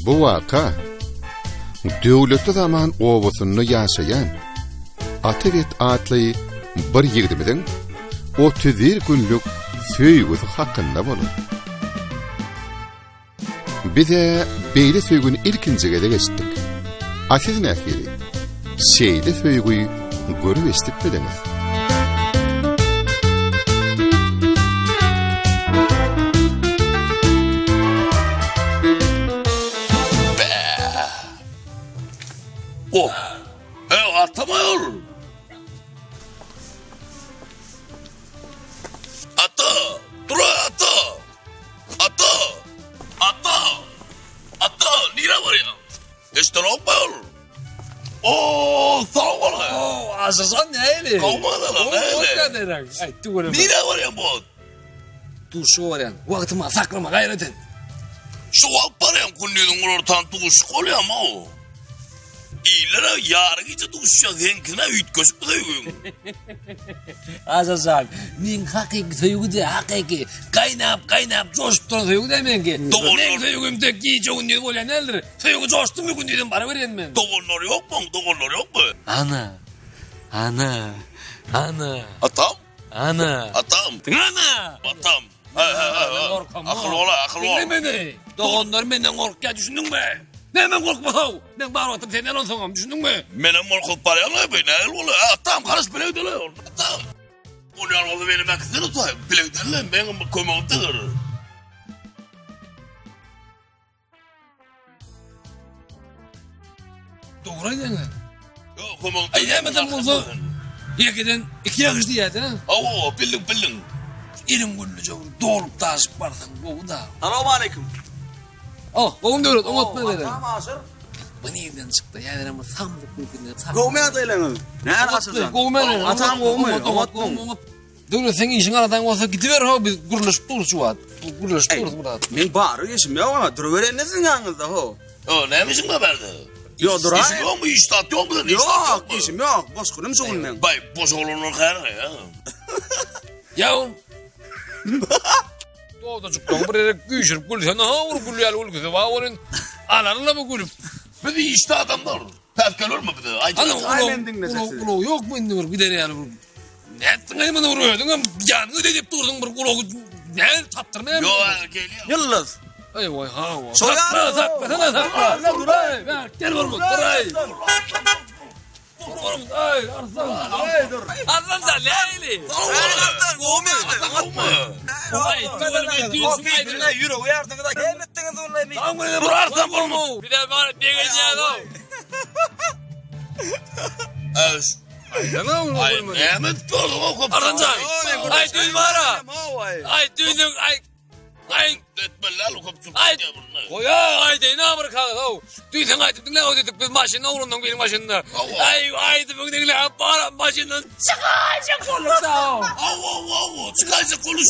Bu vaka döwletde zaman owasyny ýaşaýan Atabet atly bir ýigdimiň 31 günlük söýgüsi hakynda bolar. Bize beýle söýgüni ilkinjige de geçdik. Asyz näfiri şeýle söýgüi görüp estik bileňiz. Oh, atamıyor. Ata, dur ata. Ata, nira var ya. İşte olmuyor. Oh, sağ ol. Oh, azazan neyli? Kalmadı lan neyle. Ay, tuğurum. Nira var ya bu. Dur şu var ya, vaktimi saklama gayret et. Şu akbarayam kunniydin ortan tuğuş kolya ama o. İyilere yarı gece tuğuşacak zenkine ütköşüp duygun. Azazan, men hakiki söýgü de hakiki. Kaynap joşup duran söýgü de menki. Doğru. Men söýgüm tek giýje gün diýip bolýan eldir. Söýgü joşdum bir gün diýdim bara beren men. Doğullar yok mu? Doğullar yok mu? Ana. Atam. Ana. Atam. Atam. Akıl ola. Dinlemedi. Doğanlar menden korkya düşündün mü? Hemen korkma. Ben bağırmadım senden on sonam düşündün mü? Benim korkup parayan ne be? Ne ola? Atam karış bile ödele. Atam. Onu yarmalı benim akısını tutayım. Bile ödele. Benim kömektedir. Doğru aydan. Yok kömektedir. Ay yemedim buldu. Yekiden iki yakıştı yedi ha. Oo bildim. İlim güllüce doğulup taşıp varsın bu da. Selamun aleyküm. Oh, oğlum diyoruz, unutma dedi. Tamam asır. Bu nereden çıktı? Yani ama samlık mümkün. Kovmaya dayılanın. Ne asırsan? Kovmaya. Atam kovmuyor. Dur sen işin aradan olsa gidiver ha biz guruluşup duruz şu an. Guruluşup duruz burada. Men bağırı yeşim yok ama duruveren nesin yanınızda ho? O neymişin haberde? Yo duray. İşin yok mu? İştat yok mu? Yok yeşim yok. Boş kurum soğun men. Bay boş olunur kayra ya. Yavrum. Doğda çıktın bir yere güyüşürüp gülüyorsun. Ha vur gülüyor gülüyor. Va onun ananla mı gülüp? Bir de işte adamlar. Tefkel olma bir de. Ulo yok mu indi bir de yani. Ne ettin ayı bana vuruyordun ama yanını dedip durdun bir ulo. Ne taptırmaya mı? Yok geliyor. Yıldız. Ay vay ha. Soyar. Sakla. Ne duray? Gel vurma. Duray. Ay arslan. Arslan da leyli. Ay Okey yürü uyardın da gelmettiniz onları. Tamam böyle bir arslan vurma. Bir de bana bir geleceğiz o. Ay Mehmet doğru o Arınca. Ay düğün var ha. Ay düğünün ay etmeler o kopçuk. Koya ay de ne yapar kaldı. Düğün aydık ne ödedik biz maşinle uğrundan benim maşinle. Ay de bugün ne para maşinden çıkacak kolunda. Av çıkacak kolu.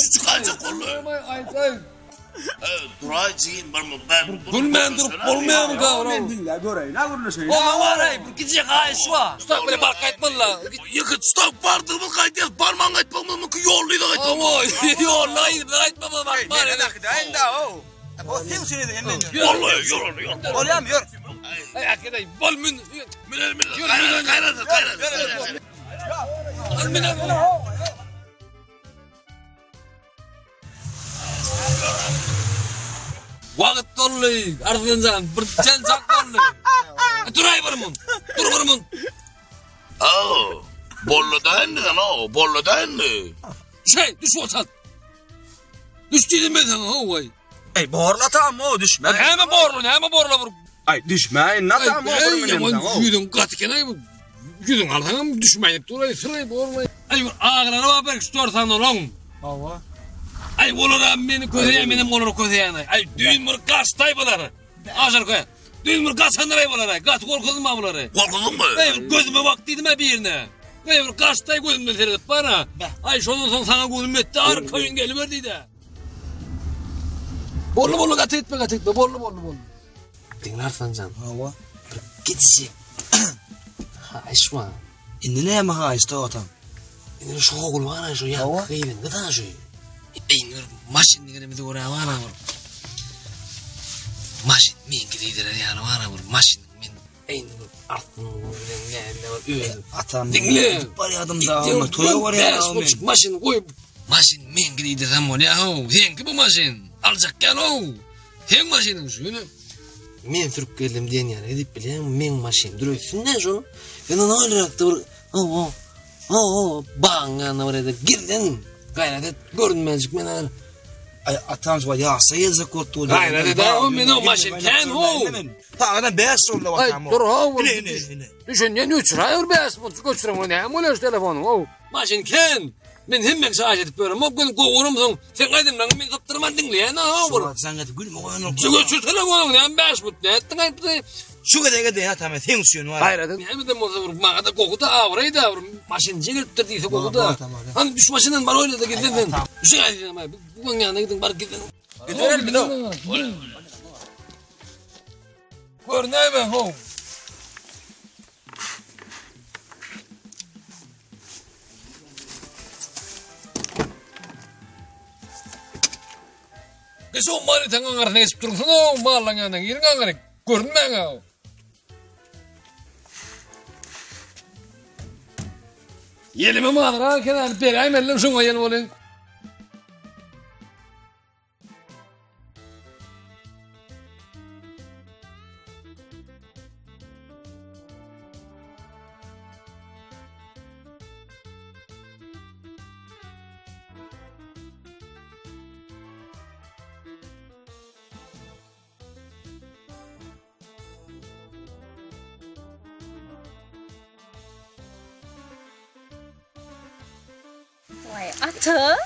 Ay. Duracığım var mı ben? Gülmen durup olmayan mı kavram? Mendinler görey ne vuruluşayım? O var ay gidecek ay şu an. Tutak böyle bark etmeli. Yıkıt stok vardığımız kaydıyız parmağın kaçmamız mümkün yolluydu kaçmamız. Ama yollaydı kaçmamız bak. Ne dakika aynda o. O sen söyledi hemen. Yolluyor. Olayam yor. Ay hakikaten bol mün. Kayrat. Vakit dolu. Ardından bir can sak dolu. Duray varımın. Dur varımın. Oo. Bollu dayandı. Düş olsan. Düştüydün ben sana o vay. Ey borla tam o düşme. Hemen borla vur. Ay düşme ne tam o Ay yüdün katıken ay yüdün alsan düşmeyip durayı sırayı borla. Ay ağlarına haber tutarsan oğlum. Hava. Ay oluram beni közeyen benim olur közeyen ay düğün mür kaçtay buları. Aşar koy. Düğün mür kaçanlar buları. Kaç korkudun mu buları? Korkudun mu? Ay gözüme baktıydım ha bir yerine. Ay kaçtay gözümden seyredip bana. Ay şunun son sana gözüm etti arkayın geliverdiydi. Bollu kat etme bollu. Dinlersen can. Hava. Gidecek. Haşma. İndi ne mi haşta otam? İndi şu oğul var şu ya. Kıyın gıdan şu. İndir maşin digene mi de oraya var ama. Maşin men gidiyor yani var bir maşin men aynı artın ne var Atam. Dinle. Var ya adam da ama toya var ya. Maşin koy. Maşin men gidiyor ama ya o. Henki bu maşin. Alacak gel o. Hen maşinin şunu. Men sürüp geldim diyen yani edip bileyim men maşin duruyorsun ne şunu. Ben onu olarak da bana var ya girdin. Gayret et görünmezlik men. Ay atam var ya sayılacak orta oldu. Gayret et o men o maşin ken o. Ha adam beyaz sordu Ay atam o. dur ha. Ne. Düşün ne uçuyor beyaz mı uçuyor ne ama öyle telefonu o. Maşin ken. Men hemmek saat edip böyle mokun koğurum sen kaydın lan men kaptırman dinleyen ha olur. Sen git gül mü koyan Şu telefonu ne beş mut ne ettin ayıp. Şu kadar kadar ya tamam tensiyon var. Hayır adam hem de moza mağada kokuda avrayı da maşin çekilip diyse kokuda. Hani düş maşının var öyle de gidin. Düşün hadi ama bu yanına gidin bar gidin. Gidelim mi no? Gör ne be ho. Keso mari tangan ngarne sprung sono malanga nang irnga ngare gurnanga. Yelime madra kenan pegay mellem şunga yen bolen. Vay atı,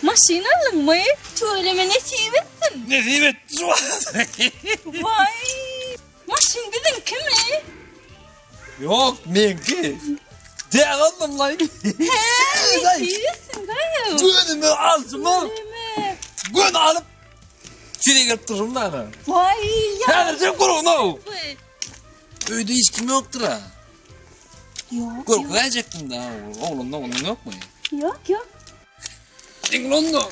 maşina alınmayı söyleme nasip ettin. Nasip ettin. Vay, maşin dedin kimi? Yok menki. Değerlendim lan. He, iyisin gayet. Gönümü altıma. Söyleme. Gön alıp. Seni gelip durum da. Vay ya. Her şey kurun o. Vay. Öyle hiç kim yoktur ha. Yok, Korkacaktım da oğlum onun yok mu? yok. Englondo.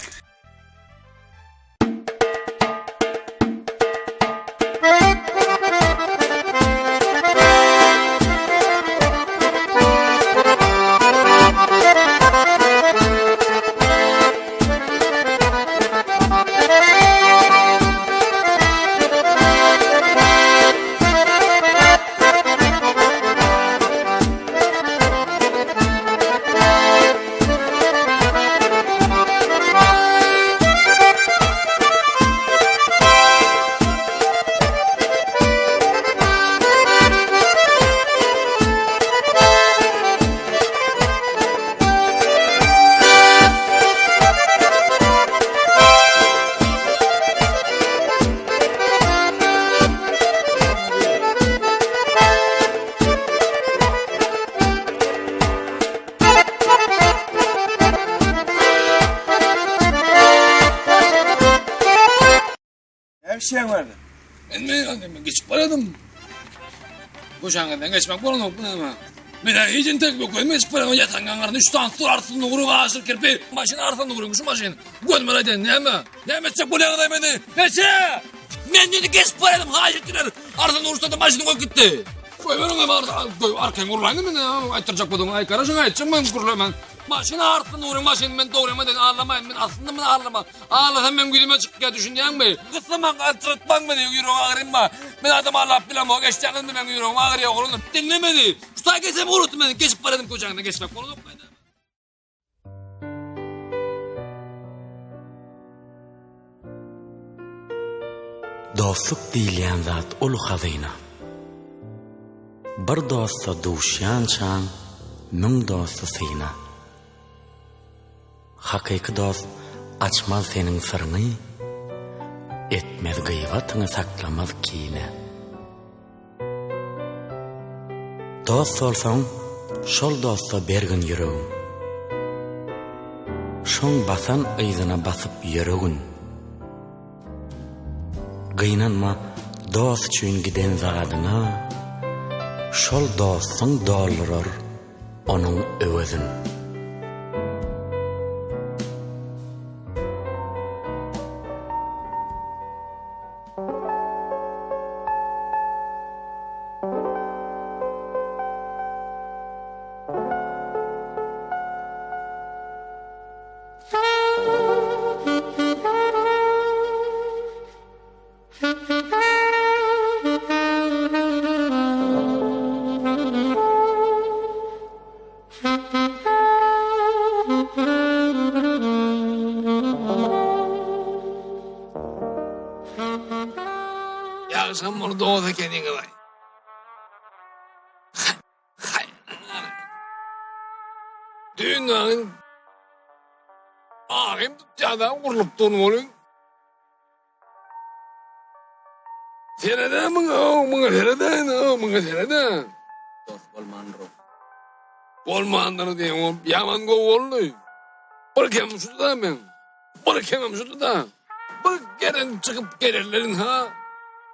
Hemşiren vardı. Ben geçip paradım. Bu şangadan geçmek bana yok ama. Ben hiç tek yok koyma geçip paradım yatan gangarın 3 tane tur artın uğru ağaçlık kirpi. Maşın artın uğru şu maşın. Gönmür aydan ne mi? Ne mi çek bu ne kadar beni? Neçe? Ben dedi geçip paradım hacettiler. Artın uğrusta da maşını koy gitti. Koy ben ona arkayın uğurlayın mı ne? Aytıracak budum ay karışın aytacağım ben kurulaman. Maşını artın uğrun maşını ben doğrayma dedi ağlamayın ben aslında ben ağlama. Ağlasam ben gülüme çıkıp ya düşüneceğim mi? Kıslaman altırtman beni yürüyorum ağrım mı? Ben adam Allah bilemem o geçeceğim mi ben yürüyorum ağrıyor oğlum. Dinlemedi. Usta geçsem unuttum beni geçip paradım kocağına geçmek konu yok beni. Dostluk diýilýän zat ulu hazyna. Bir dostsa duşýan çan, müň dostsa syna. Hakyky dost açmaz seniň syryny, etmez gıybatyny saklamaz kine. Dost bolsaň, şol dostsa bergin ýüregin. Şoň basan yzyna basyp ýüregin. Gynanma dost üçin giden zadyna, şol dostyň doldurar onuň öwezin. Akşam onu doğuda kendin kılay. Hay. Dünyanın ağrım tutacağından kurulup durun olun. Seneden mıngı seneden. Dost bolmanro. Olmanları diye o yaman gov oldu. Bırakayım şunu da ben. Bırakayım şunu da. Bırak gelen çıkıp gelirlerin ha.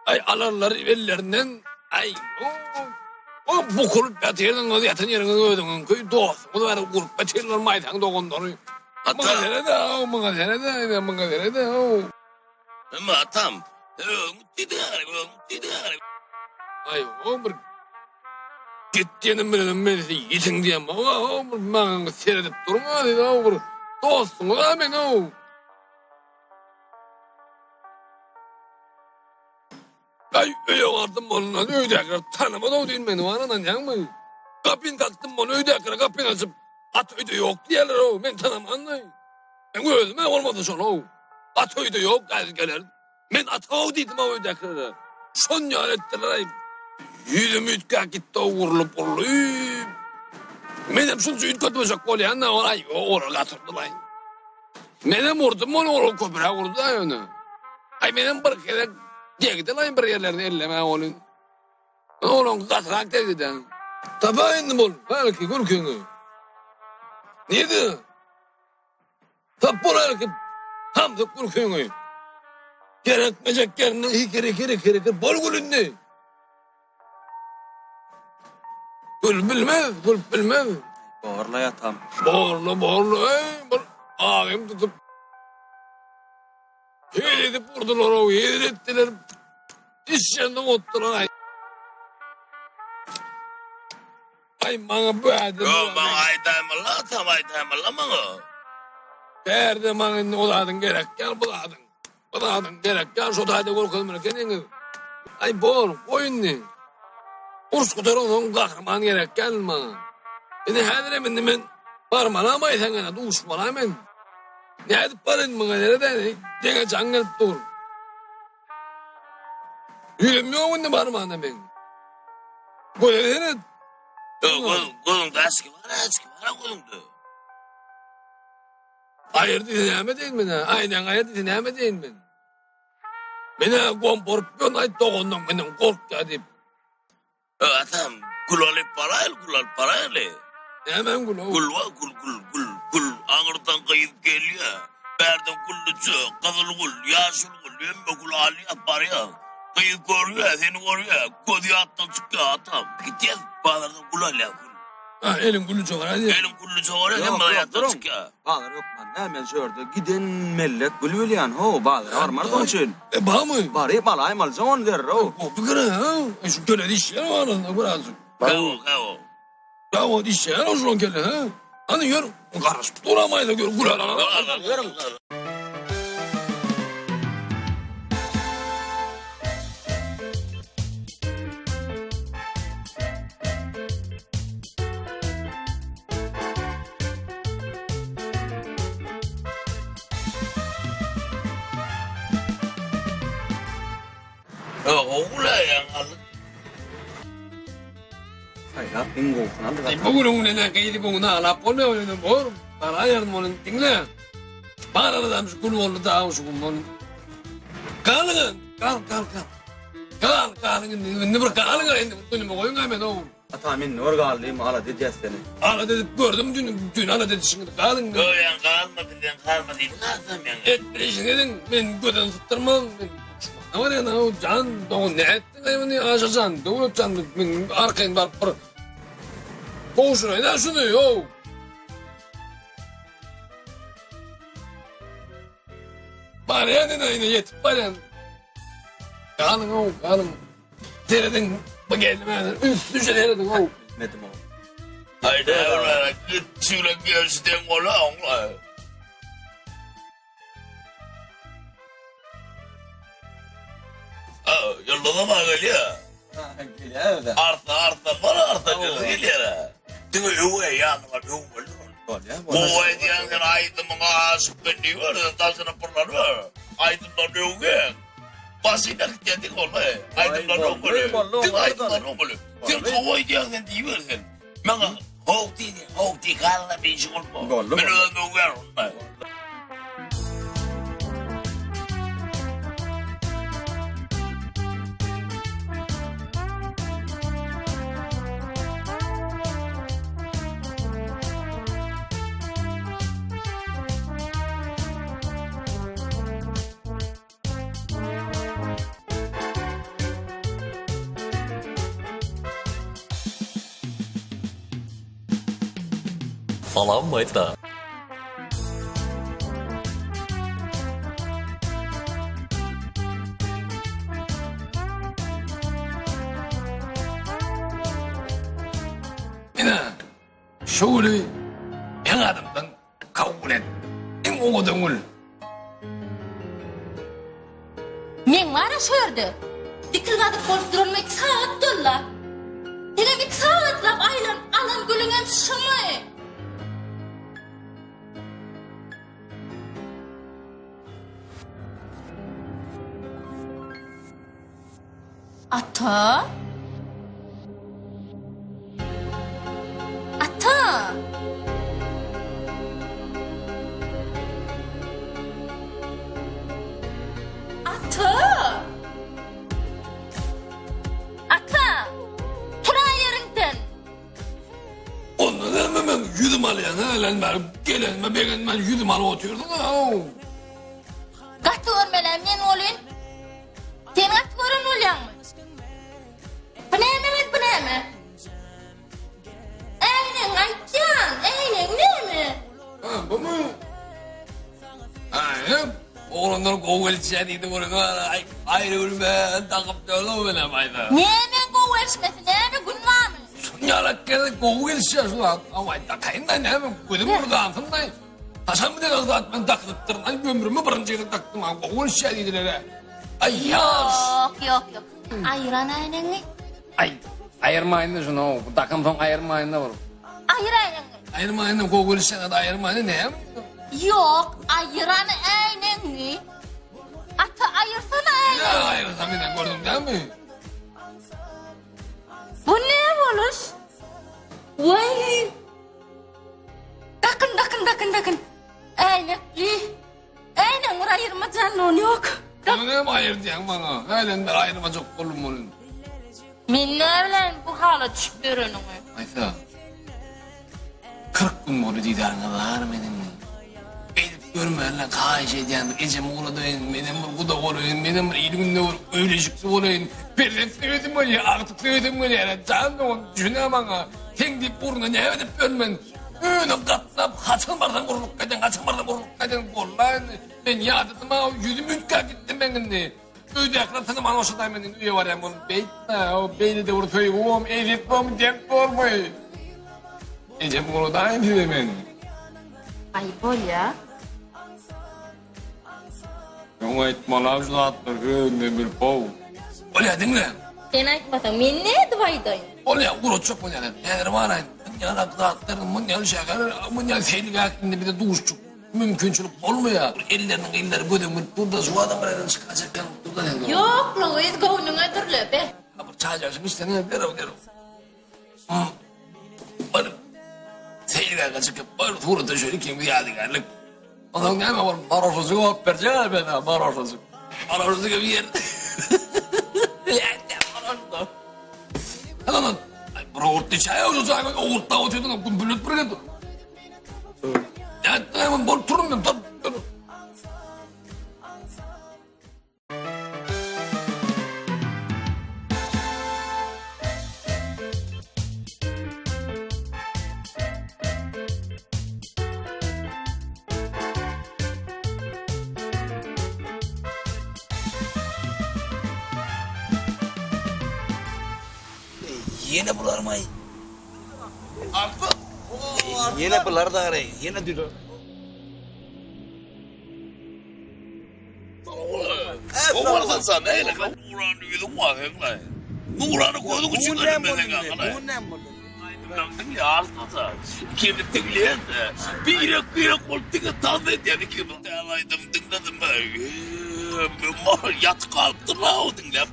Ay alırlar ellerinden. Ay o bu kurup yatırın o yatın yerine ödün. Köy dost. O da var kurup yatırlar maydan doğunları. Mıngı senede o. Ama atam. Ay o bir gittiğinin birinin birisi yitin diyem. O bir bana seyredip durma dedi o bir dostum o da ben o. Ay öyle vardım onunla öyle akar tanımadı o değil beni var anan yan mı? Kapın kalktım onu öyle akar kapın açıp at öyle yok diyorlar o ben tanımam da. Ben öyle mi olmadı sonra o. At öyle yok gelir. Ben atağı dedim o öyle akar. Son yar ettiler ay. Yüzüm ütkä gitti o vurulup. Menem şunca üt kötümecek bol yanına orayı oraya katırdı lan. Menem vurdum onu oraya köpüre vurdu da onu. Ay menem bir kere değdi lan bir yerlerini elleme onun. Onun katırak dedi. Tabağı indim ol. Belki gülkünü. Neydi? Tabi belki hamdı gülkünü. Gerekmeyecek yerine hikiri bol gülünü. Gül bilmez. Bağırla yatam. Bağırlı, ağım tutup. Yedirip vurdular o, yedirettiler. İş yanına ottular ay. Ay bana bu adım. Yo bana aytaymalı atam aytaymalı bana.Erde bana oladın gerek gel buladın. Buladın gerek gel şu tayda korkulmur kendini. Ay bor, oyunni. Urs kutarın kahraman gerek gelme. Beni hadiremin ben parmağına mı aytan gana duşmana ben. Ne edip barın bana nereden dene can gelip dur. Yürümüyor mu ne parmağına ben. Böyle ne? Kolumda eski var kolumda. Hayır dinleme değil mi ne? Aynen hayır dinleme değil mi? Beni komporpiyon ay doğundum benim korktu deyip. Atam kulali parayla. Hemen gül o. Kul. Ağırdan kayıp geliyor. Berden kullucu, kızıl kul, yaşıl kul, emme kul aliye paraya. Kayıp koruyor, seni koruyor. Kodi attan çıkıyor atam. Gideceğiz bağlardan kulali kul. Ha elin gülü çok var hadi. Benim kullucu var ya, sen bana yattan çıkıyor. Bağlar yok man. Hemen şurada giden melek gülü yan ho. Bağlar armar konçun. Bağ mı? Bari mal aymal zaman der o. O fıkırı ha. Şu köle dişler var onda birazcık. Kavo. Ya o dişler o şuan köle ha. Hani gör. Karışıp duramayla gör. Gül Oğula ya. Hayla bingo falan da. bugün ne kaydı bugün ala pone oyunu bor. Para yardım onun dinle. Para adam şu kulu oldu da şu bunun. Kalın. Ne bir kalın indi bunu mu koyun hemen o. Atamin nur gallim ala diyeceğiz seni. Ala dedi gördüm dün ala dedi şimdi kalın. Öyen kalmadı. Lazım yani. Et bilişin edin ben göden tutturmam. Ne var ya ne o can doğu ne ettin ayımını aşacan doğu can ben arkayın var bir boğuşuna eder şunu yo. Bari ya ne yine yetip bari ya. Kalın o kalın. Teredin bu geldim yani üst düşe teredin o. Medim o. Haydi evlere git şöyle gerçekten ola. Yolladım geliyor. Geliyor da. Arta geliyor. Diyor yuva yanıma yuva. Bu ediyanlar aydın aşık beni var. Dalsına pırlar var. Aydınlar yuva. Basıyla dedik ola. Aydınlar Vay, okulu. vallahi, Tek vallahi. aydınlar okulu. Sen kovay diyorsun diyorsun. Bana hoğuk değil kalla bir işin olma. Vallahi, Ben vallahi. öyle ver onunla. Salam bayta. Yine şöyle en adımdan kabul et. En oğudun Men bana şördü. Dikilgadı korkturulmak saat dolla. Demek saatlap aylan alan gülüngem şamay. Ata? Ata? Ata? Ata? Tura yerinden. Ondan hemen ben yüzüm alayan halen ben gelenme ben yüzüm alıp oturuyordum ha. Gatı görmelen men olun. Sen gat görün olyan mı? Bu ne mi? Bu ne mi? Aynen aycan. Aynen ne mi? Ha bu mu? Aynen. Oğlanlar kovul çediydi bunu ayrı ölme takıp da oğlum bana bayda. Ne mi kovulaşması? Ne mi gün var mı? Yarakke'de kovul çediydi ama da kayında ne mi? Gülüm burada altında. Hasan bir de ben takılıp tırnak ömrümü birinci yere taktım ha. Kovul çediydiler. Ay yaz. Yok. Ayıran aynen mi? Ay ayırmayın da şunu. Bu takım son ayırmayın da var. Ayır aynen mi? Ayırmayın da kovul çediydi ayırmayın ne? Yok. Ayıran aynen mi? Ata ayırsana aynen. Ya ayırsam bir de gördüm değil mi? Bu ne olur? Vay. Dakın. Aynen. Aynen var ayırma canlı yok. Bunu ne mi ayır diyen bana? Halen ben ayırma çok kolum olun. Men ne bilen bu hala düşüp görünüm. Aysa. 40 gün oldu didarına var benimle. Edip görmeyenle kayış ediyen bir gece muğla döyün. Benim bir kuda olayın. Benim bir iyi günde olur. Öylecikli olayın. Ben sevdim öyle. Artık sevdim öyle. Yani canım onu düşüne bana. Sen deyip burnuna ne edip görmen. Öyle katlanıp kaçılmadan vurulup kaçın. Kaçılmadan vurulup kaçın. Vallahi ben yadıdım ha. Yüzüm ülke gittim ben şimdi. Öyle akratını bana olsa benim üye var ya. Bunu beytme. O beyti de vurtayım. Oğlum elit bom cep olmayı. Ece bunu da aynı demen. Ayıp ol ya. Ama etme lan şu atlar önüne bir pov. Öyle dinle. Sen aytmasan men ne duvaydoyun? Öyle kuru çok öyle. Neler var aynı. Mınyal atların, mınyal şakar, mınyal seyli hakkında bir de duşçuk. Mümkünçülük olmuyor. Elleri gödümüt. Burada su adamlardan çıkacakken. Burada ne? Yok lo ez kovnuna durlu be. Ama çağacaksın işte ne derim. Bana seyli kaçacak. Bana tuğrata şöyle kim bir yadigarlık. Ondan ne var? Marafızı hop vereceğim ben ha. Marafızı. Marafızı gibi yer. Lan. Bura orta çaya uzak. Orta oturdun. Kumbülüt buraya. Ya tamam bol turum ben. Dur. Yine bular mı? Artık. Yine bular da arayın. Yine diyor. Oğlan sen neyle kal? Nuran'ı yudum var lan. Nuran'ı koyduk için önüme de kalkana. Bu ne bu? Dinle arsada. Kimi dinleyen de bir koltuğu tam ediyor kimi dinledim dinledim ben. Yat kalktı la o dinle.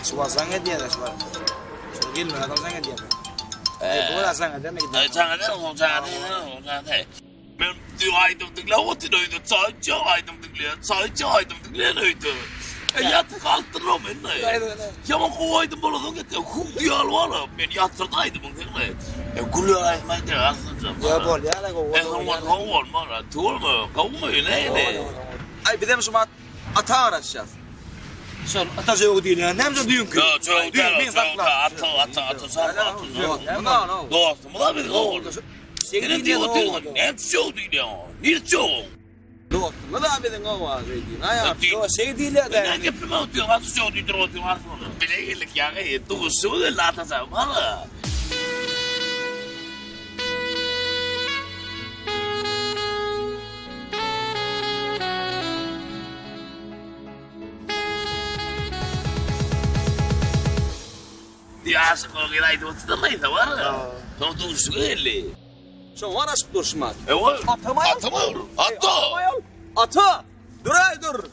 Suasana dia lah suara. Gil lah kalau sangat dia. Bola sangat dia nak. Jangan. Men du aydım dinle o dinleydi. Sadece aydım dinle. Yat kalktı la men. Yaman kovaydım bana da huk diyal var. Ben yatırdaydım dinle. Kulü aymaydı aslında. Ya bol ya lah kau. Olmaz mara. Tuğma. Kavma ne? Ay bir de Müslüman ata arayacağız. Sen ata zevk değil ya. Ne yapacağız düğün köyü? Çok ata. Dostum da bir oldu. Senin diye oturuyor. Ne çok değil ya. Bir çok. Doğru. Ne da bir de ne var dedi. Ne yap? Doğru şey değil ya. Ben yapayım oturuyor. Nasıl çok değil oturuyor aslında. Bile gelik ya. Doğrusu da latasa var. Dias kalau kita itu tidak itu var. Tahu tu sekali. Sen var asıp duruşmak. Evet. Atamayol. Atamayol. Ata. Dur ay dur.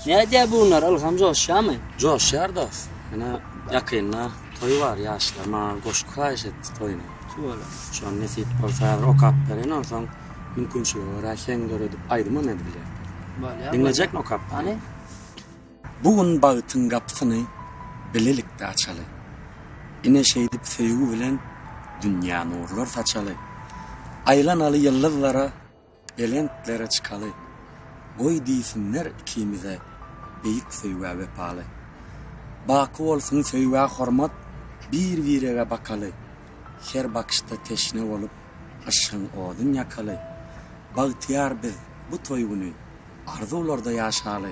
Ne diye bunlar algam coşya mı? Coşyar da. Yani yakınla toy var yaşlama koşku etti toyunu. Şöyle. Şu an nesit olsa o kapların olsan mümkün şey olarak sen gördük aydımı ne bile. Dinleyecek mi o kap? Hani? Bugün bağıtın kapısını bililikte açalı. İne şeydip feygu bilen dünya nurlar saçalı. Aylanalı yıldızlara, belentlere çıkalı. Oy deysinler ikimize, beyik feyga vepalı. Bakı olsun feyga hormat, bir virege bakalı. Her bakışta teşne olup, aşkın odun yakalı. Bağıtıyar biz bu toygunu, arzularda yaşalı.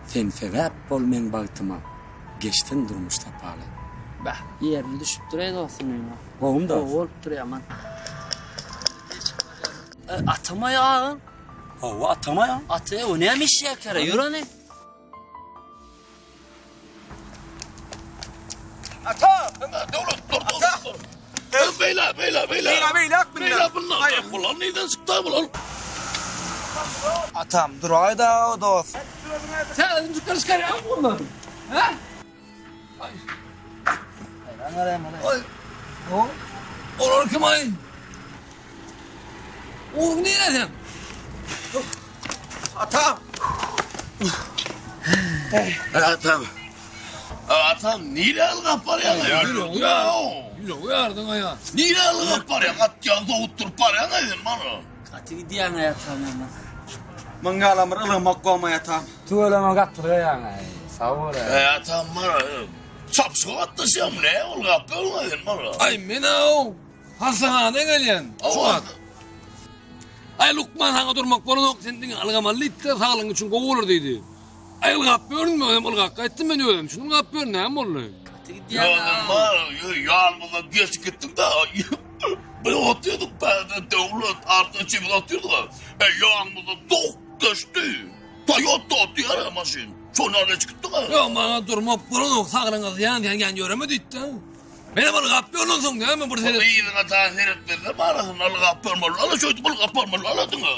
Sen sebep olmayan bağıtıma, geçtin durmuş tapalı. Bah, yerini düşüp duruyor olsun öyle. Oğlum da. Olup duruyor aman. Atama ya. Hava atama ya. Ataya o neymiş ya kere? Yürü ne? Ata. Dur. Beyler. Beyler Bunlar. Ulan neyden sıktı ulan? Atam dur ay da o dost. Sen dedim çıkar çıkar ya bunlar. Ha? Ay. Olur kim ay? Oğlum ne dedim? Atam. Atam niye algapar ya? Yürü uyardın ayağa. Niye algapar ya? At ya doğuttur para ne dedim bana? Atı gidiyen ayatam hemen. Menggalamır ılımak koma atam. Tuğlama kattırıyor yani. Sağ ol. Atam bana. Çapsı atlaşam ne? Algapar ne dedim bana? Ay mena o. Hastanede gelen. Suat. Ay Lukman sana durmak var yok. Sen algamallı itler sağlığın için kovulur dedi. Ayıl kapıyorum mu? Onu kakayttım ben öyle. Şunu kapıyorum ne oldu? Yanımda geç gittim de. Ben atıyordum ben devlet arkadaşımla atıyordum. Yanımda dok geçti. Toyota atıyor ya maşin. Sonra ne çıktı ha? Ya bana durma burun sağırınız yani göremedi itti. Beni bunu kapıyorum son değil mi? Burada İyiliğine tahir etmediler. Mağarasını alıp kapıyorum. Ala şöyle bunu kapıyorum. Aladın ha.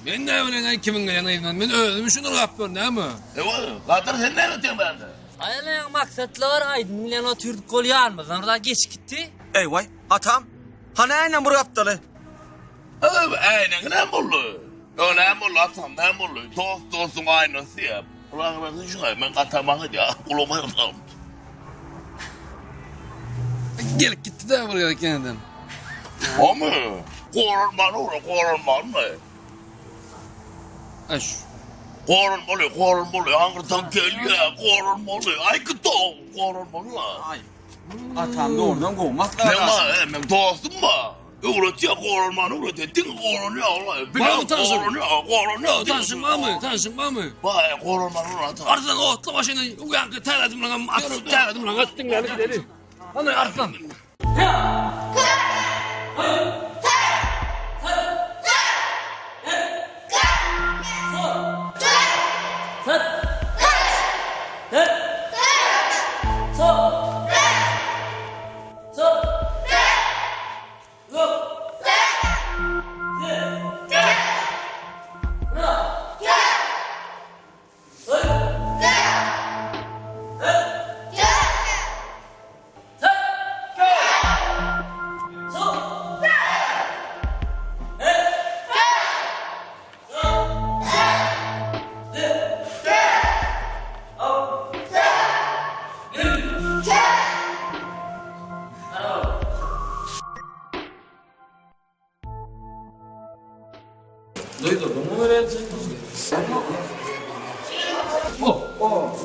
ben de öyle kimin yanayım ben öldüm şunu kapıyorum değil mi? Kadar sen ne ötüyorsun bende? Aynen maksatlar aydın milyon oturduk kol yarmazdan orada geç gitti. Ey vay atam. Hani aynen buraya aptalı. Aynen ne buldu? Ne buldu atam ne buldu? Dostum aynısı ya. Ulan ben şuna ben katamağı ya. Kuluma yapalım. Gelip gitti de buraya kendim. O mu? Korunman mı? Aş. Korunmalı. Hangidan geliyor? Korunmalı. Ay kıta korunmalı. Ay. Atam da oradan kovmak Ne lazım. var? Hemen dostum mu? Öğretiyor korunmanı öğretiyor. Korunuyor Allah. Var mı tanışın? Korunuyor. Tanışın var mı? Vay korunmanı öğretiyor. Arkadan o atla başına uyanık terledim lan attım terledim lan attın geldi gidelim. Hani arkadan.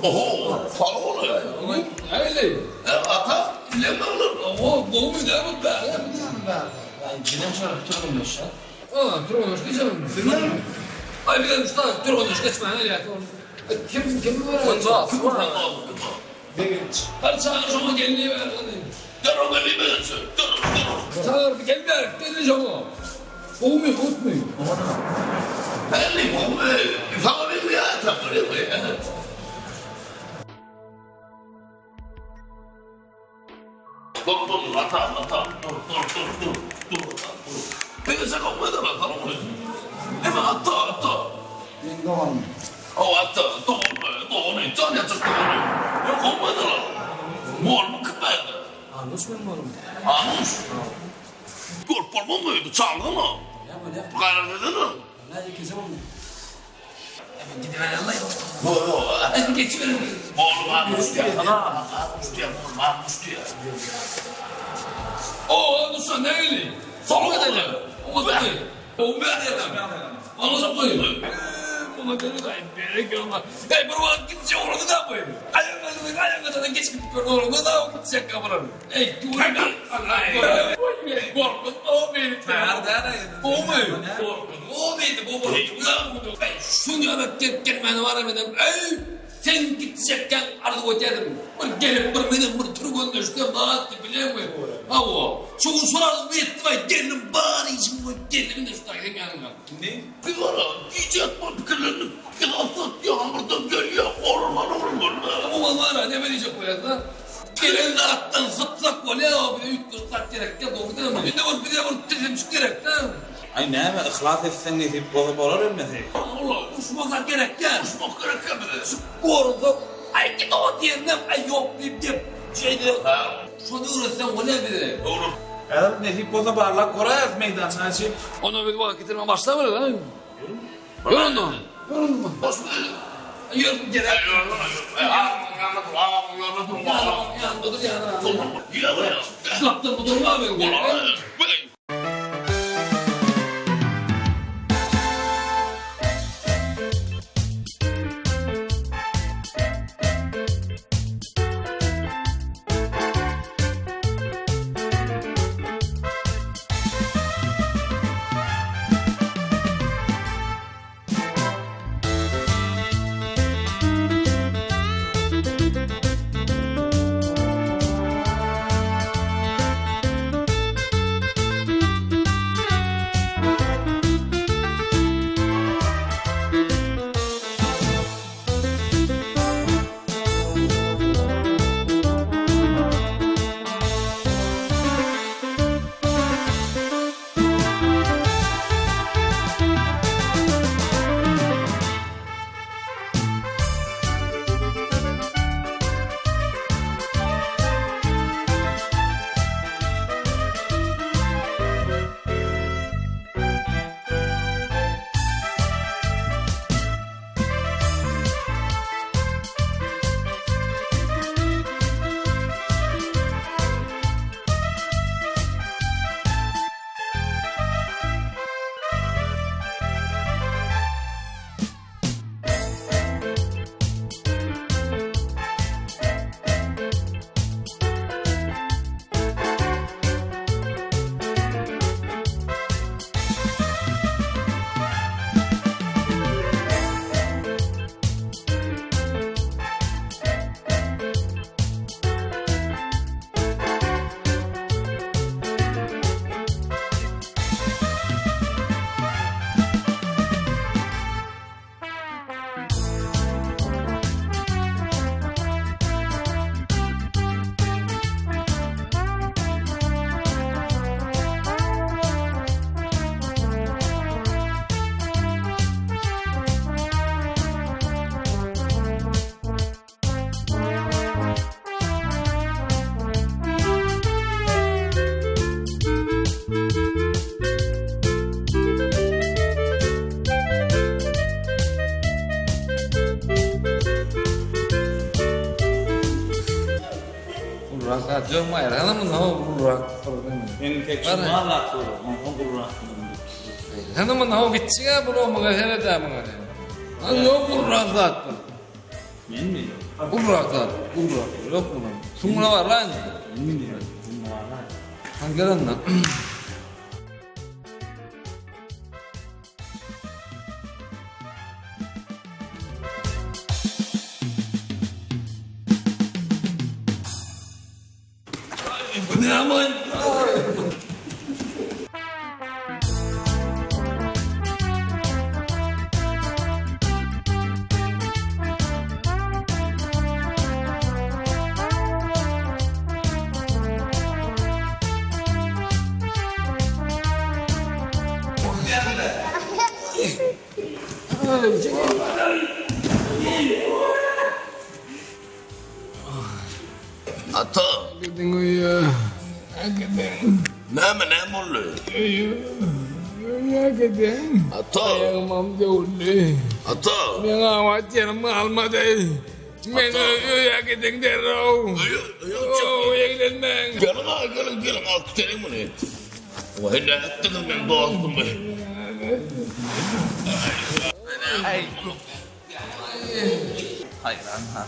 Oho, sağ ol. Öyle. Ata, ne olur? O bu mu da bu da. Turgun hoş geçelim. Ay bir de usta Turgun hoş geçme ne ya? Kim var? Kim var? Hadi sana şunu gelini ver. Dur o geleyim ben. Dur. Sana bir gel ver. Gel şunu. Bu mu kut mu? Belli bu. Sana bir ya takılıyor ya. Dur, ata. Dur. Ben de kalmadım lan, tamam mı? Hemen ata. O ata, doğru. Can yatır doğru. Yok olmadı lan. Mor mu kıpırdı? Anus. Korkma mıydı? Çaldı mı? Bu kadar dedin mi? Hadi geçiverin. Oğlum Anus diye sana. Anus diye. O Anus'a ne öyle? Sonra edeceğim. O da değil. O ben edeceğim. Anus'a koyayım. Buna beni de berek olma. Hey bu vakit gidecek orada da koyayım. Ayağına da geç gidip orada da gidecek kameranın. Hey dur ben. Korkun o beni. O mu? O beni bu. Şunu alıp gelmeni var eminim. Ey sen gidecekken arada koyacaktım. Gelip benim bir Turgun düştü bağıttı biliyor musun? Hava. Şunu sorarız bir etti ve gelin bari için bu gelin düştü. Ne? Bir ara diyecek bu fikirlerini kılasat ya hamurdan geliyor. Orman olur. Ama var ne verecek bu yazda? Gelin attan sıtsak böyle ya bir de 3 saat gerek ya doğru değil mi? Bir de bu tezim gerek değil mi? Ay ne mi ihlas etsen ne tip bolup olur ölmesi? Allah uçmak gerek ya. Uçmak gerek ya bir de. Koruduk. Ay git o diyenden ay yok deyip şeyde. Şunu uğraşsan o ne bir de? Doğru. Eğer ne tip bolup barlak korayız meydanına açıp. Onu bir vakit getirme başla böyle lan. Yoruldu. Boş mu dedim? Yoruldu gerek. Anladım. Yandı ya. Ya. Kaptın bu durumu abi. Ulan. Yok mayar, hanımın hava bulrak. Benim tek şu malak olur. Onu bulrak. Hanımın hava gitsin ya, bunu olmaga hele de bana. Lan yok bulrak zaten. Men mi? Bulrak zaten, bulrak. Yok bulrak. Sumra var lan. Hangi lan? Bu ne aman? Ata. Gidin uyuyor. Gidin. Ne oluyor? Ya gidin. Ata. Ayağım amca oldu. Ata. Ben avat yanıma almadı. Ben uyuya gidin derro. Uyuya gidin ben. Gelin al kutelim bunu. O hele ettim ben boğazdım be. Hayran ha.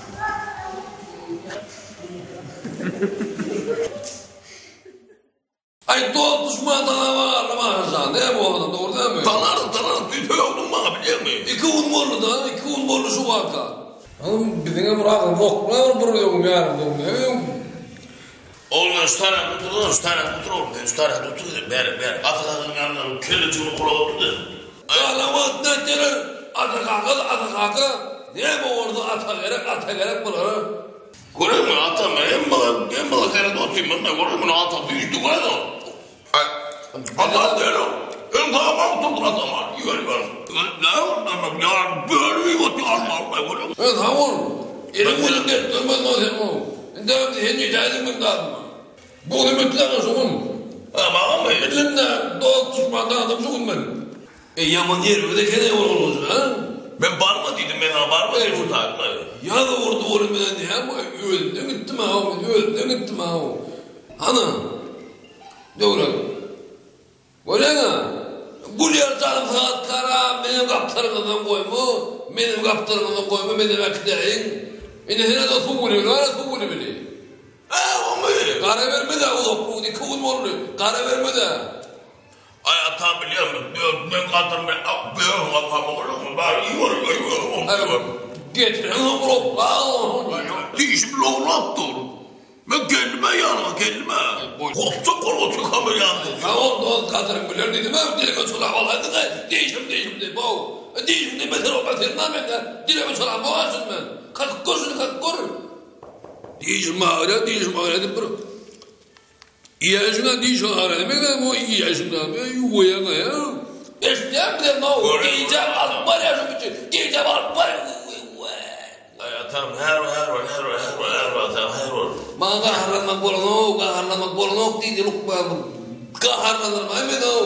Ay doğal düşmandan ağırlama harcan. Ne bu adam doğru değil mi? Tanarım tütü oldum bana biliyor musun? İki un borlu da, iki un borlu şu vaka. Oğlum bizine bırakın, boklar buruyorum yarım diyorum. Oğlum üç tane tutur oğlum. Beri. Atakakın yanına kellecini kula oturdu. Alamat ne gelir? Atakaka. Ne bu orada ata gerek bunlara? Görüyor musun atam en bala kere de oturayım ben de görüyor musun atam büyüdü görüyor musun? Atam değil o. En tamam oturdu atam var. Yürü. Ne oldu ya böyle bir otur alma görüyor musun? Evet hamur. Elim bunu get dönmez mi sen o? Devam et henüz cahilin mi kalma? Bu ne mütlaka şokun? Ama Elimde doğal düşmandan adam şokun ben. Yaman yer öyle kene olursun ha? ben barma dedim ben barma dedim takma. Ya da orada ölmeden diye ama öldüm gittim ha. Ana. Doğru. Görüyorsun. Gülüyor canım saat kara. Benim kaptarımdan koyma. Benim vakitlerin. Beni hele de su vuruyor. Su vuruyor beni. O mu? Kara verme de o. Bu iki un oluyor. Kara verme de. Ay atam biliyor musun? Ben kadın ben aklıyorum atam olur mu? Ben iyi olur. Evet. Getirin hamur. Dişim loğlap doğru. Ben kendime. Kopça korkutu kamera yandı. Ya o kadının bilir dedim ha. Dilime sola olaydı da değişim de bu. Değişim de mesela o batırmam ben de. Dilime sola boğazım ben. Kalk kor. Değişim ağrı deyip bırak. İyi yaşına değişim ağrı demek de bu iyi yaşında. Uyana ya. Eşliyem bir de ne olur. Giyeceğim alıp var ya şu bütün. Giyeceğim alıp var ya. Ay atam her var. Bana kaharlanmak bolanok değil lukman. Kaharlanırım hemen o.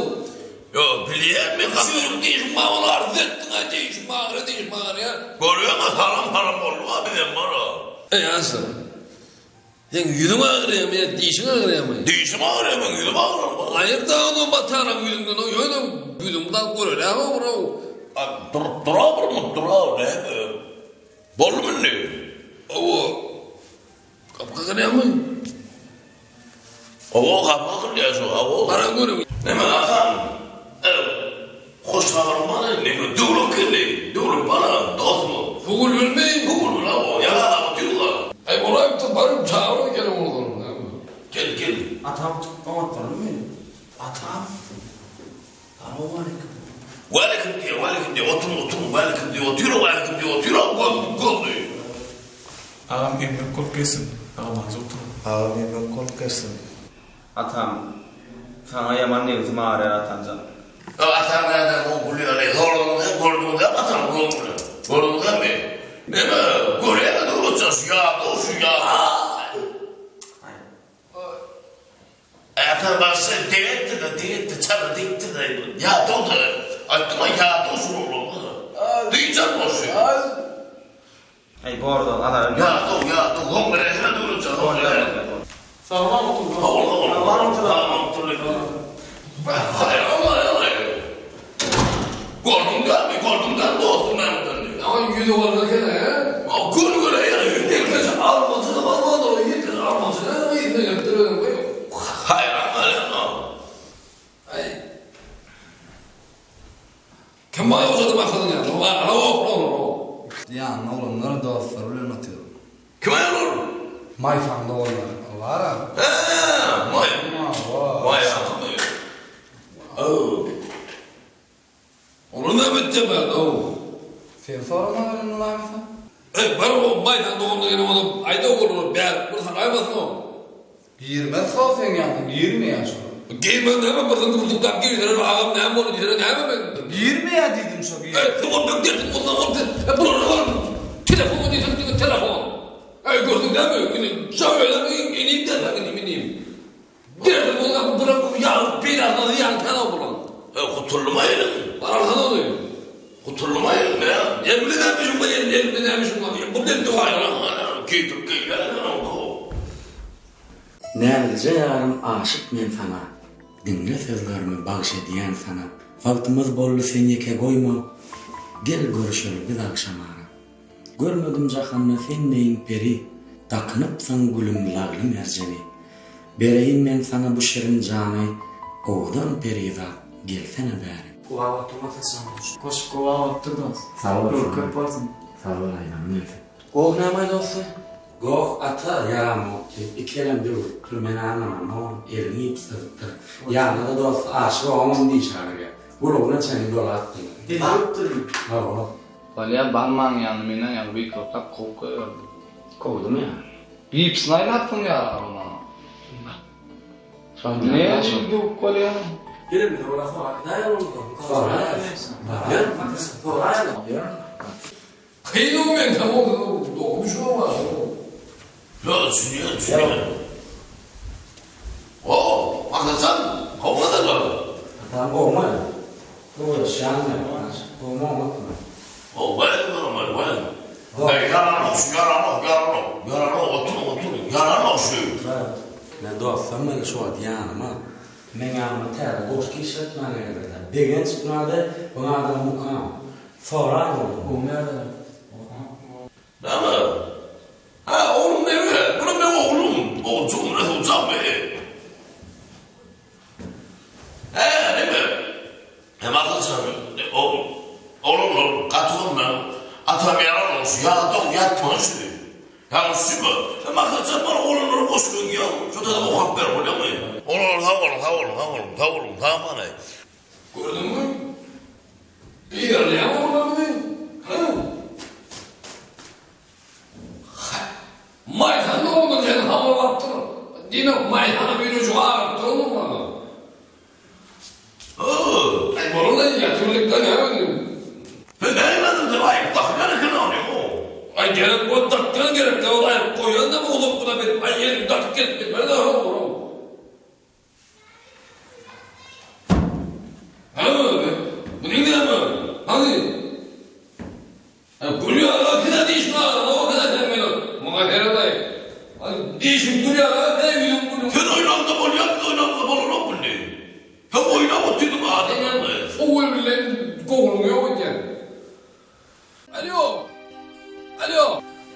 Yo biliyor musun? Sürüm değişim ağrı arz ettin ha değişim ağrı ya. Görüyor musun? Haram olur abi ben bana. Ey Hasan. Sen yüzüm ağrıyor mu ya? Dişin ağrıyor mu? Dişim ağrıyor ben yüzüm ağrıyor. Hayır da onu batarım yüzümden o. Öyle yüzümden görür ama bro. Durar ne? Bolu mu ne? O kapkakı ne mi? O kapakın ya şu o. Bana görüm. Ne mi atam? Hoş haberim bana ne mi? Duru bana dost mu? Fugul bilmeyin. Google mu la o? Ya diyorlar. Ay olayım da barım çağırma gelin oradan. Gel. Atam çıkmamak var mı? Atam. Welcome diyor. Oturun. Welcome diyor. Otur. Gol diyor. Ağam yemek korkuyorsun. Ağam az otur. Ağam yemek korkarsın. Atam. Sana yaman neyizim ağrıyor atanca. Atam nereden o buluyor ne? Zorluğunda atam Zorluğunda mı? Ne mi? Kore'ye de duracağız ya. Doğru ya. Atam başta denetti. Çabuk dikti de. Ya doğru. Aklıma ya doğru oldu. Diyeceğim boşu. Ay bu arada adam. Ya doğru. Kongre'ye duracağız. Sağlam otur. Hayır Allah. Gördüm dostum ben. Ama yüzü vardı ya. Gül ya. Yüzü almasını almadı. Yeter almasını. Yeter yaptırıyorum. Hayır Allah. Kim bana uzadı bakladın ya? Ya oğlumlar dostlar öyle anlatıyor. Kime olur? Mayfanda oğullar. Var ha. Vay. Onu ne bitti ben o? Sen sorma verin ulan mısın? Ben o maydan doğumda gelip onu ayda olur. Ben buradan aymasın o. 20 sol sen yani 20 yaş o. Gelmem de hemen buradan tutup gidiyor. Ağam ne bunu diyor. Ne hemen ben. 20 ya dedim çok iyi. Tamam ben dedim ondan. Telefonu dedim telefon. Gördün değil mi? Şöyle mi? İneyim de ben ineyim. Dedim ona bırakıp ya biraz da yan kana bulan. Kuturlumayın. Arasana oluyor. Kuturlumayın ya. Elimde demişim ben elimde demişim ben. Bu dedim de var. Nerede yarım aşık men sana. Dinle sözlerimi bağış ediyen sana. Vaktimiz bollu sen yeke koyma. Gel görüşelim biz akşamara. Görmedim cahanna sen neyin peri. Takınıpsan gülüm lağlı merceni. Bereyim men sana bu şirin canı. Oğdan periza gelsene bari. Kuva oturmasın. Koş kuva oturdunuz. Sağ ol. Köpürsün. Sağ ol aynan neyse. Oğ ne mayda olsun? Goh ata yaramı. İkelem dur. Kürmeni anlamam o. Elini ipsızıktır. Yanına da dost aşık olmam diye çağırıyor. Guloguna çeni dola attın. Dilip durun. Ha. Valya balman yanı menen yanı bir kotak kokuyor. Kovdum ya. Bir psnayla attın ya ona. Ne yapıyordu bu kolye? Gelin mi? Orada sonra. Ne oldu? Kıyım ben tam oldu. Doğmuş olmaz. Ya Sünniye. Anlasan kovma da var. Tamam kovma ya. Kovma şanlı. Kovma olmakla. Vay. Yaran oturun. Yaran olsun. Ne dostum ben şu an yanıma. Men yanıma ter boş kişiletmene geldi. Degen çıkmadı. Buna da mukam. Sonra oldu. Bu nerede? Ama oğlum ne be? Bunun benim oğlum. O cumhuriyet olacak be. Ne be? Hem akılsın. Oğlum katılım ben. Atam yaran olsun. Ya adam yatmaz. Ya süper. Hem akılsın bana oğlumları koşuyorsun ya. Şurada da o haber oluyor mu? Oğlum tamam ne? Gördün mü? İlerleyen olmadı mı? Maydan doğumda sen hava baktın. Dino maydana bir ucu ağırıp durur mu? Bununla yatırlıktan hemen. Ben neymedim de ayıp takılanı kınanıyor o. Ay gerek bu takılan gerek de olayıp koyan da mı olup buna benim? Ay yerim takık etmek. Ben de olur o. Bu neydi ama? Hani? Gülüyor ama kıza değişme ağırına o kadar demeyin. Buna herhalde. Değişim gülüyor ama ne bileyim gülüyor. Sen oynamda bol yaptı oynamda bol olan bu ne? Hem oynamatıydım adamı. O öyle kovulmuyor o iken.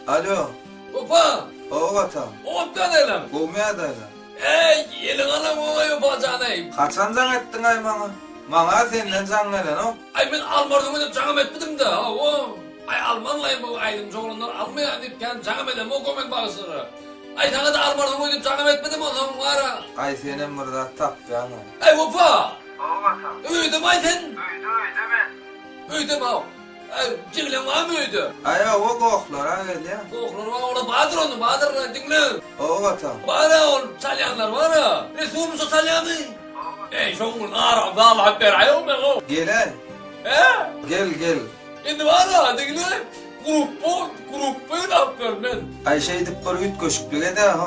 Alo. Baba. O vatan. Ondan elem. Kovmaya da lan. Yelin anam ona yapacağını. Kaçan zan ettin ay bana? Bana senden zan veren o. Ay ben almadım da canım etmedim de. Ay Almanlayım bu aydın çoğunlar almaya deyip kendi canım edem o komen bağışları. Ay sana da almadım da canım etmedim o zaman var ha. Ay senin burada taptı ana. Ay baba. O vatan. Öydüm ay sen. Öydü ben. Öydüm ha. Ciglen var mı öydü? Ay o koklara gel ya. Koklar var orada Bahadır dinle. O vatan. Var ha o salyanlar var ha. Resul musa salyanı? Şungun ağrım dağlı haber ayol ben o. Gel ay. Gel. Şimdi var ha dinle. Grubu da yapıyorum ben. Ay şey dip bir üt köşüklüğe de ha.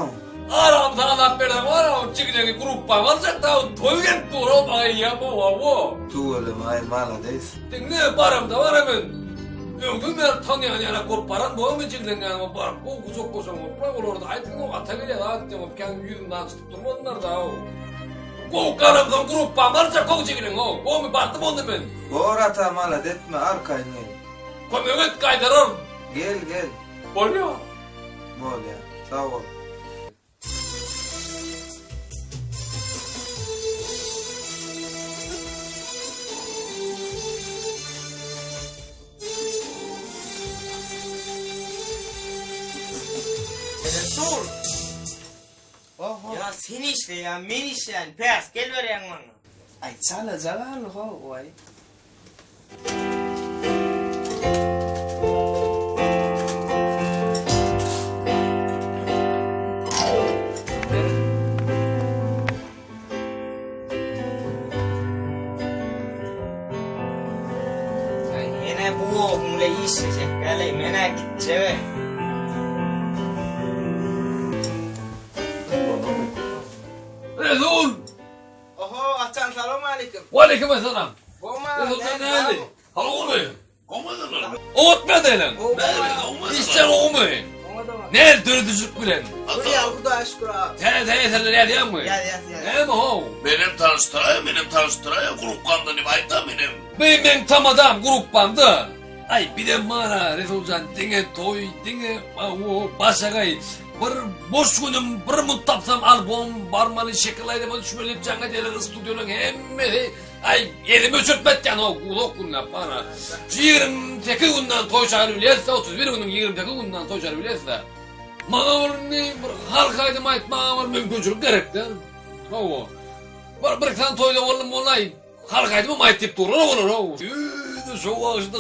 Ağrım dağlı haberden var ha. Ciglen grup varacak da toy gelip doğru bakayım ya bu. Tu oğlum ay mala değilsin. Dinle barım da var hemen. Öňdün beri tanıyan ýa-da gorparan boýmy jiglengen bar bu guzok bolsaň gorpay bolardy. Aýdyň o ata gelýär aýdyň kan ýüzünden tutup durmadylar da o. Bu karamdan gruppa barça kok jiglen o. Boýmy bardy boldy men. Bor ata malat etme arkaýny. Kömeget gaýdarar. Gel gel. Bolýar. Bol ya. Sağ ol. Resul. Ya sen işle ya, men işleyen. Pes, gel vereyim bana. Ay çala zararlı ha vay. Yine bu oğlumla işleyecek. Böyle merak edeceğim. Resul. Oho, açan selam aleyküm. Aleyküm selam. Boma, Resul nerede? Halo oğlum. Olmadılar. Oğutma deyin. İşte oğlum. Ne dördüzük bilen. Buraya Allah'a şükür abi. Teyzeler yer mi? Yer. Ne mi o? Benim tanıştıraya grupkandan ibayda benim. Ben tam adam grup bandı. Ay bir de bana Resulcan dine toy dine o başagay bir boş günüm bir muttapsam albüm barmalı şekillaydı bu düşmelip canlı diyeler stüdyonun hemme ay elimi öçürtmetken o kulak günler bana 28 günden toy çağırıyorsa 31 günün 28 günden toy çağırıyorsa mağarını bir halkaydım aytma var mümkünçülük gerekti. O bir tane toyda oğlum olay halkaydım mı aytıp durur o.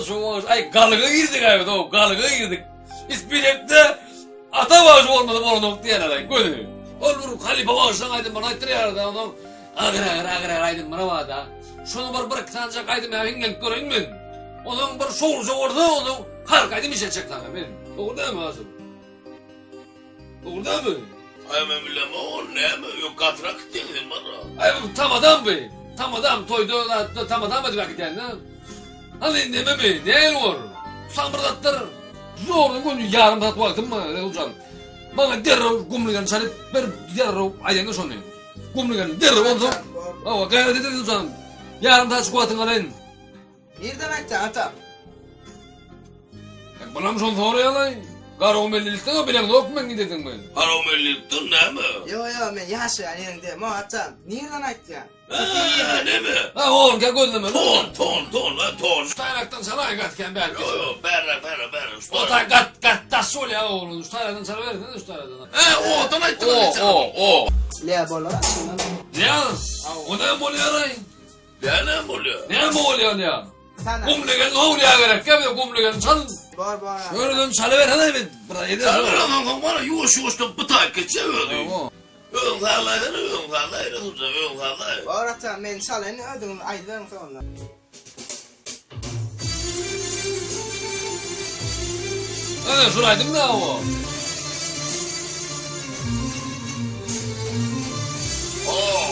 Soğuk. Ay galıga girdik abi o galıga girdik. İspilekte ata başı olmadı bu nokta diyeler gördün. Olur halife başsan aydın bana aytırıyor da onu. Agır aydın bana var da. Şunu bir kısancak aydın ya hingen görün mü? Onun bir soğurca orada onu halkaydım işe çekten benim. Doğru değil mi Asım? Doğru değil mi? Ay ben bilmem o ne mi? Yok katrak değilim bana. Ay tam adam be. Tam adam toydu tam adam hadi vakit yani. Hani deme mi? Değil var. Sambırdattır. Zorlu günü yarım saat vaktim var hocam. Bana derro kumlugan salit bir derro ayağını sonu. Kumlugan derro oldu. Ama gayret edin hocam. Yarım saat skuatın alın. Nereden açacaksın atam? Bana mı son soruyor lan? Karomellikten o bilen yok mu gidedin ben? Karomellikten ne mi? Yo ben yaşayan yerinde ma atam. Nereden açacaksın? Ne mi? Ha oğlum gel gözleme. Ton. Ustayraktan sana aygatken belki. Yo berre. O da gat sol ya oğlum. Ustayraktan sana verin ne ustayraktan? O odan ayttılar. O. Le bola. Ya o ne mi oluyor lan? Ne mi oluyor? Ne mi oluyor ya? Sana. Kumlugan ne oluyor gerek? Gel bir kumlugan çal. Var. Şöyle dön çalıver hadi bir. Bırak yeter. Çalıver bana yuvaş da bıtak geçiyordu. Tamam. Öğünlerler. Var atam men çalın ödün aydın sonra. Hadi şuraydım da o. Oh,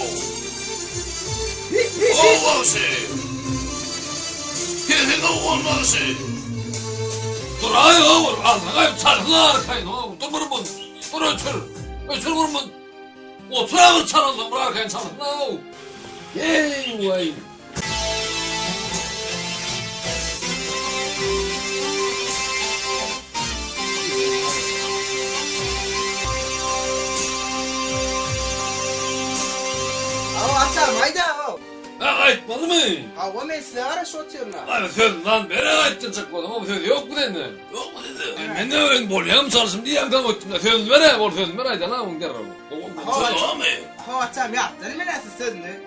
Kesin olmaz. Dur ay oğul. Allah'a çalıklar arkayın oğul. Dur vurmun. Dur ötür vurmun. Oturağın çalındı. Bırak arkayın çalın oğul. Yey vay. Atam hayda o. Aytmalı mı? Ama men size ara şotuyorlar. Abi söz lan beni ayttıracak bu adam ama söz yok mu dedi? Yok mu dedi? Ben de öyle bolyam çalışım diye evden öttüm de söz vere bol söz vere aydan ha onu derim. Tamam mı? Ha atam yaptın mı nasıl sözünü?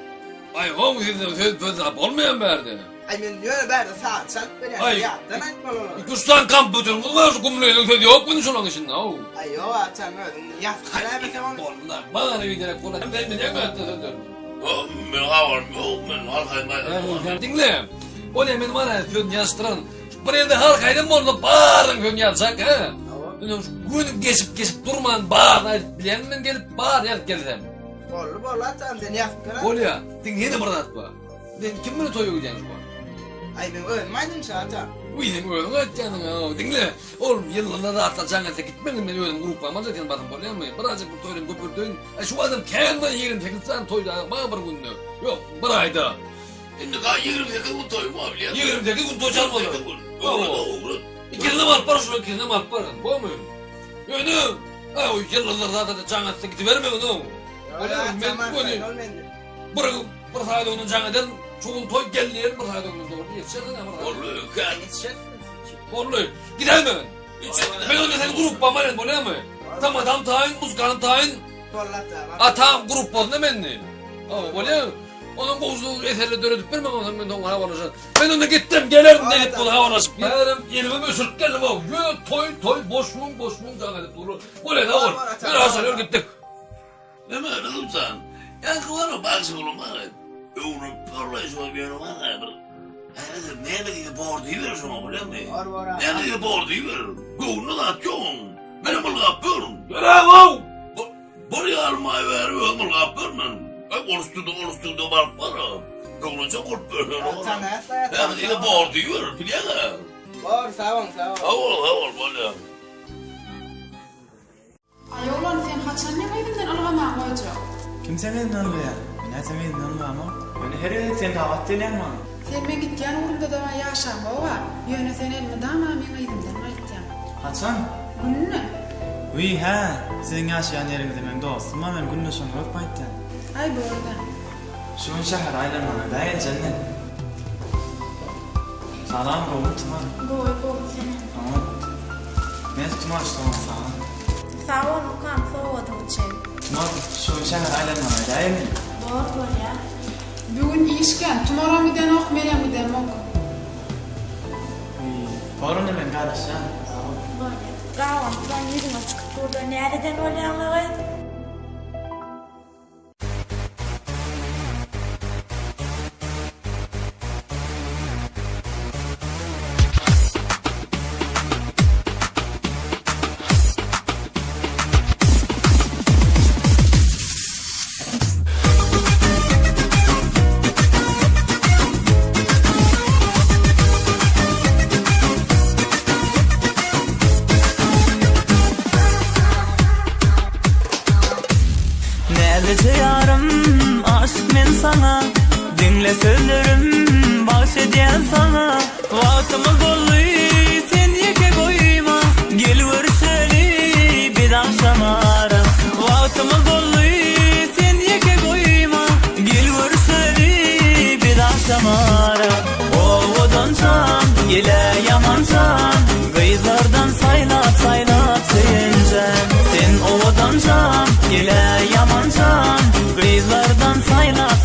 Ay ho mu dedi söz olmayan verdi. Ay men yöre berde saat çat beni Ay. yaptın aytmalı. Kustan kamp bütün bu var kumluğun söz yok mu şunun içinde o. Ay yo atam ödün yaptın abi tamam. Onlar bana ne giderek falan ben de ne kadar sözüm. Ben havar yok ben halkayım. Dinle. O ne benim bana söz yazdıran. Bir yerde halkaydım onu bağırın gün yapacak ha. Gün geçip durman bağır bilen ben gelip bağır yer gelsem. Bol atam sen yaptın. Ol ya. Dinle de burada atma. Ben kim beni toyu gideceğim şu an? Ay ben ölmedim atam. Benim öyle kaçacağını dinle. Oğlum yıllarında hatta cennete gitmedim ben öyle gruplarıma zaten bakın böyle ama birazcık bu toyun köpürdüğün şu adam kendinden 28 toyda bana bir günde yok bir ayda. Şimdi daha 28 gün toy mu abi ya? 28 gün toy çalmadı. İkizine mal para şuna ikizine mal para. Bu mu? Yani o yıllarında da cennete gidiverme onu. Öyle ben bunu bırakıp bir sayede onun cenneten çoğun toy geldiler bir sayede onun doğru yetişeceksin ama. Oluyor kan. Oluyor. Gidelim ben. Ben önce senin grup bağlayın böyle mi? Tam adam tayin, muzkan tayin. Atam grup bozun emenni. Ama böyle onun bozduğu eserle dönüp vermem ama ben de ona havalaşacağım. Ben önce gittim gelirim deyip bunu havalaşıp gelirim. Yerime ösürt geldim abi. Yo toy boş mum can edip durur. Böyle ne olur. Bir hasarıyor gittik. Ne mi anladın sen? Yankılara baksın oğlum bana. Öğrenip parlayış var bir yanı bana. Ne dedi bordu verir şuna biliyor musun? Ne dedi bordu verir? Gönlü de atıyorsun. Benim bunu yapıyorum. Görev o! Buraya almayı veriyor, bunu yapıyorum ben. Oluşturdu var para. Gönlünce kurt veriyor. Ne dedi bordu verir biliyor musun? Bor, sağ ol. Havol böyle. Ayollar sen haçan ne kaydımdan algama koyacak? Kimse menden algaya? Ben sen menden algama. Ben her yerde sen davet edeyim bana. Sen ben gitken oğlumda da yaşam baba. Yöne sen elime dama men kaydımdan kaydacağım. Haçan? Günne? Uy ha, sizin yaşayan yerinizde ben dostum ama ben günne şunu yok kaydacağım. Ay bu arada. Şunun şehir aylanmana dayan cennet. Salam oğlum tamam. Boy senin. Tamam. Ben tutma işte sana. Sağ ol Lukan, sağ ol Tuğçe. Tamam, şunun şehir aylanmana dayan. Bor ya. Bugün işken, tomorrow miden ok, melen miden ok. Borun hemen kardeşim. Gavan, ben yüzüme çıkıp burada nereden olanlar? Yarım aşk men sana dinle sözlerim bahşediyen sana vaktımız oldu sen yeke koyma gel görüşelim bir akşamara vaktımız oldu sen yeke koyma gel görüşelim bir akşamara oğudan çam gele yaman çam kızlardan saynat sayıncan sen oğudan çam gele yaman çam kızlardan saynat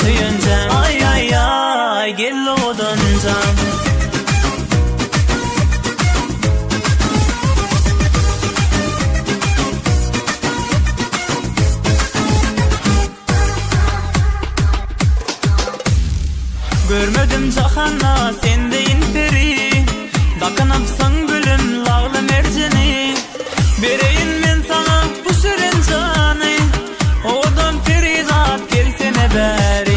sayıncan ay gel oğudan çam görmedim cahana sendeyin peri dakınıpsın gülüm lağlı merceni bereyin men sana bu şirin canı odan ferizat gelsene beri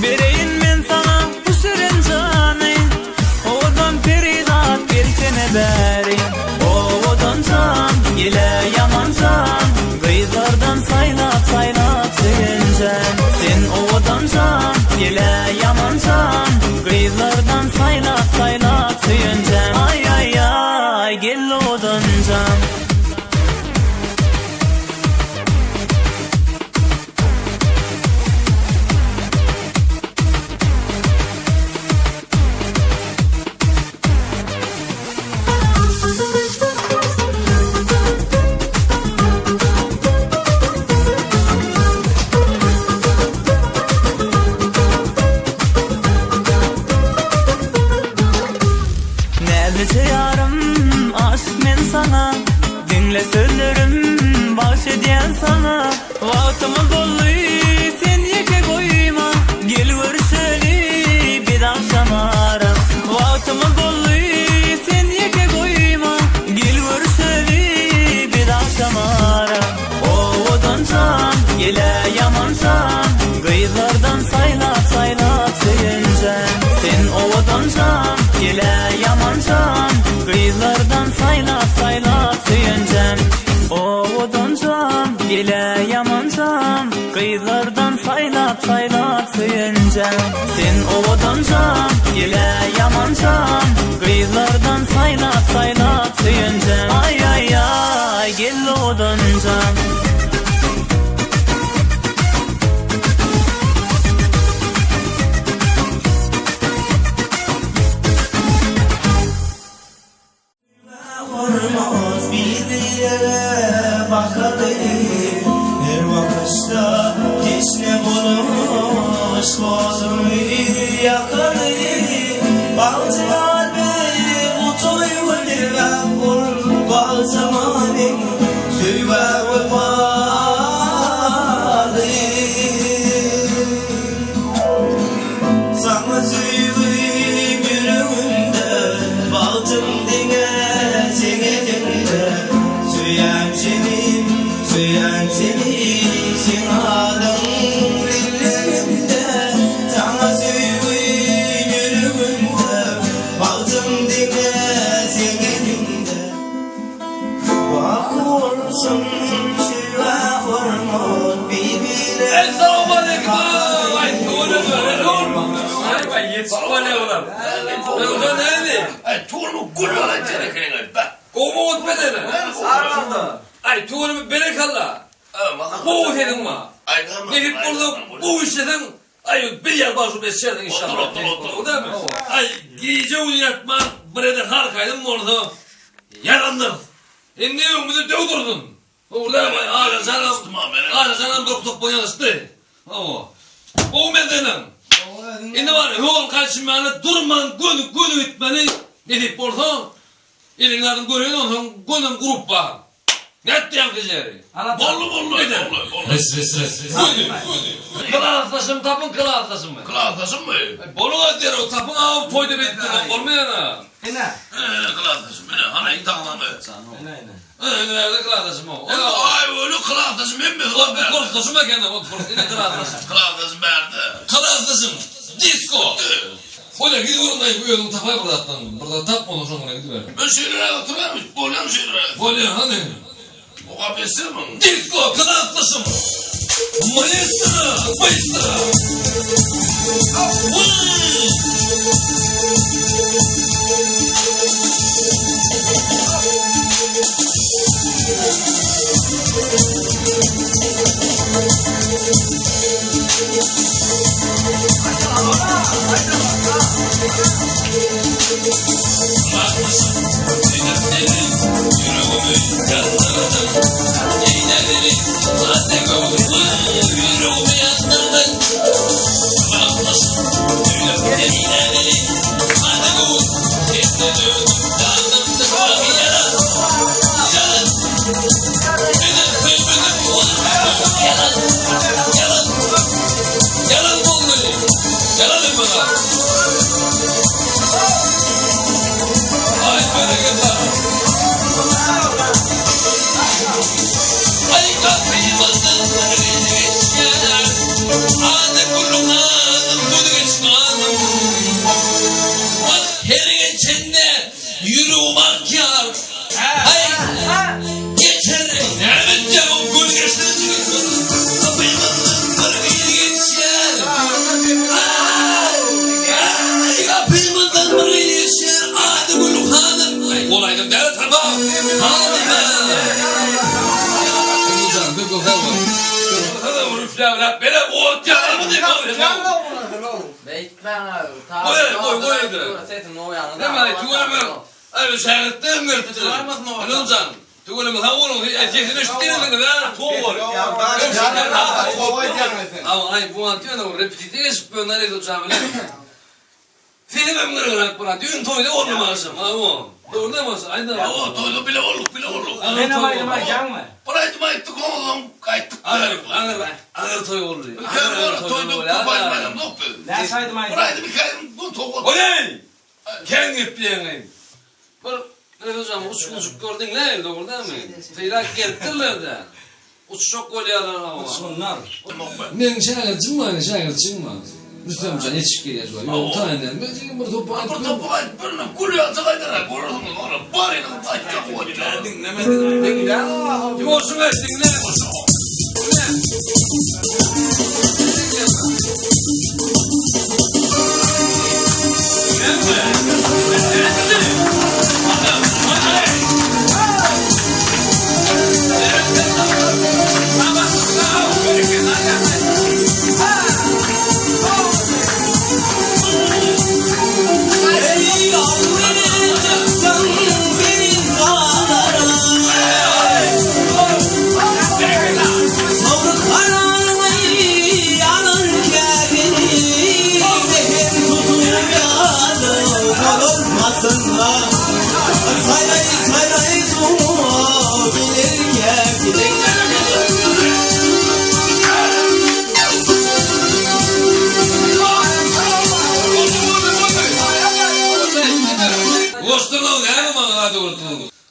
bereyin men sana bu şirin canı odan ferizat gelsene beri odan can gele yaman can kızlardan saynat sayıncan sen odan can gele yaman can kızlardan saynat sayıncan ay gel odan can Sen ovadancan, gele yamancan, kızlardan saylap saylap söyüncan. Ay ay ay, gel ovadancan. Hormaz birbirine bakadı. Her bakışta teşne bulmuş bozumu yakadı. Bazı kalbi bu toyunu vefur, bazı mani söyle vefalı. Sana söyleyeyim yürümünde, baktım dine seni dinle. Söyleyen seni, sen adın dillerimde. Sana söyleyeyim yürümünde, baktım dine seni dinle. Bak olsun şüve hormon birbirine. Esselamu aleyküm. Ay tuğla yetişip oğlum. Ulan ne mi? Ay tuğlumu gülü olan çerekine bak. Oğumu otmedene. Sarıldı. Ay tuğlumu berekalla. Bu dedim ma. Ne hep burada bu işleden ay bir yer başı beşerden inşallah. O da mı? Ay gece uyatma buraya harkaydım orada. Yalandır. Ne yok bizi dövdürdün. Orada mı? Ağla sanam doktor boyanıştı. O medenim. Ne var? Yol karşımda durman günü gitmeni. Ne deyip orada? Elinlerden görüyorsun ondan gönüm grup var. Ne diyen kızları? Bollu. Res. Kıl atlasın tapın kıl atlasın mı? Kıl atlasın mı? Bolu atları o tapın ağım toyda bekliyorum. Olmuyor na. Kıl atlasın mı? Hani iyi taktın mı? Nerede kıl atlasın o? Ay öyle kıl atlasın mı? O korktasın mı kendine? O korktasın kıl atlasın. Kıl atlasın nerede? Kıl atlasın. Disco. Öyle gidiyorum da bu yolun tapaya burada atlandım. Burada tap onu sonra gidiyorum. Ben şehirlere oturuyormuş. Bolyan şehirlere. Bolyan hani? O kapısı mı? Disco kıl atlasın. Maestro. Olaydım der tamam. Hadi vuruşlar böyle o canımı diyor. Beklen abi. Koydu. Sesin o yana. Ne var? Tuğlamı. Ay şahitlerim mürtüdür. Anılcan. Tuğlamı ha onu erkekini üstüne ver. Tuğ. Ama ay bu antiyona o repetitif bunlar edo camile. Filmim kırılarak bana düğün toyda olmamışım. Ama doğru değil mi? Aynı. O toyda bile olduk. Ben ama gelme. Buraydı mayttık oğlum. Kayttık. Ağır toy oldu. Ağır toyda kupaydım. Ne saydım aynı? Buraydı bir kaydım. Bu topu. Oley! Kendi yapayım. Ne hocam uçuk gördün ne doğru değil mi? Tıyrak geldiler de. Uçuk kolyalar ama. Sonlar. Ben şaircim mi? Rüstem Can yetişik geliyor. Yok taneden. Ben burada topu ayıp. Burada topu ayıp. Birine kulü atsa kaydıra. Görürdün mü? Bari ayıp. Dinlemedin. Dinle. Boşuna dinle.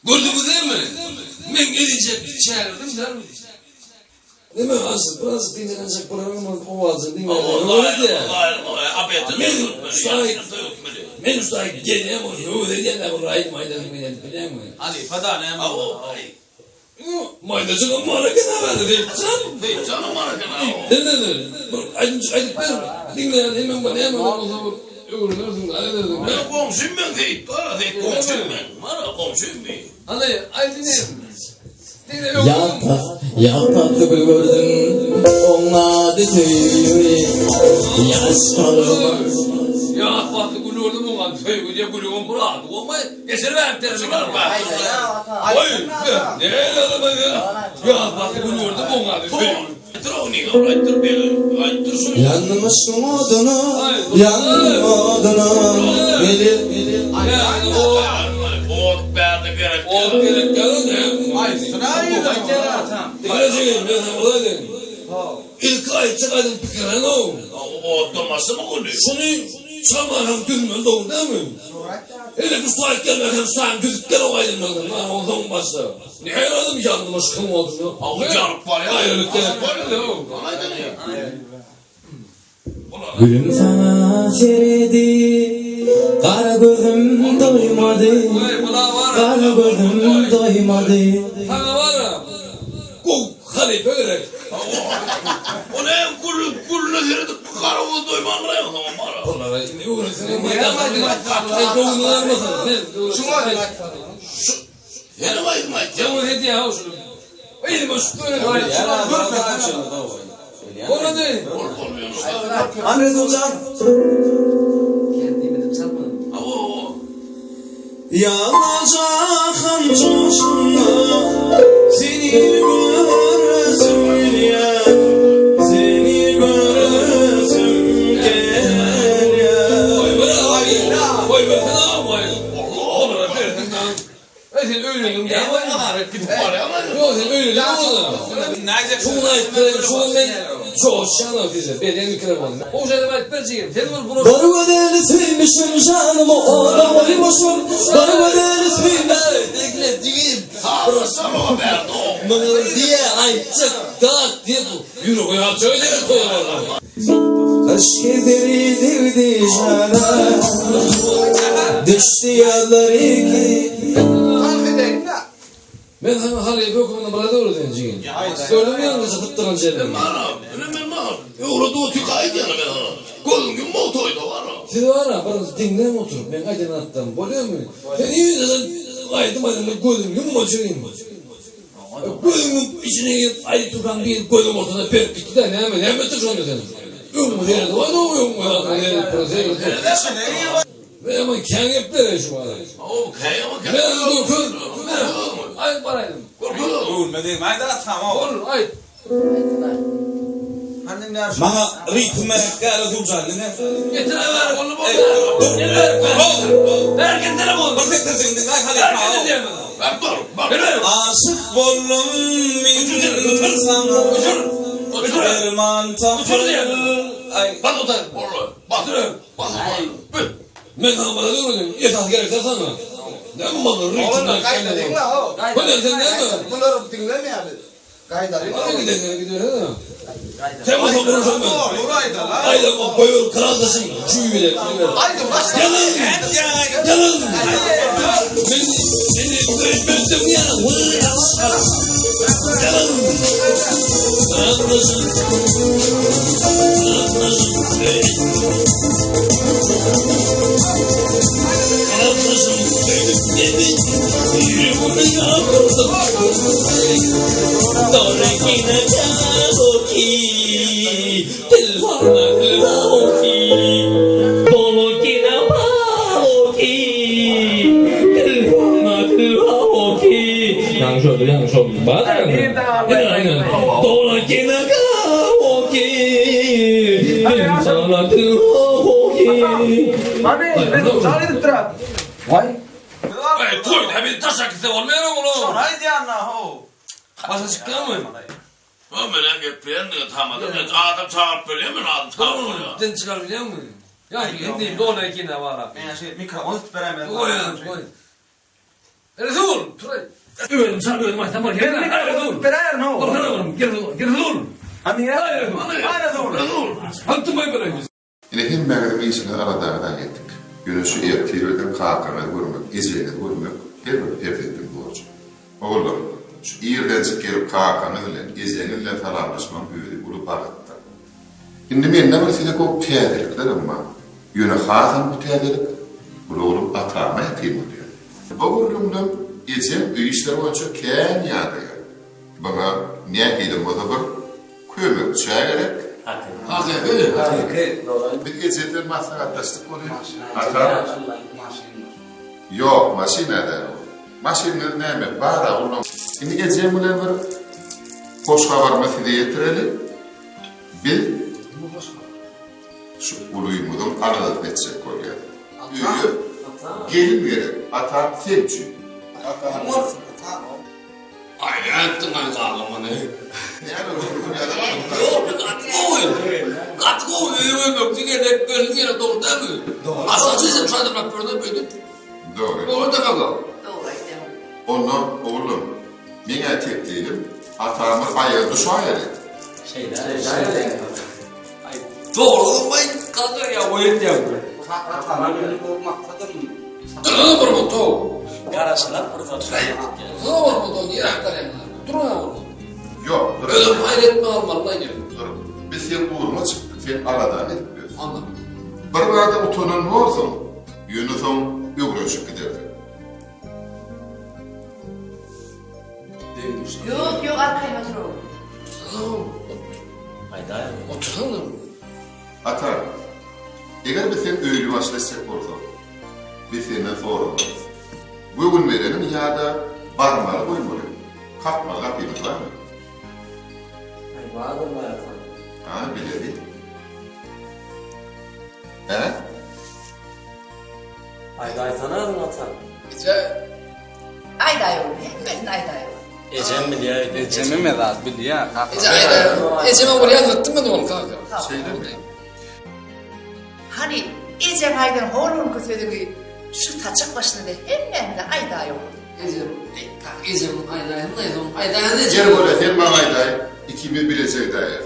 Gördünüz değil mi? Ben gelince çağırdım der mi? Değil mi? Burası dinlenecek buranın ovazı değil mi? Öyle de. Men ustay geleyim onu. Öyle diye ne bu rayit maydanı bilen mi? Ali fada ne ama? Maydacı ama harekete verdi deyip canım. Deyip canım harekete. Ne? Aydık dinleyen hemen bana hemen o zaman öğrenirdim. Ben komşuyum ben deyip. Komşuyum ben. Bana komşuyum ben. Hadi ay dinleyelim. Yapaklı gül gördüm, ona deteyleri, yaş kalır. Yapaklı gül gördüm, ona deteyleri, gülüğün bıraktı, olmay, geçer verip terimi kalma. Oy, ne adamı ya? Yapaklı gül gördüm, ona deteyleri. Yanmışım odunu, gelir. Ot gerek geldi ne? Ay sırayı da Geleceğim ben olaydım. İlk ay çıkardım fikirden o. O olması mı oluyor? Şunu çamarım düzmez doğru değil mi? Hele bir saat gelmeden sen düzükken o aydınladım. Lan o zaman başta. Ne ayırdım yandım aşkım olduğunu. Avu canıp var ya. Ayrılık gerek var ya. Aynen ya. Gülüm sana seredi, kara gözüm doymadı. Kara gözüm doymadı. Sana var ya. Kuk halife gerek. O ne kullu seredi karavu doymanlar ya o zaman bana. Onlara ne uğraşsın? Ne doğumlar mısın? Şuna hadi. Yine baydım ayet ya. Ya bu hediye ha şunu. Elim aşkı öyle. Ona değil. Ahmet hocam. Yanacağım coşma, seni görsün ya, seni görsün gel ya. Vay be tamam vay. Onlara verdim lan. Sen öyleyim ya. Yok sen öyleyim oğlum. Şunu ayıttırayım, şunu ben çok şanlı bize. Benim mikrofon. O şeyde ben etmeyeceğim. Telefon bunu. Darı bedeli sevmişim canımı, ona koymuşum. Darı bedeli sevmişim. Beklediğim. Sağlasam o verdi o. Bana diye ayıtacak. Dağıt diye bu. Yürü koyar şöyle bir koyarlar. Aşkı deridirdi cana, düştü yolları ki. Ben sana halife okumuna bana doğru deneyeceğim. Gördüm yalnız tıptıran celim. Orada o tükaydı yani ben ona. Koydum gün motoydu var o. Siz var ya bana dinlem oturup ben aydınlattım. Biliyor musun? Ben iyi yüzden aydım koydum gün motoyum. Koydum içine ayı tutan bir koydum ortada perk gitti de ne hemen tıkşanıyor senin. Yok mu derdi var o yok mu? Ben ama kendi yaptılar şu bana. O kaya mı kaya? Ben dokun. Ay paraydım. Ölmedim. Haydi tamam. Olur ay. Bana ritme kâle durcan ne? Getir ver onu bana. Ver. Ver getir onu. Bakın tezindin ay hadi. Ben dur. Aşık bollum min sana. Erman tafır. Ay. Bak otur. Bak. Ben sana bana diyorum. Esas gerekse sana. Ne mi bana ritme kâle durcan? Böyle sen ne mi? Bunları dinleme abi. Hadi gidelim. Temmuz konuşalım. Ayda koyuyor kraldasın. Şuyu bile. Gelin. Gelin. Beni gözüm ya. Gelin. Kraldasın. Toy tabii taşak ise olmuyor oğlum. Şuna haydi ho. Başa çıkan mı? Ben merak etmeyen de tamamen adam çağırıp böyle mi adam çağırıyor? Den çıkar biliyor musun? Ya hindi doğru ikine var. Ben şey mikrofon tut beraber. Koy. Resul, Turay. Öyle çağırıyorum ay tamam. Resul. Beraber no. Gel Resul. Hani ya. Resul. Hattım ay böyle. Yine hem mağarada iyisini aradağından ettik. Güneşi ertirveden kalkana görmek, izleyene görmek, elbette perfektin borcu. Oğlum, şu iyirden çıkıp kalkana ile, izleyene ile falanlaşmam büyüdü, ulu bağıttı. Şimdi ben ne var o piyadelikler ama, yöne hatam bu piyadelik, ulu oğlum atağıma yatayım diyor. Oğlumdan izleyem işler boyunca kendi yağdaya. Bana ne edelim o da var, kömür çağırarak, Hakikaten. bir geceden maslahatlaştık oluyor. Atar. Yok, maşinede. Maşinede ne mi? Bağda oğlum. Şimdi geceden bunlar var. Hoş haber mesele yetirelim. Bil. Şu uluyumudum aralık netsek koyuyor. Büyüyor. Gelin verir. Atar sevci. Atar. Ay yaptın ay sağlamanı. Katkı oluyor yok diye de böyle yere doğru değil mi? Asasızım şurada bak burada böyle. Doğru. Doğru da bak. Onu oğlum. Mine tek değilim. Atamın ayağı düşüyor. Doğru olmayın kaldır ya o et yapıyor. Durun burada to. Garajlar burada oturuyor. Durun burada niye aktarayım? Durun. Yok. Ölüm hayretme almalılar gibi. Dur. Biz sen uğurma çıktık. Sen aradan etmiyorsun. Anladım. Bir arada utonan varsan, Yunus'un ögröşüp giderdi. Yok arkaya otur. Hayda. Oturalım. Atar. Eğer biz sen öyle başlasak olsa, biz senden sonra oluruz. Bugün verelim ya da barmalı koymalı. Kalkmalı kapıyımız var mı? Vardır mı efendim? Ha, bilelim. He? Hayda sana anlatan. Gece. Ayda yok. Hemen ayda yok. Ecem biliyor. Ecemi mi zat biliyor? Gece ayda. Eceme buraya anlattın mı ne olur kanka? Şeyler mi? Hani Ecem aydan horun kötüdüğü şu taçak başında da hemen de ayda yok. Ecem ayda ne? Gel böyle, sen bana ayday, ikimiz bilecek dair.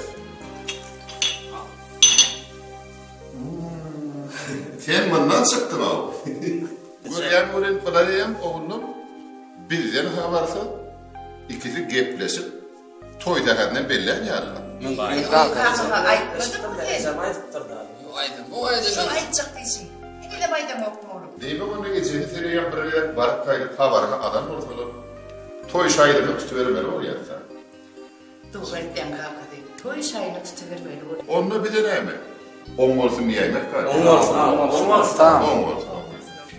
Sen bundan çıktın o. Görüyen görün fılarıyım oğlum. Bizden ha varsa ikisi gepleşip toy takadına belleğen yarına. Kalkama aytmadım ki. Ecem aytıptırdı. O ayda. Şu aytacak değilsin. Hele de baydan yok mu oğlum? Değil mi bunu geçeni seriyen bir varıp kayıp havarına adam ortalı. Toy şairine tutuvermeli oraya sen. Doğru ettiğim kalkadı. Toy şahini tutuvermeli olur. Onunla bir de ne mi? On olsun niye yemek var? On olsun. Tamam. On olsun.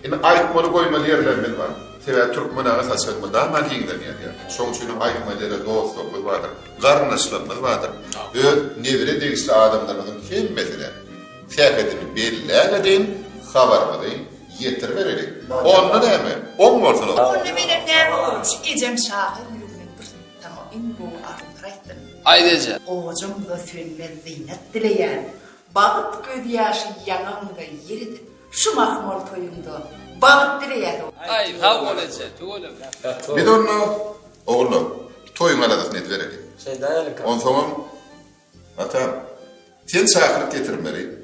Şimdi ayıtmalı koymalı yerlerimiz var. Sever Türkmen'e saçma daha madiyden yani. Şoň üçin ayıtmalara dostluğumuz vardır. Garnaşlarımız vardır. Nevre degişli adamlarımızın hemmesine seyfetini belleğedin, habarmadın, yetir verelim. Onunla ne mi? On olsun. Onunla benim ne olmuş? Ecem şahı yürümek bir tamam in bu arındırayttın. Aydece. Oğuzum da sönmez ziynet dileyen. Bağıt gödyaşı yanağımda yeridi. Şu mahmur toyumda bağıt dileyen. Ay, tav olacak. Bir de onu, oğlum, toyun aladasını et verelim. Şey dayalık. On tamam. Atam. Sen çakırıp getirmeli.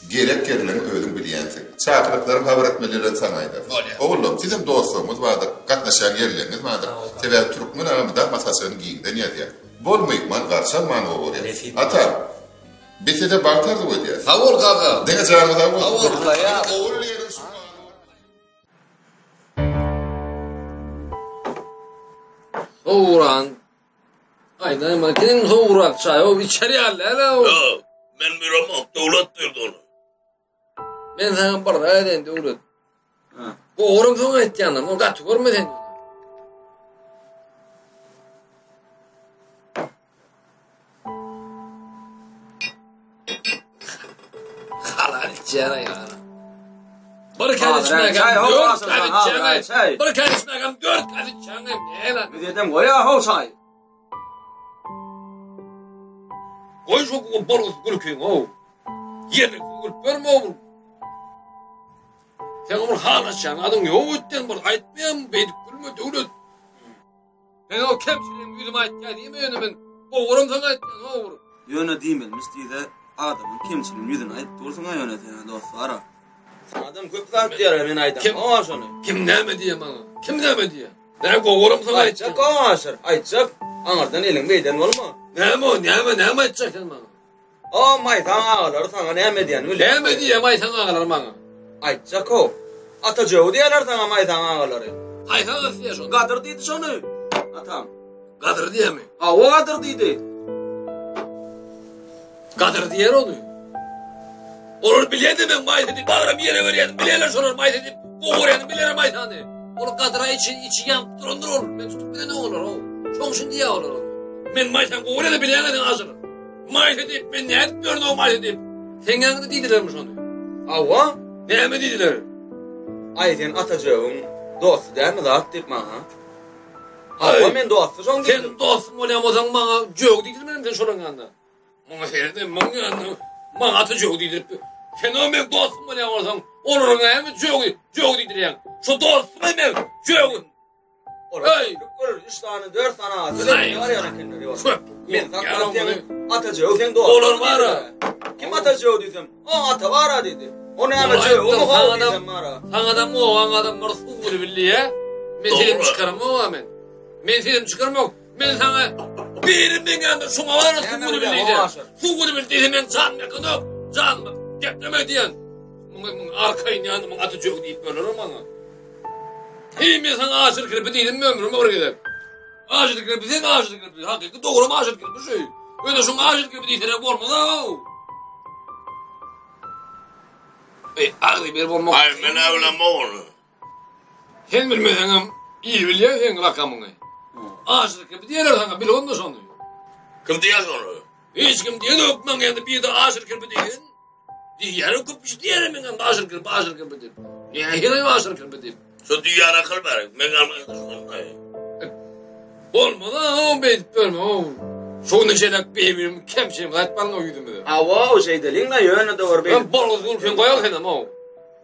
Gerek gerilen öldüm bilýänsin. Çakırıklarym habar etmelerini sana aýdar. Oğlum, sizin dostumuz vardır, gatnaşan yerleriniz vardır. Sebäp Türkmen aramda masasyny giýinden ýa-da. Bolmaýman garşan many olar. Atam. Bitede bartardy bu diýär. Hawur gaga. Dene jarymda bu. Hawur ya. Oğul yerim şu. Hawuran. Aynen makinin hawuran çay o içeri allar o. Men miramak dowlat berdi onu. Men sana barra eden dowlat. Bu orum soň etýändim, o gaty görmeden. Halal içeri ya. Bir kere içmegem, dört kere içmegem. Bir kere içmegem, dört kere içmegem. Ne lan? Ne dedim goya ho çay. Koy şu balık gülkün o. Yemek gülüp görme oğlum. Sen onu halaşan adam yok ötten bir aytmayan beydik gülme dövlet. Ben o kemçiliğim yüzüme aytya değil mi yönümün? Oğurum sana aytyan oğurum. Yöne diýmelmiş diýde adamın kimçiliğin yüzüne ayt dursun ha yönetene dostu ara. Adam köp zat diýer men aýdam. Kim o şonu? Kim näme diýe bana? Kim näme diýe? Ne oğurum sana aytyan. Aytjak o aşır. Aytjak. Aňardan eliň beýden bolma. Näme o näme aytjak sen bana? O maýtan ağalar sana näme diýen öyle. Näme diýe maýtan ağalar bana? Aytjak o. Atajow diýerler sana maýtan ağalary. Aytan diýer şonu. Gadyr diýdi şonu. Atam. Gadyr diýemi? O gadyr diýdi. Gadyr diýer onu. Olur bilýärdim men maýtany bagram ýere berýärdim. Bilýärler şolar maýtany. Oğurýany bilýär maýtany. Ol gadyra içi ýan turandyr ol. Men tutup bilen olar o. Çoňşun diýär olar. Men maýtan oğurýany bilýärdim azyr. Maýtany men näde gördi o maýtany. Sen ýangy diýdilermi şonu? Awa? Näme diýdiler? Ayten Atajowyň dostu däme zat diýip maňa. Awa men dostu şoň diýdim. Sen dostum bolýamasaň maňa jog diýdiler men şolaňanda. Maňa herde maňa Atajow diýdirip. Sen o men dostum bolýamasaň olaryň hem jog diýdirýän. Şu dostum men jog. Hey, kul 3 tane 4 tane atı. Hey. Var ýa kenleri var. Çöp. Men saklanýan Atajow sen dostu. Olur bara. Kim Atajow diýsem? O ata bara dedi. O näme jow? Onu hal diýsem bara. Saňadan oğan adam Rasul bilýä. Men film çykarmam men. Men film çykarmam. Men sana birim degende şoňa var Rasul bilýär. Rasul bilýär men can ýakynok. Can gepleme diýen. Muň arkaýyn ýandy muň Atajow diýip bolar maňa. Hey men sana aşyr kirip diýdim ömrüm bar gider. Aşyr kirip sen aşyr kirip. Hakyky dogry aşyr kirip şey. Öňe şoň aşyr kirip diýsene bolmaz o. Ağrı bir bolmak. Ay men evlenme onu. Sen bilmeseňem iyi bilýärsiň rakamyny. Aşyk gibi diýerler sana bil onda şonu. Kim diýer onu? Hiç kim diýen ok men endi bir de aşyk gibi diýen. Diýer ok bir diýer men endi aşyk gibi diýip. Ya hele aşyk gibi diýip. Şu diýara kıl berek. Men almaýdy. Bolmaz ha beýip görme o. Şonu jelek beýim kemçilim gatmalyň oýdum. Awa o şeyde liňa ýöne de bar beýim. Ben bolgy gülfen goýal henem o.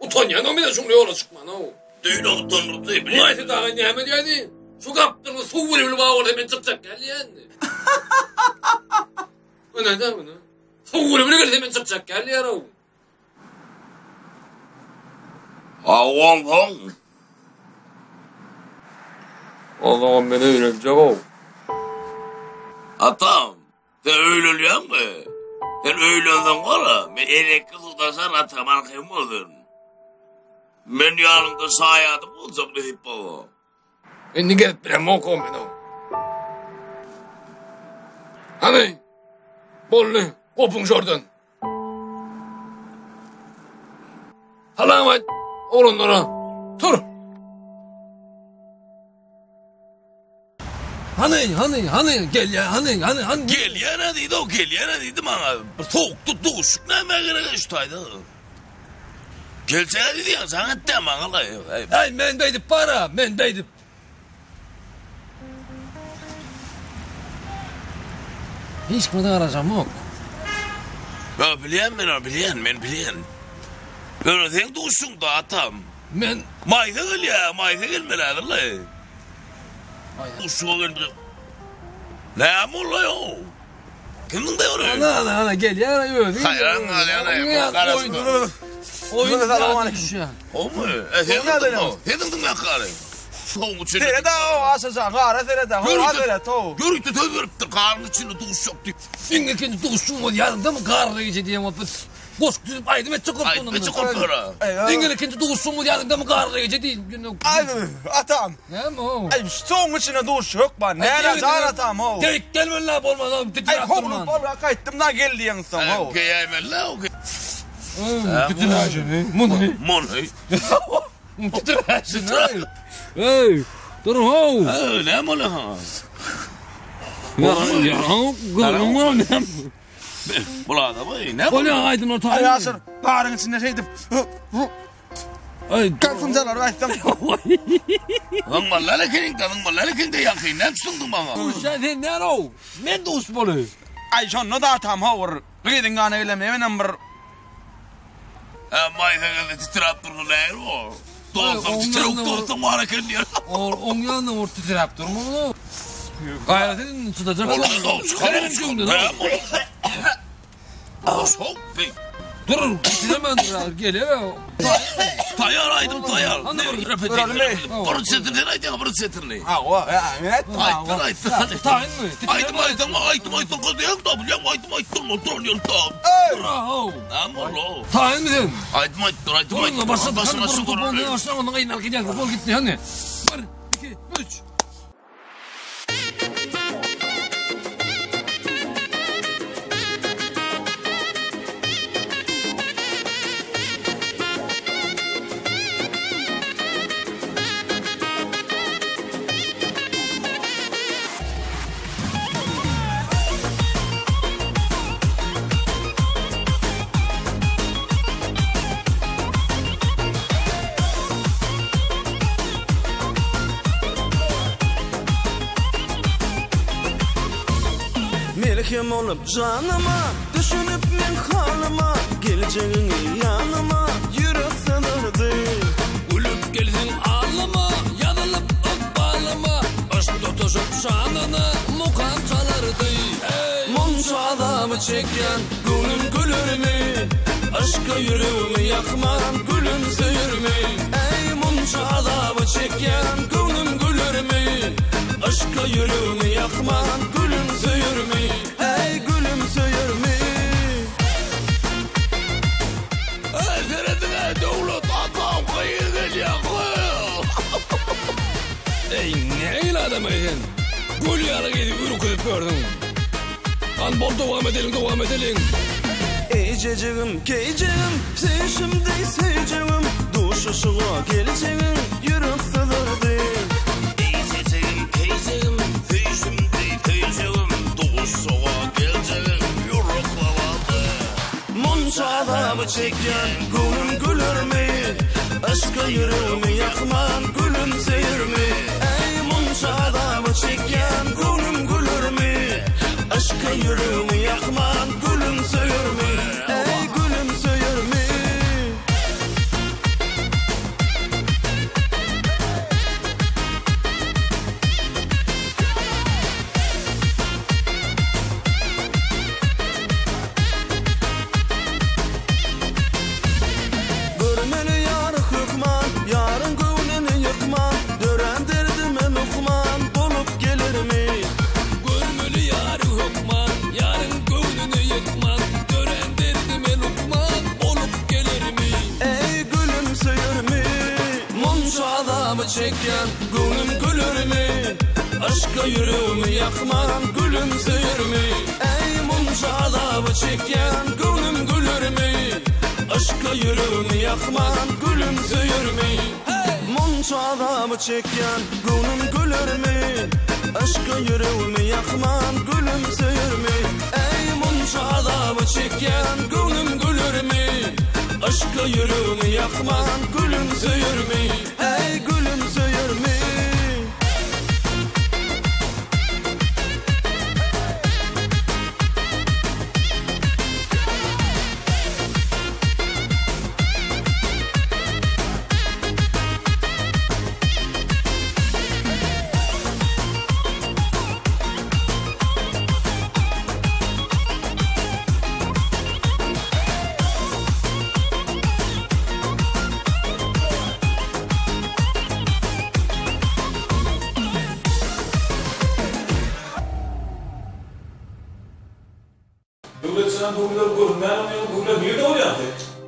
Utanýan o mene şuňly ýola çykman o. Düýne utanyrdy. Maýty dagy näme diýdi? Şu gapdyny suw bilen bagol hemen çykjak gelýän. Ana da bunu. Suw bilen hemen çykjak gelýär o. Awon hong. Allah'ım beni öğrenecek o. Atam, sen öylülüyen mi? Sen öylünden var ya, ben erek kızıldasan atam arkayım oldun. Ben yanında sayadım olsam deyip baba. Şimdi gelip bilem okum ben o. Hani? Bollu, kopun şordan. Halamat, oğlunlara, tur. Hani, gel ya, hani. Gel yana deydi o, gel yana deydi bana. Soğuk tuttu, uşuk neyme gerek iştaydı. Gelsene dedi ya, sana ettim bana la. Ay, men deydi para, men deydi. Hiç burada arayacağım yok. Ya bilen ben bilen. Böyle sen duşun da atam. Men... Mayda gel ya, mayda gelmeli la. Duşun gelmeli. Ne oluyor? Kimin de oraya? Ana gel ya öyle. Hayran ana karasın. Oyun da şu. O mu? Hedin mi karı? Soğuk içinde. Tere de o asasa gara tere de. O tere to. Görüntü tövürüp karnın içinde duş yoktu. Finge kendi duşum var yanında mı karlı gece diye muhabbet. Boş düzüp aydım et çıkıp onu. Aydım et çıkıp para. Finge kendi duşum var yanında mı karlı gece değil. Aydı atam. Ne mi o? Ay soğuk içinde duş yok bana. Ne zar atam o. Gelme la olmaz abi. Ay kovulup bana kayıttım da geldi yansan o. Geyemel la o. Titrajını. Mun. Titrajını. Hey, durun ho. Ne mi la? Ya görmüyor musun? Bula da bay ne? Ola aydın o Ay asır karın içinde şeydim. Ay kalsıncalar ayttam. Lan mallalekin de yakın ne sundun bana? Bu şey ne o? Men dost bolu. Ay şonno da atam hor. Gidin gana eleme number. Ama ayda titrap durdu ne o? Dostum hareket ediyor. On yandan orta titrap durma bunu. Gayret edin tutacak. Dur, hemen dur. Geliyor. Tayar aydım tayar. Barut setirni aydım barut setirni. Ha o ya evet. Aydım koduyum da biliyorum aydım motorluyorum tam. Bravo. Amolo. Tayin misin? Aydım. Bununla başına futbolda başına ondan ayın arkaya futbol gitti hani. 1 2 3. Melkem olup canıma, düşünüp men halıma, geleceğini yanıma, yürek sınırdı. Ölüp gelsin ağlama, yanılıp bağlama, aşk tutuşup şanını mukam çalardı. Monca adamı çeken gülüm gülür mü? Aşka yüreğimi yakman gülüm söyür mü? Ey monca adamı çeken gülüm gülür mü? Aşka yüreğimi yakman gülüm söyür mü? Ey gülüm söyür mü? Ezeredine devlet atam kıyır geliyor. Ey ne adamıydın? Gül yarı gidip ürük edip gördün. Kan bol devam edelim. Ey cecığım, keyceğim, sevişimde seveceğim, duşuşuğa geleceğim, yürek sığırdı. Ey cecığım, keyceğim, sevişimde seveceğim, duşuşuğa geleceğim, yürek sığırdı. Monca adamı çeken gülüm gülür mü? Aşka yüreğimi yakman gülüm söyür mü? Ey monca adamı çeken gülüm gülür mü? Aşka yüreğimi yakman gülüm söyür mü? Ey gülüm söyür mü? Görmeli yarı hükman, yarın gönlünü yıkman, dören derdime nukman bulup gelir mi? Görmeli yarı hükman, yarın gönlünü yıkman, dören derdime nukman olup gelir mi? Ey gülüm söyür mü? Monca adamı çeken gülüm gülür mü? Aşka yüreğimi yakman gülüm söyür mü? Ey monca adamı çeken gülüm gülür mü? Aşka yüreğimi yakman gülüm söyür mü? Monca adamı çeken gülüm gülür mü? Aşka yüreğimi yakman gülüm söyür mü? Ey monca adamı çeken gülüm gülür mü? Aşka yüreğimi yakman gülüm söyür mü? Ey gülüm söyür mü? sen duygular görünmeyen duygular bir de oluyor.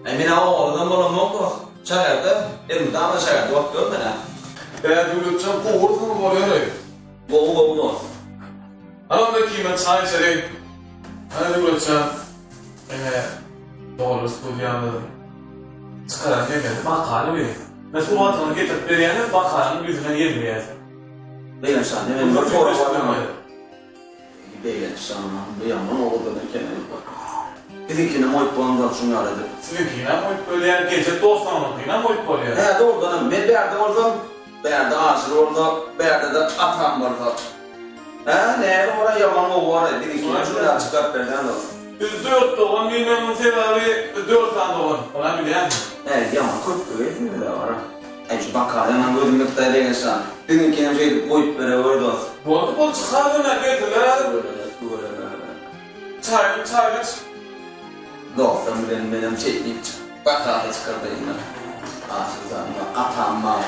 Emine oğlan bolamok çağırdı. Elim daha çağırdı. Bak görme ha. Ben duygular boğulsun oluyor. Boğul. Ama da kıymet çay içeri. Hani duygular doğru söylüyorlar. Çıkaran gelmedi. Bakalım bir. Nasıl vatanı getirip veriyene bakalım yüzüne yemiyor. Benim sana hemen bir fotoğraf var. Benim sana bir yaman oldu da kendine bak. Bizimkine moyt puandan şunu aradı. Sizinkine moyt böyle yani gece dostlarınınkine moyt böyle. He doğrudan ben berde oradan. Berde ağaçlı orada. Berde de atam vardı. He ne oraya yaman oldu oraya. Bizimkine şunu çıkart berden de. Biz 4 doğan bilmem sebebi 4 tane doğan. Ona bilen. Evet yaman kurt böyle öyle var. Şu bakar hemen gözüm miktarı geçen. Bizimkine şey boyut böyle orada. Bu arada bu çıkardın ne getirler? Çaylık. Dostum benim çeklik bakar çıkardı yine. Aslında atamma.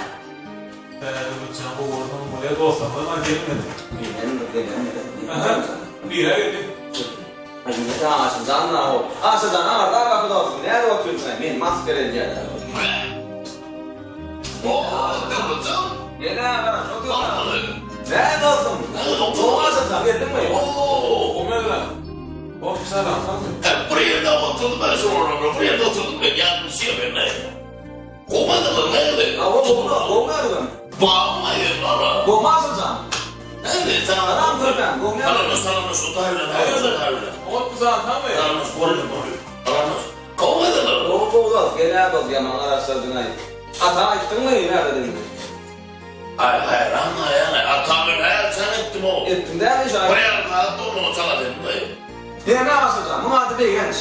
Lütfen bu oradan buraya dostlarına gelmedi. Bilmem. Bir ay geldi. Ay ne daha aslında o. Aslında arada kapıda olsun. Nerede bakıyorsun sen? Ben maskara edeceğim. Ne var? Ne dostum? Doğasın geldin mi? O merhaba. O selam. Buraya da oturdum ben sonra. Buraya da oturdum ben yanlış yemeğine. Kovmadı mı? Nerede? Kovmadım. Bağırmayın bana. Kovmazsın sen. Evet sana. Adam görken kovmadım. Aranız o tahvile. O kızan tam mı? Aranız koruyun. Aranız. Kovmadı mı? Kovmaz. Genel dost yaman araştırdın ay. Ata açtın mı? Nerede dedin? Hayır anla yani. Atamın hayat sen ettim o. Ettim değil mi? Buraya da onu çaladım. Ne asılacağım? Bu madde bir genç.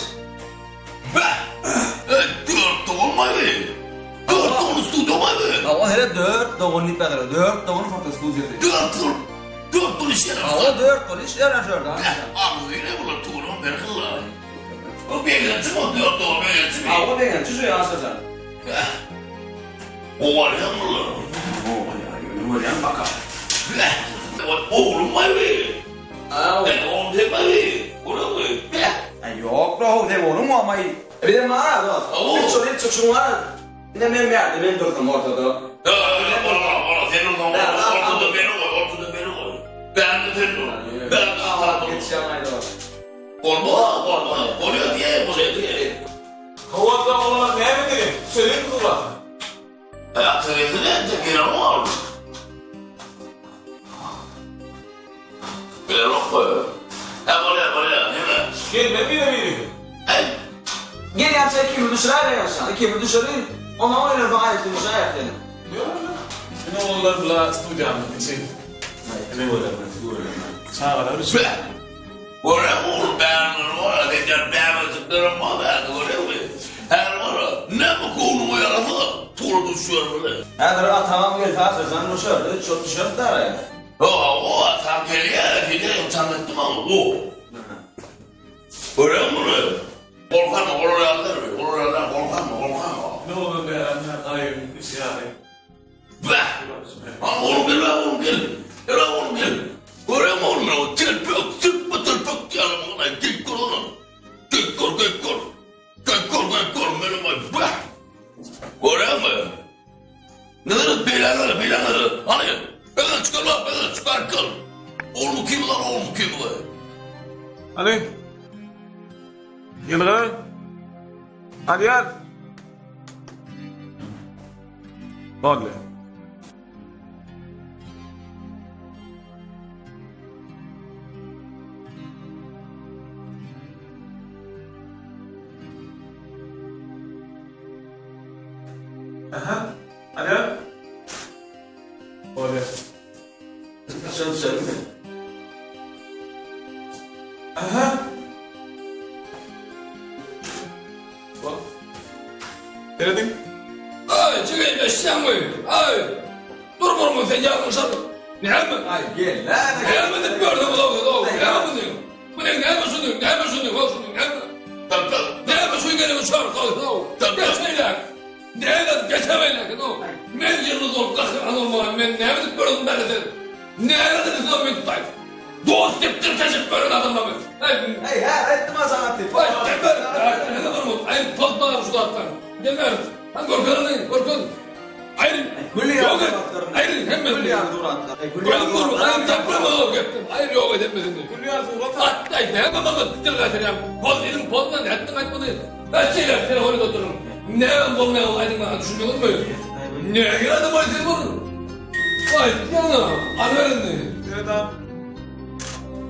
Dört doğum var mı? Dört doğum stüdyo var mı? Ama hele 4 doğum nit kadar. 4 doğum foto stüdyo. 4 doğum işler. Ama 4 doğum işler şurada. Abi yine bunu tuğrum berkılla. O bir genç mi? 4 doğum bir genç mi? Ama bir genç şu asılacağım. O var ya mı? O var ya bakar. Oğlum var mı? Oğlum değil mi? Oğlum mu? Yok bro, ne oğlum mu ama bir de mağara da. Bir çocuk çocuğun var. Ne ben durdum ortada. Ola sen ortada beni koy. Ben de sen dur. Ben de geçemeyiz o. Olma. Oluyor diye. Kovada olan ne mi dedim? Söyleyin kızlar. Hayatınızı ne çekiyor mu? Böyle koy. Buraya. Hemen. Gelme bir. Gel yapsa 2 yıl dışarıya yaşa. 2 yıl dışarı. Ona öyle fayda dışarıya yaptın. Ne oldular la stüdyamda şey. Ne oldu? Çağlar bir şey. Oraya oğlum beğenler var. Geçer beğenmezliklerim var. Her var. Ne bu konumu yaradı? Tuğla düşüyor böyle. Hadi tamam gel fazla sen dışarıda çok dışarıda da yani. O tam geliyor. Gidelim tanıttım ama o. Oraya mı? Korkan mı? Oraya korkan mı? Ne oldu beğenler? Hayır bir şey yani. Ama oğlum gel. Oraya mı oğlum? Tırpık yanımına. Gel kor onu. Gel kor. Benim ay. Oraya mı? Neler belanları. Hani beden çıkar kal. Oğlum kim lan? Hadi. Gel. Hadi gel. Hadi. Aha. Hadi. Hadi. Sen. Aha. Bak. Deredin? Ay çıkayım eşeğim koyayım. Ay. Dur sen yapmışsın. Ne mi? Ay gel lan. Ne mi de gördüm oğlum. Ne mi diyor? Bu ne mi sunuyor? Ne mi? Ne mi sunuyor? Geçmeyle. Geçemeyle. Ben yıldız olup kalkın hanım var. Ben ne mi de gördüm ben de. Ne mi de ben tutayım. Dost diptir kesip böyle adamla mı? Hey ha ettim azanat tip. Vay teper. Ne var mı? Ayın toplar şu atlar. Demir. Lan korkanın korkan. Hayır. Gülü yok. yardım. Hayır hemen. Gülü yardım atlar. Gülü yardım. Hayır yapma o yaptım. Hayır yok edemedim. Gülü yardım atlar. Atlaydı hemen baba tutar getireyim. Poz dedim pozdan ettim etmedi. Ben şeyler telefonu götürürüm. Ne olmaya olaydım bana düşünüyor musun? Ne yaradı bu telefonu? Vay yana. Anladın. Nereden?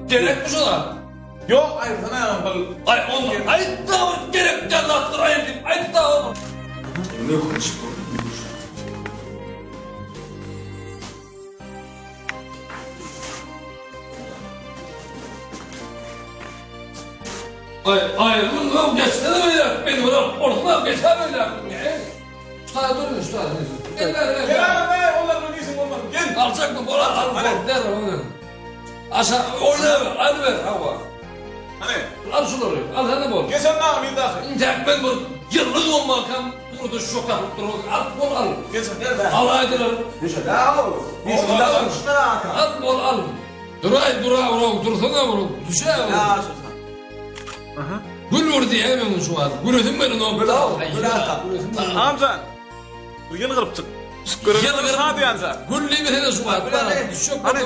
Gerekmiş ola. Yok ay sana yapalım. Ay ondan. Ay da gerek canlattır ayırdım. Ay da o. Ne konuşuyor? Ay bunu geçsene böyle. Beni ortadan geçer böyle. Usta dur usta. Gel Gel onlar ne diyorsun onlar? Gel. Alacak mı? Bola al. Der onu. Aşağı oyna ver. Al ver hava. Hani? Al şunu oraya. Al sen de bol. Gel sen ne yapayım daha? İncek ben bu yıllık olmakam. Burada şok alıp durur. Al bol al. Gel sen gel be. Al aydılar. Ya o. Biz burada konuşlar aka. Al bol al. Duray dursana vurun. Düşe ya. Ya Gül vurdu ya hemen şu an. Gülüdüm ben onu. Gül al. Gül aka. Amca. Yıl kırıp çık. Yıl kırıp hadi yansa. Güllü bir tane şu an. Düşük. Hani.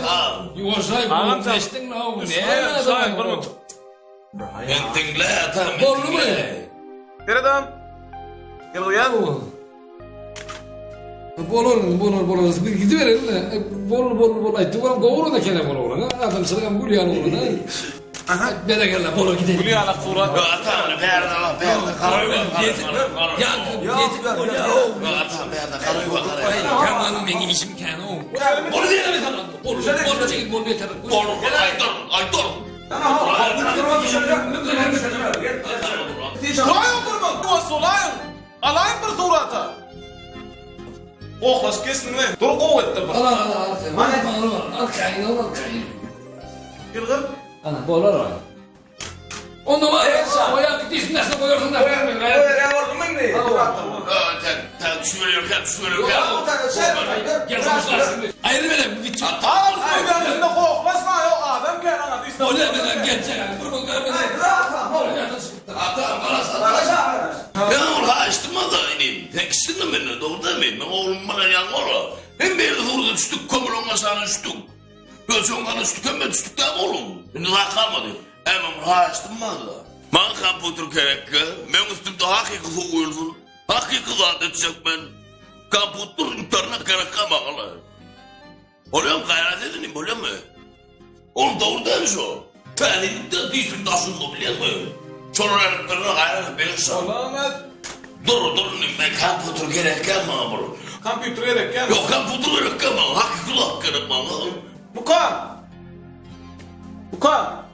Yuvarşay bunu seçtin mi oğlum? Ne Şahit kurmun. Entingle atam. Bollu mu? Nereden? Gel uyan. Bolor. Bir gidiverelim de. Bol. Aytı var. Doğru da kene bol. Adam sırgan gül yan olur. Aha. Bere gel bol gidelim. Gül yana surat. Atam berde la berde. Karayı var. Yetik bol ya. Atam berde karayı var. Kamanın benim işim kan o. Bol diye mi sana? Bol çekil bol yeter. Bol ay dur. Sulayın kurban. Dua sulayın. Alayım bir surata. Oklaş kesin ne? Dur kuvvettir bak. Al. Al kayın. Yılgın. Ana bolar var. Onu var. O yaptık değilsin nasıl boyuyorsun da. Ya vurdum ben de. Sen düşürüyor. Ayrı verelim. Bir çat. Al suyu önünde koklaşma yok adam gel ana. O ne beden geçecek. Kurban görmeden. Atam karasana. Ben orada açtım adayım. Tekstin mi beni? Doğru değil mi? Ben oğlum bana yan ola. Hem bir hurda düştük, kömür olmasına düştük. Gözünden düştük, hem de düştük değil mi oğlum? Şimdi daha kalmadı. Hemen orada açtım da. Bana komputer gerek ki. Ben üstümde hakiki koyulsun. Hakiki zat edecek ben. Komputer internet gerek kalmakalı. Oluyor mu? Gayret edin, oluyor mu? Oğlum doğru değil mi şu? Benim de değilsin taşındı biliyor musun? Çolur heriflerine gayret verirsen. Olamet. Dur, ben komputer gerek gelmem bunu. Kompüter gerek gel. Yok komputer gerek gelmem, hakiki kulak gerek gelmem. Bukan.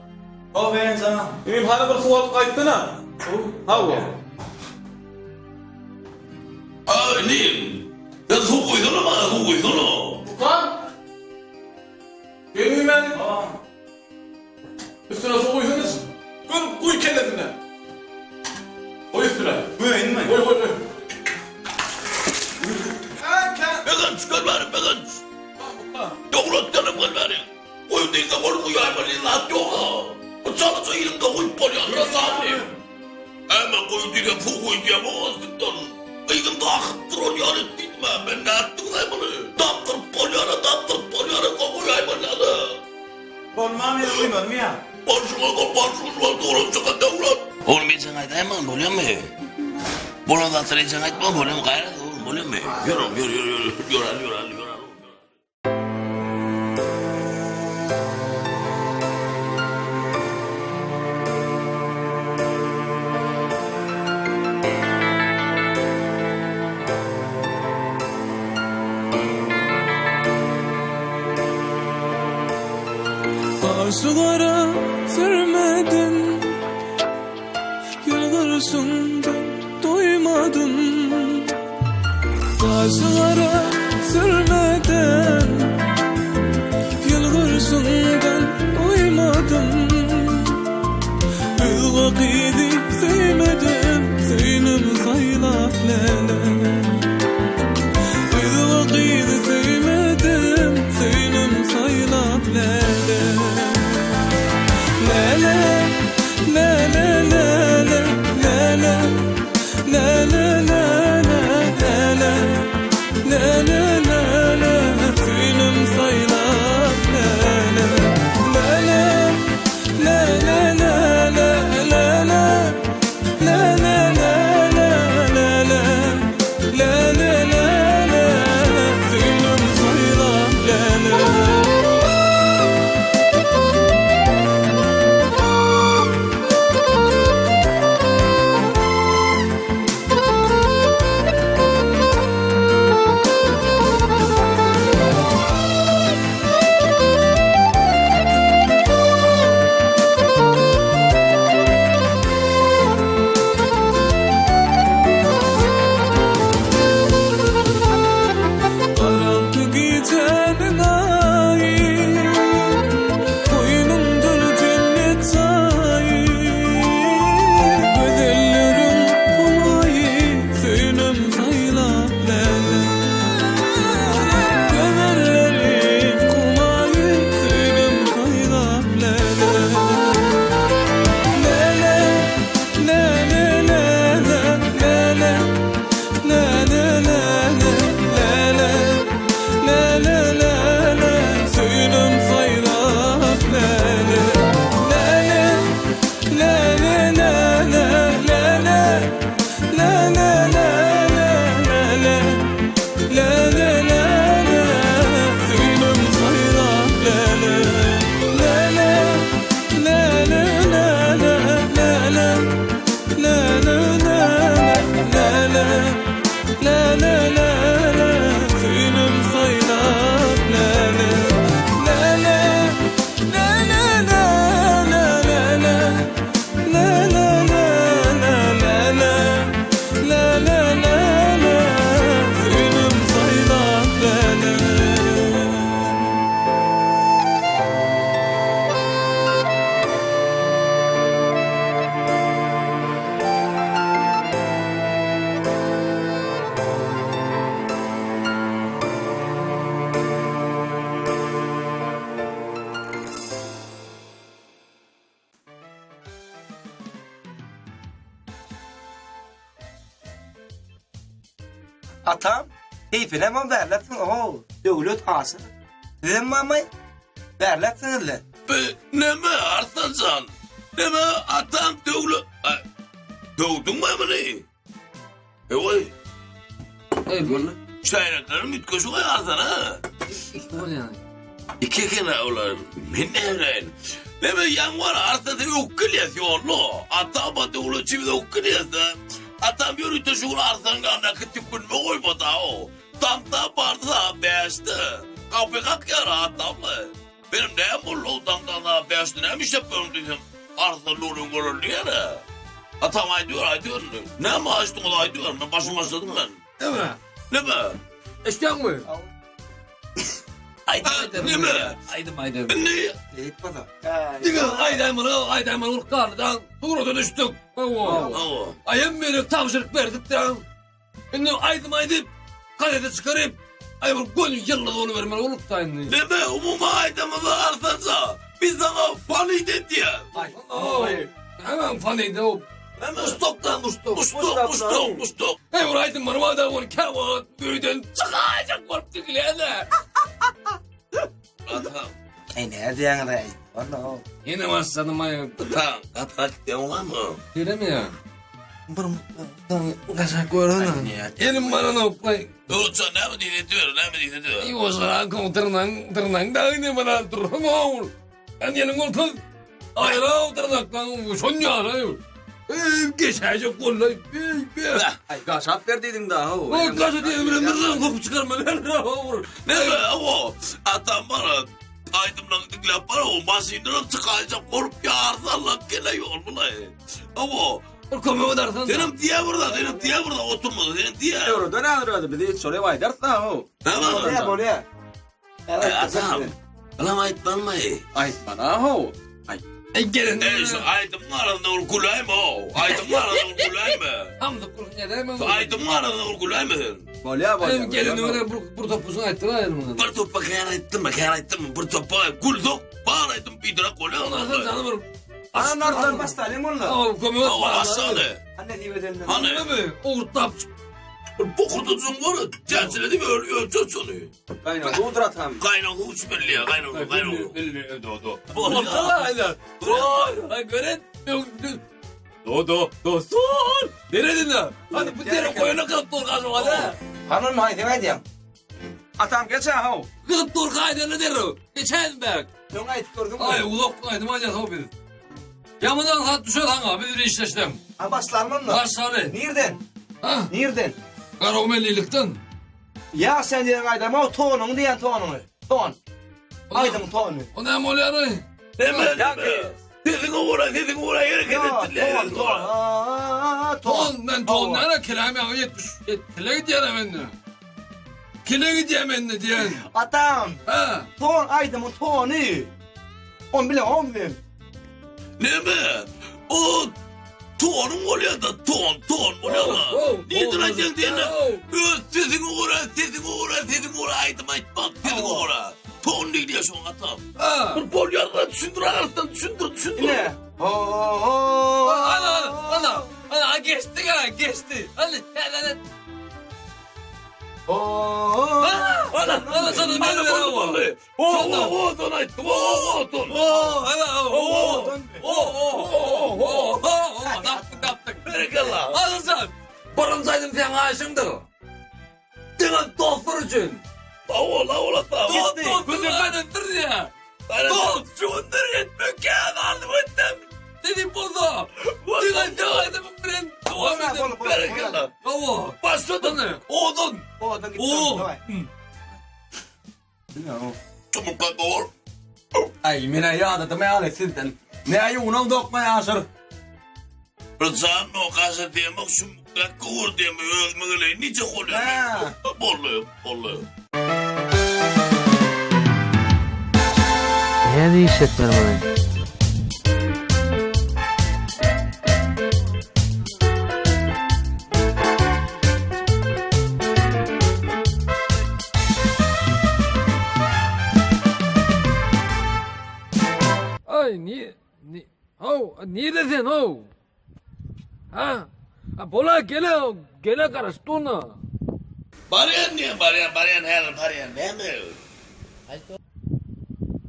O ben sana. Benim hani bir sual kayıttı ne? Hava. Neyim? Ben su koydun ama su koydun. Bukan. Benim ben. Üstüne su koydunuz. Koy kendine. Koy üstüne. Koyayım mı? Koy. Began çıkar bari began. Doğrulatlarım var bari. Koy değil de koy hayvanı lan yok ha. O çalışa yerimde koy polyanla sahip. Hemen koy diye pu koy diye boğazlıktan. Ayın da akıttır o yan ettiğime. Ben ne ettim hayvanı? Daptır polyana koy hayvanı. Olmam ya duymadım ya. Başına doğru devlet. Oğlum ben sana aytayım mı? Biliyor musun? Bunu da hatırlayacağım aytmam. Biliyor musun? Gayret oğlum. Biliyor musun? Yürü. Arzulara sürmedim, yılgırsından doymadım. Arzulara sürmeden, yılgırsından doymadım. Bir vakidi sevmedim, Zeynep saylak lele. Bir vakidi sevmedim, Zeynep saylak lele. Atam, heyfine mi verletsin? Devlet asır. Dedim mamay, verletsinizler. Neme Arslancan? Neme atam dövlü... Dövdün mü emini? Vay. Çaylakların mütköşü koyarsan ha? İki kere ulan. Men evren. Neme yan var arslanı ukkiliyesi oğlu. Atam dövlü çivide ukkiliyesi. Atam yürütü şuğun arsanın kanına kıtıp günme koymadı o. Tam da barda beşti. Kapı kalk yara atamlı. Benim neyim bu loldan da beşti neymiş yapıyorum dedim. Arsan lolun görüldü yana. Atam aydiyor. Ne mi açtın o aydiyor? Ben başım başladım ben. Ne mi? Ne mi? Eşken mi? Aydım. Ne mi? Aydım. Ne? Deyip bana. Aydım urkardan doğru düştük. Ayım beni tavşırık verdik de. Şimdi aydım. Kalede çıkarıp. Ayım gönül yıllık onu vermeli olup da indi. Ne mi? Umuma aydımızı arsanca. Biz sana fanı dedi ya. Hemen fanıydı o. Mustok. Hey uğraydın bana vada onu kavat. Bürüden çıkacak korktuk ileride. Atam. Ne diyen de? Valla. Yine başladım ayım. Atam. Atak diyorum ama. Öyle mi ya? Kaçak koyalım. Yerim bana ne oklayın. Doğruca ne mi dinletiyor? İyi o zaman tırnak da yine bana durma ol. Ben yerim olsun. Hayır o tırnaktan son yarayı. Geçecek kolay. Ay kaşat verdiydin daha o. O kaşat yemin ederim kopu çıkarma. Ne be o? Atam bana aydımlandık laf var o masinlerin çıkacak korup yarlarla gele yoluna. Ama Komik dersen. Senin diye burada oturmadı. Senin diye. Euro'da ne alırdı? Bir de soru var dersen o. Tamam. Böyle. Atam. Alam ayıtlanma. Ayıtmana o. Gelin. Neyse aydımlarla urgulayım o. Aydımlarla urgulayım mı? Hamdı kurun ya değil mi? Aydımlarla urgulayım mı? Bolya. Gelin öyle bu topuzun ayıttılar ayırmadı. Bir topa kayar ettim mi? Bir topa guldok bağlaydım bir drak oluyor. Nasıl canım? Anardan bastalim onunla. Komik o aşağıda. Anne diye vedelim. Hani? mi? Uğurtap. Bu kurtucun var ya. Çerçeledi mi ölüyor çocuğunu. Kaynağı udrat hem. Kaynağı uç belli ya. Kaynağı. Belli. Do. Vallahi. Aynen. Ay gören. Do. Son. Neredin lan? Hadi bu diğer koyuna kılıp durkazım hadi. Hanım haydi. Atam geç ha o. Kılıp durkaydı ne der o? Geçen bak. Yok ayet gördün mü? Ay ulak aydım acaba o bir. Yamadan saat düşer hangi bir işleştim. Ha başlarım onunla. Başları. Nereden? Ha? Nereden? Karamellilikten. Ya sen diyen aydım o tonunu diyen tonunu. Ton. Aydım tonu. O ne oluyor? Deme. Dedin uğra yere kedettiler. Ton. Ben ton nere kelame ama 70. Kile gidiyor hemen de. Kile gidiyor hemen de diyen. Atam. Ha. Ton aydım tonu. On bile 10 bin. Ne mi? O tonun oluyor da ton oluyor da. Niye duracaksın diye ne? Sizin uğra aydım aytmak sizin uğra. Ton ne diyor şu an atam? Bir bol yarına düşündür arasından düşündür. Ne? Ana geçti. Hadi. Ana sana beni ver ama. Ton aytım. Ton. Taptık. Berekallah. Alırsan. Barınsaydım sen aşımdır. Senin dostlar için. Ola tamam. Dostlar kaynatır ya. Dost şunları etmek ya. Aldım ettim. Dedim burada. Dikkat ben. Berekallah. Bravo. Başladın. Oğdun. Çabuk lan doğru. Ay mina ya da me ale sinten. Ne ay unam dokma ya asır. Rızan o kasa demek şu kuvur demek özmegele nice oluyor. Bolluyor. Ne diyecekler bana? Ay niye dedin o? Ha? Bola gele karıştığına. Baryan niye baryan her baryan ne mi?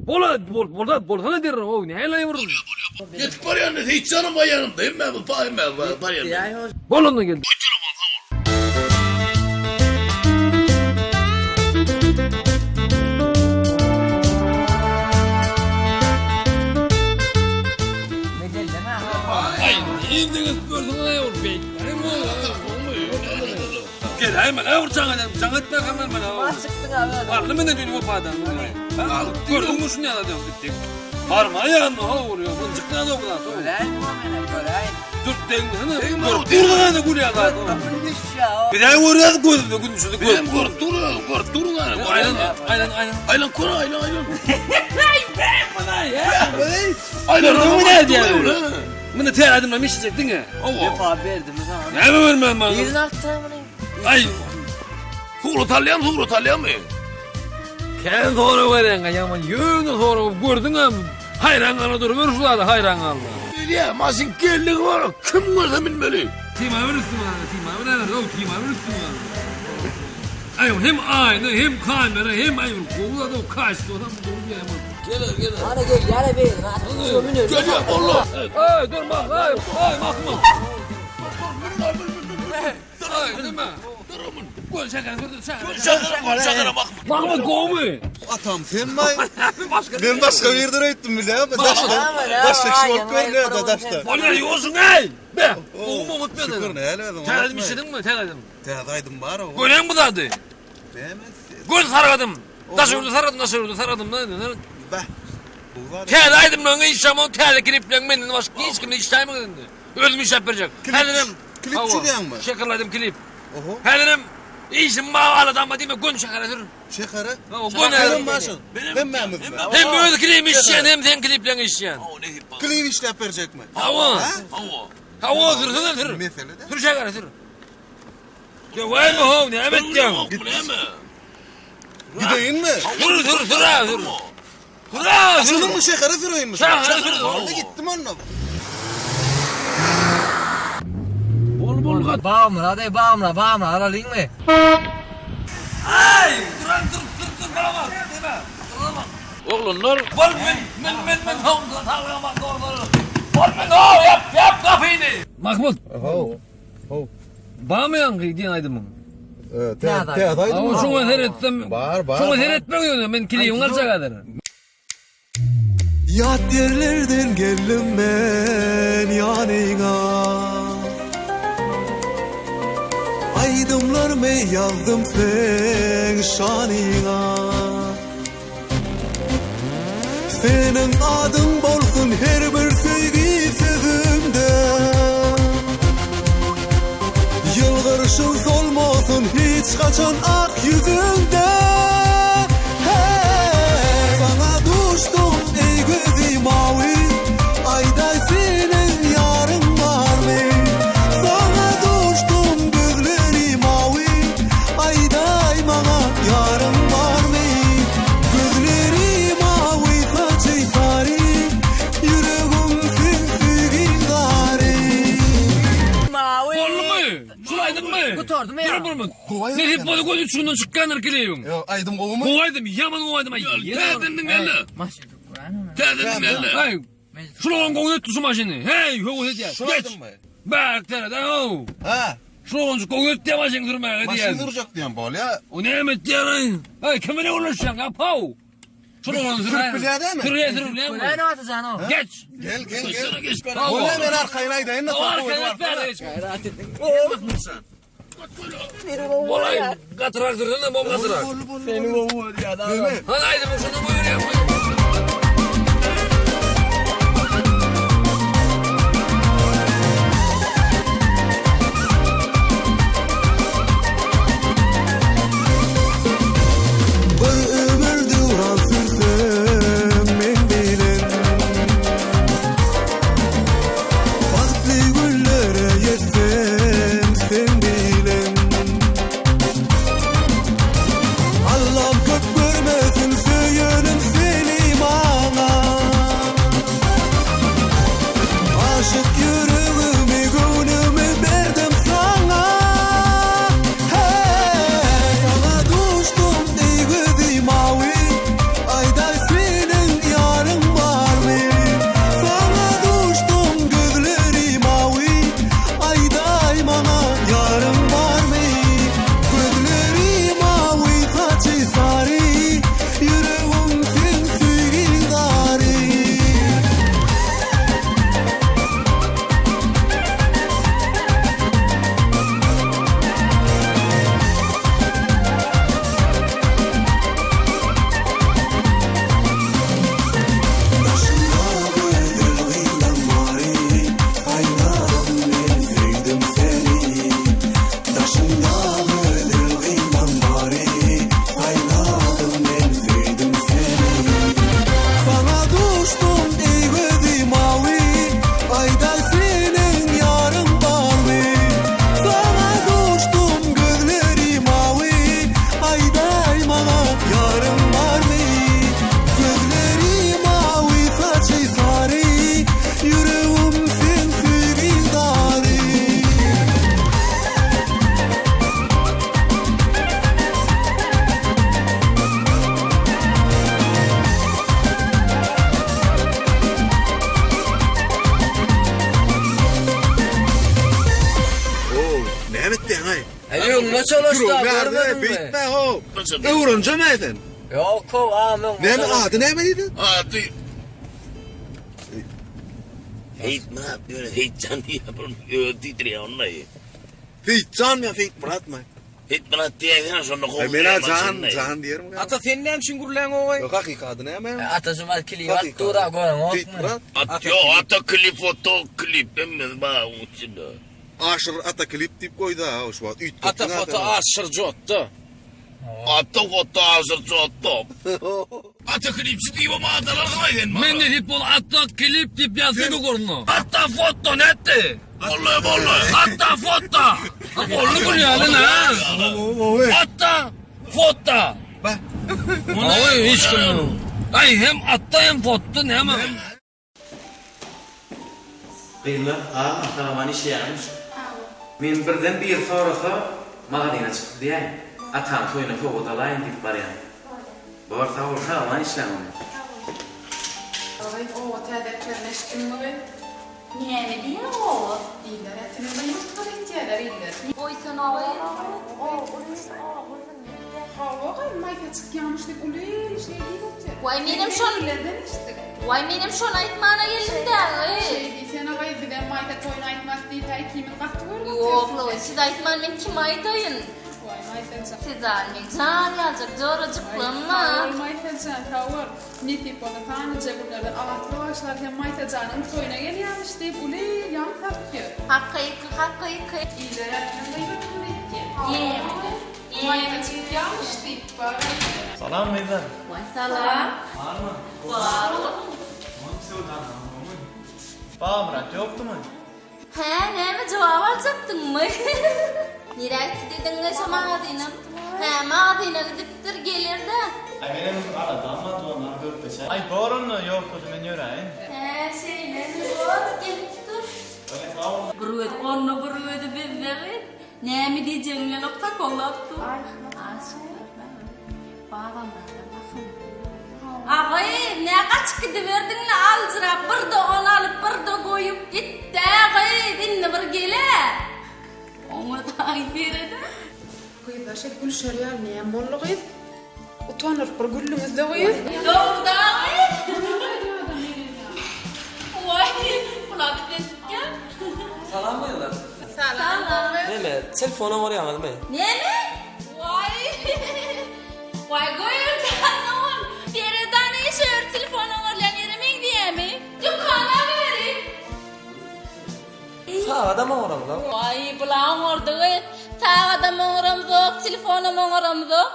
Bola der o ne hele vurur. Git baryan ne hiç canım ayağım değil mi bu baryan. Bolonda geldi. Ay indiniz gördün ay ol bey. Gel hemen ay urçan adam. Çangatma hemen bana. Çıktın abi. Varlı mı ne diyor bu adam? Gördün mü şunu ya adam gittik. Parma ayağını ha vuruyor. Mıncıklar da bunlar. Dur değil mi? Dur da buraya da. Bir daha vuruyor gözünü gündüzü. Ben korktuğunu aynen kora aynen. Aynen ne nerede ya? Bunu teradımla mı içecektin ya? Defa verdim sana. Ne mi vermem bana? Yerin aktı bunu. Ay. Huru talyan mı? Kendi doğru veren yaman yönü doğru gördün ha. Hayran ana dur ver şuları hayran Allah. Ya masin geldik var. Kim var da bilmeli. Tima verirsin bana. Tima verirsin. O tima verirsin bana. Ay hem aynı hem kamera hem ay koğula da o kaçtı adam dur ya yaman. Gel. Hadi gel yara be. Gel ya Allah. Ay dur bak ay bakma. Ay değil mi? Gol şakara bakma. Bakma kovmu. Atam sen may. Ben başka bir yerde öğrettim bile ya. Başka kişi olup görünüyor da daşta. Ola yiyorsun ey. Be. Kovmu unutmadın. Şükür ne hele. Teğedim işledin mi? Teğedim. Teğedaydım var o. Gören bu dadı. Demez. Gol sarıdım. Nasıl vurdu saradım. Be. Bu var. Teğedaydım lan işlem o teğede kliplen benden başka hiç kimle işlem mi dedi. Ölmüş yapacak. Helenim. Klipçi diyen mi? Şekerledim klip. Oho. Helenim. İşim bağladan mı değil mi? Gün şekeredir. Şekere? Benim başın. Ben memnunum. Hem böyle klip işleyen hem sen kliplen işleyen. Klip işlep verecek mi? Hava. Hır. Mesele de. Hır şekere hır. Ya vay mı ho ne evet diyen. Gideyim mi? Hır. Açılır mı şekere firayım mı? Şekere. Orada gittim onunla. Bol. Bağımla aralıyın mı? Ay! Dur bana bak. Oğlum dur. Bol ben tavla bak doğru. Bol ben yap kapıyı. Mahmut. Ho. Bağmayan gidiyen aydımın. Teğedaydım Ama var. şunu seyrettim. Var. Şunu seyretmiyorum ben kiliyim varsa kadar. Yat yerlerden geldim ben yanına. Aydımlarımı yazdım sen şanına. Senin adın bolsun her bir sevgi sözümde. Yılgırışın solmasın hiç kaçan ak yüzünde. Hey, sana düştüm ey gözü mavi. Ayday senin yarın var mı? Sana düştüm gözleri mavi. Ayday bana yarın var mı? Gözleri mavi saçı sarı. Yüreğim sümsüğün gari. Mavi. Oldu mu? Şuraydın mı? Kurtardım ya. Dur mu? Ne hep böyle koydu şundan çıkanlar kiliyim. Yo aydım kolumu. Kovaydım yaman kovaydım. Teğedin geldi. Teğedin geldi. Hey. Şuradan koydu tutsun maşını. Hey koydu ya. Şuraydın mı? Bak teğeden o. Ha. Şuradan koydu ya maşını durmaya hadi ya. Maşın duracak diyen bol ya. O ne emet ya lan? Hey kimine ulaşacaksın ya pau. Şuradan Türk bilya değil mi? Kulağını atacaksın o. Geç. Gel. Ola ben arkayına gideyim de O farkı var. arkaya geç. Olay katıraktırdın da bom katırak. Senin o bu ya da. Hadi haydi bu şunu buyur ya. Bir ömür duran sürsem men bilen. Farklı güllere yetsem sen bilen. Allah'ım kök görmesin söylenim seni. çalışda görmedin mi? Bitme ho. Öğrenci miydin? Yok o amın. Ne adı ne miydi? Adı... Heyt mi yapıyor? Heytcan diye yapıyorum. Titriyor onları. Heytcan mı? Heyt Murat mı? Heyt Murat diye yani sonra kovuluyor. Bana can diyorum. Ata sen ne hemşin gurlan o? Yok hakikaten ne mi? Ata zumal kili var tura goran Heyt Murat. Ata klip foto klip emmi ba uçida. Aşır ata klip tip koydu ha şu an. Ata foto aşır jottu. Ata foto aşır jottu. Ata klip diye ama adalar koydun mu? Men de hep ol atta klip tip yazdı gorno. Ata foto netti? Vallahi. Ata foto. Bollu gol ya lan ha. Ata foto. Bak. Oy hiç kim. Ay hem atta hem foto ne ama. Qiyinlar, atamani iş yapmış. Men birden bir sorusa magazine çıktı diye. Atam toyuna fotolayın dip baryan. Borsa aman işlemem. Ay o tədəklərini eşitdinmi? Niye mi diye o? Deyirlər, ətinində yurtlar etcəklər, deyirlər. Oysan ağay. Hava mayta çıkyanmışlık uluyur, şey değil. Vay benim şon aytmana geldim de. Şey değil, sen ağay bir de mayta toyunu aytmaz değil, tay kimin kattı var mı? Yok lo, siz aytman ben kim aytayın? Vay mayta siz almayın, can yazacak, zoracıklığımla. Mayta can, tavır. Ne tip onu tanıca bunlardan alatlı başlarken mayta canın toyuna geliyormuş deyip uluyur, yan takıyor. Hakkı yıkı. İyiler aklında yürütün etti. Yemin. Mayta çıkyanmış deyip bana. Salam meydan. Vay salam. Var mı? Var. Bağımrat yoktu mu? He, ne mi cevap alacaktın mı? Nereye gidedin ne mağdinam? He, mağdina gidiptir gelir de. Ay benim damat onlar 4-5 ay. Ay borun yok o zaman yürüyün. He, şeyler yok, gelip dur. Öyle sağ olun. Buruydu, onu buruydu bizleri. Ne mi diyeceğim ya, nokta kollattı. Ay, babam bakın. Ağay, ne kaç gidiverdin ne alcıra, bir de onu alıp bir de koyup gitti. Ağay, dinle bir gele. Onu da ayfiredi. Kıyıda şey gül şeriyal neyem bollu kıyıd. Utanır bir güllümüzde kıyıd. Doğru da ağay. Vay, buladı desken. Salam mıydı? Salam. Neme, telefona var ya mı? Ne mi? Vay koyur canım. Dereden işe telefonu var lan yeremin diye mi? Dükkana vereyim. Sağ adam oram lan. Vay bulan orada. Ta adam oramız yok, telefonum oramız yok.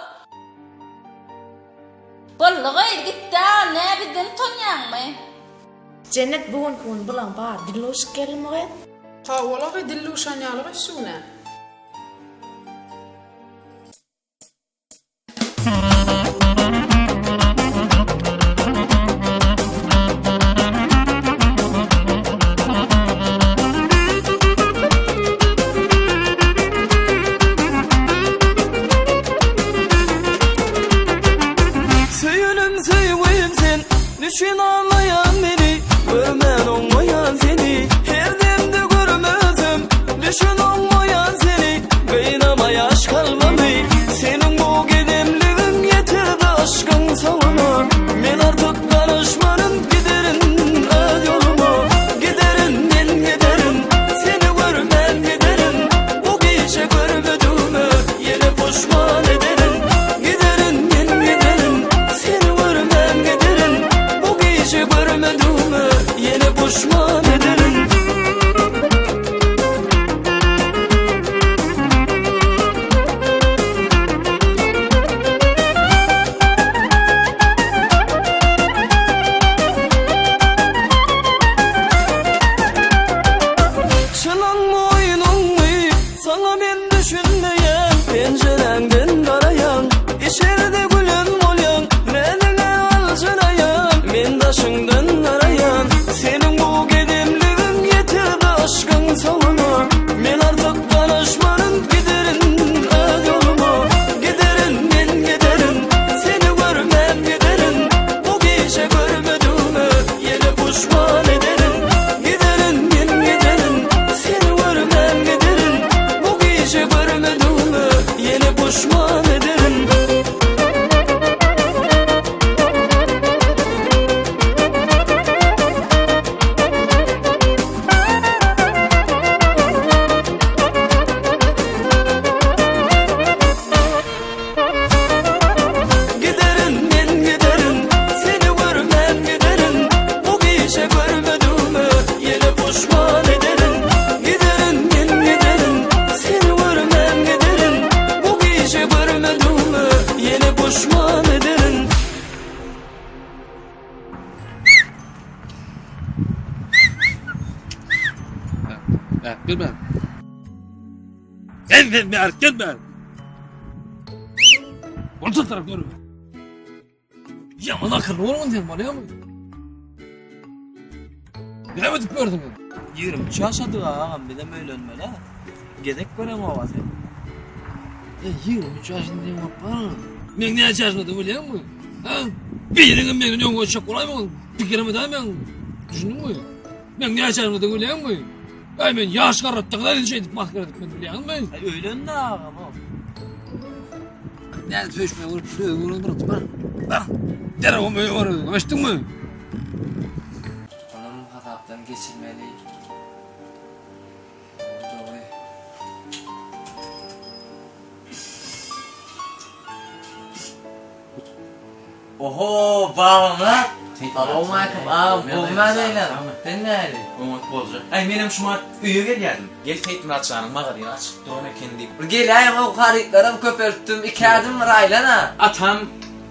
Vallahi gitti ne bizim tonyan mı? Cennet bugun kun bulan bar dilloş gelme. Ta ola dilluşan yalı şuna. Düşün ağlayan beni, görmen olmayan seni. Her demde görmezim, düşün olmayan seni. Beynama yaş kalmadı, senin bu gidemliğin yeterdi aşkın savuna. Men artık karışmanın giderin öz yoluma. Giderin ben giderin, seni görmen giderin. Bu gece görmediğime yine pişman ederim. Giderin ben giderin, seni görmen giderin. pişman ederim. Gel ben. Gel ben. Orta taraf doğru. Yaman akıllı olur mu diyorum bana ya mı? Bilemedik gördüm ya. 23 yaşadı ağam bir de böyle önmeli ha. Gedek görem o vaziyet. 23 yaşında diyeyim bana. Ben ne yaşadım biliyor musun? Ha? Birinin benim yolunu çok kolay mı? Bir kere mi daha ben düşündün mü? Ben ne yaşadım biliyor musun? Ay ben yaş kararttıklar ilçe edip maskara dikmedim biliyor musun? Öyle ne ağam o? Ne söğüşmeye vurup bırak. Bak. Dere o böyle var. Açtın mı? Onun hatattan geçirmeli. Oho babam lan. Babam akım ağam olmaz öyle. Ben ne öyle? Umut bolacak. Ay menem şuma üye geldim. Gel Feytun açanın magadini açıp durana kendi. Gel ayım o kariklarım köpürttüm. İki adım raylana. Atam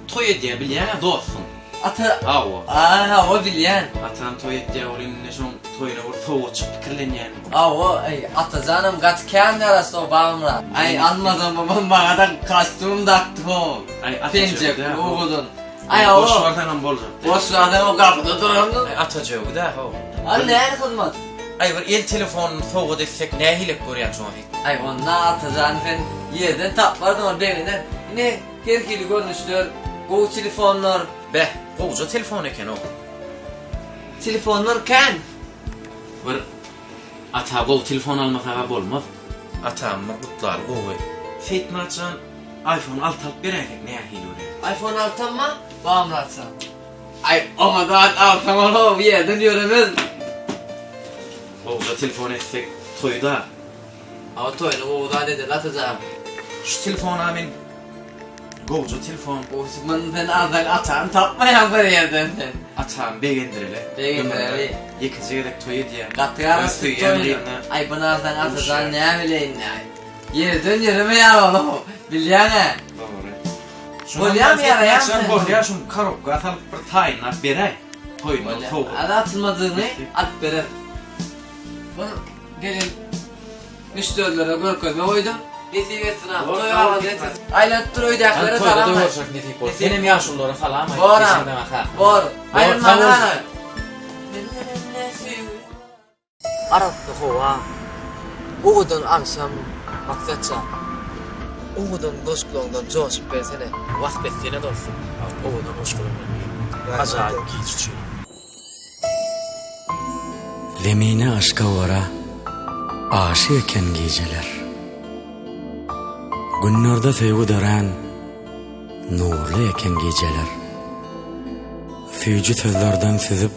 toy ediye bilyen dostum. Ata. Awa. Aha o bilyen. Atam toy ediye olayım ne şun toyuna vur tavuğu çık kirlenyen. Awa ay ata canım gat kendi arası o babamla. Ay anmadan babam bana kostüm taktı o. Ay Pencek atacak. oğlun. Ay o. Boş vardan bolacak. Boş vardan o kapıda duran. Ay atacak da ho. Anne ne kızmat? Ay bir el telefonun tavuğu destek ne hilek görüyen şuna hik. Ay onlar atacağını sen yerden taplardın o bevinden. Yine herkeli görünüşler. O telefonlar. Be, koca telefon eken o. Telefonlar kan. Bir ata gol telefon almasa bolmaz. Atam mutlar goy. Feytun açan iPhone 6 alıp berek ne hil iPhone 6 mı? Babam atsan. Ay ama da altamam o bir yerden yürümez. Koca telefon etsek toyda. Ama toyunu o da dedi atacağım. Şu telefon amin. Koca telefon. O zaman ben ardan atan tapmayan bir yerden sen. Atam beğendirele. Beğendirele. Yıkıcı gerek toyu diye. Katıgarası toyunu. Ay bunu ardan atacağım ne bileyim ne. Yerden yürüme ya oğlum. Bilyen he. Bolyan ya ya. Sen bolyan şun karok atalım bir tayin at beray. Toyunu toğu. Ada atılmadığını at berer. Bunu gelin müşterilere görközme koydum. Nesi versin ha. Toyu alan etsin. Aylant dur oydakları salam. Toyda da olacak nesi bol. Senem yaşulları falan mı? Bora. Bor. Aylan manana. Arasında hova. Oğudun akşam maksatça. Oğudun koşkulundan coşup versene. Vasbetsene dostum. Oğudun koşkulundan. Acayip geçici. Zemine aşka vara, aşı eken geceler. Günlerde sevgi dören, nurlu eken geceler. Füyücü sözlerden süzüp,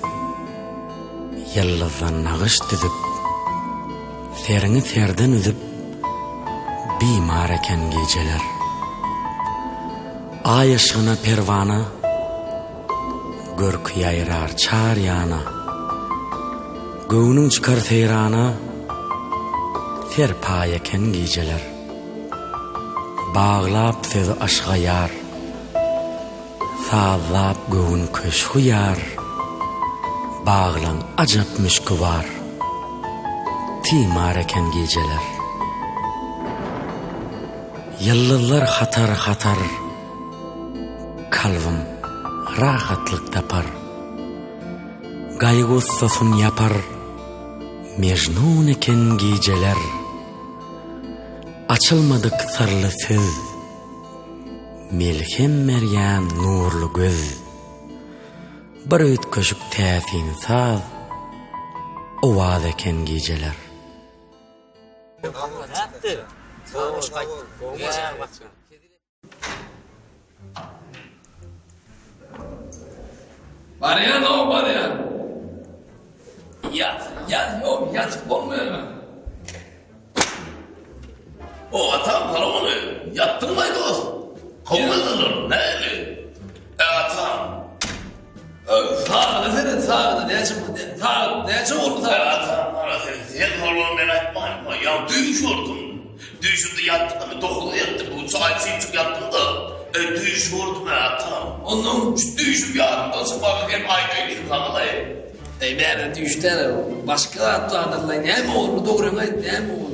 yıldızdan nağış düzüp, serini serden üzüp, bimar eken geceler. Ay ışığına pervana, görkü yayrar çar yana. Göğünün çıkar seyrana, serpa eken geceler. Bağlap sözü aşka yar, sazlap göğün köşkü yar. Bağlan acap müşkü var, timar eken geceler. Yıldızlar hatar hatar, kalbim rahatlık tapar. Gaygı sasun yapar, mecnun eken geceler. Açılmadık sarlı söz, melhem meryan nurlu göz. Bir öt köşük täsin saz, ovaz eken geceler. Barayan o barayan. Yat yok yatıp olmuyor mu? O atam paravanı yattın mıydı o? Kovmadın ne öyle? Atam. Sağda senin sağda ne çıktı? Sağda ne çıktı? Atam sen paravanı ben etmem. Ya düşürdüm. Düşürdü yattım. Dokuda yattım. Bu saat 3.30 yattım da. Düş vurdum ya tam. Onun düşüp yanımda sıkmak hem aynı bir kanalayım. Ben düşten başka atlarla ne mi olur doğru ne mi olur?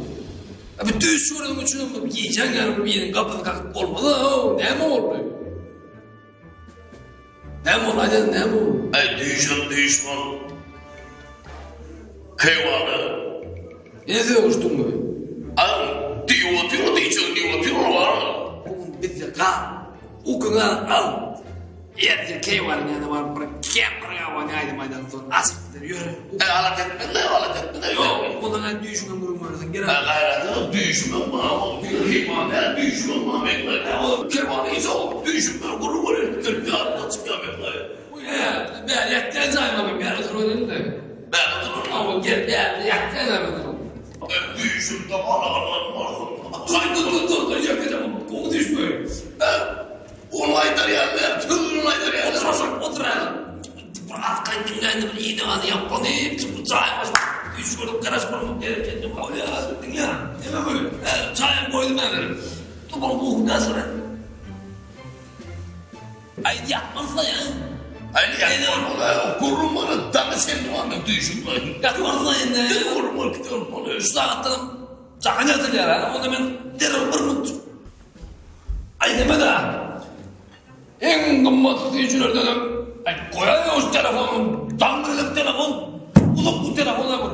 Abi düş vurdum için yiyeceksin yani bir yerin kapını kalkıp olmalı ne mi olur? Ne mi olur ne mi olur? Düşman. Kayvanı. Ne diyorsun mu? Diyor var. Bir dakika. O kadar al. Yerce kayvanı yani var bırak. Kemre var yani maydan sonra asıktır yürü. Alat etme. Yok ondan düşman durumlarısın. Gayret düşman mı? Düşman mı? Kayvanı hiç ol. Düşman grubu kırk yarına çıkamıyor. Ben yaktan zayıflamam yani oturmadım da. Ben otururum. Ama gel yaktan zayıflamam. Düşüm de var. Dur yakacağım. Kolu düşmüyor. Olaylar yerler. Olaylar yerler. Otur. Bırak kendine bir iyi de yapalım. Hepsi bu çay. Düşüyorum karışmam. Gerekli. Öyle dinle. Hemen böyle. Çayım koydum ben. Dur bu nasıl? Ay yapmazsa ya. Kurulmanın tanı senin o anda düşünme. Yapmazsa ya. Ne kurulmanı gidiyorum bana. Şu saatten çakın yatırıyor ha. O da ben derim bir mut. Ay deme de. En kımmatlı tecrübelerden koyalım o telefonu. Dangırılık telefon. Ulup bu telefona vur.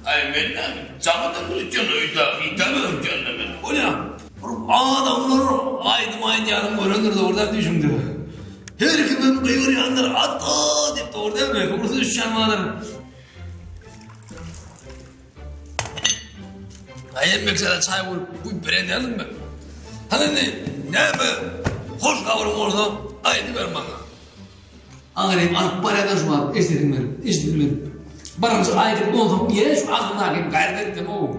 Ay benden canımdan bırakıyorsun öyle. İdemem kendime. O ne? Adamlar aynı yarım öğrenir de oradan düşündü. Her kimin kıyır yandır hatta deyip de orada mı? Kursu düşen vardır. Ayem mesela çay vur, bu bire ne mı? Hani ne mi? Hoş kavurum orada, haydi ver bana. Ağrıyım, alıp paradan şu an, istedim benim. Baramızı ayrılıp oldum diye şu ağzımdaki gayret ettim o.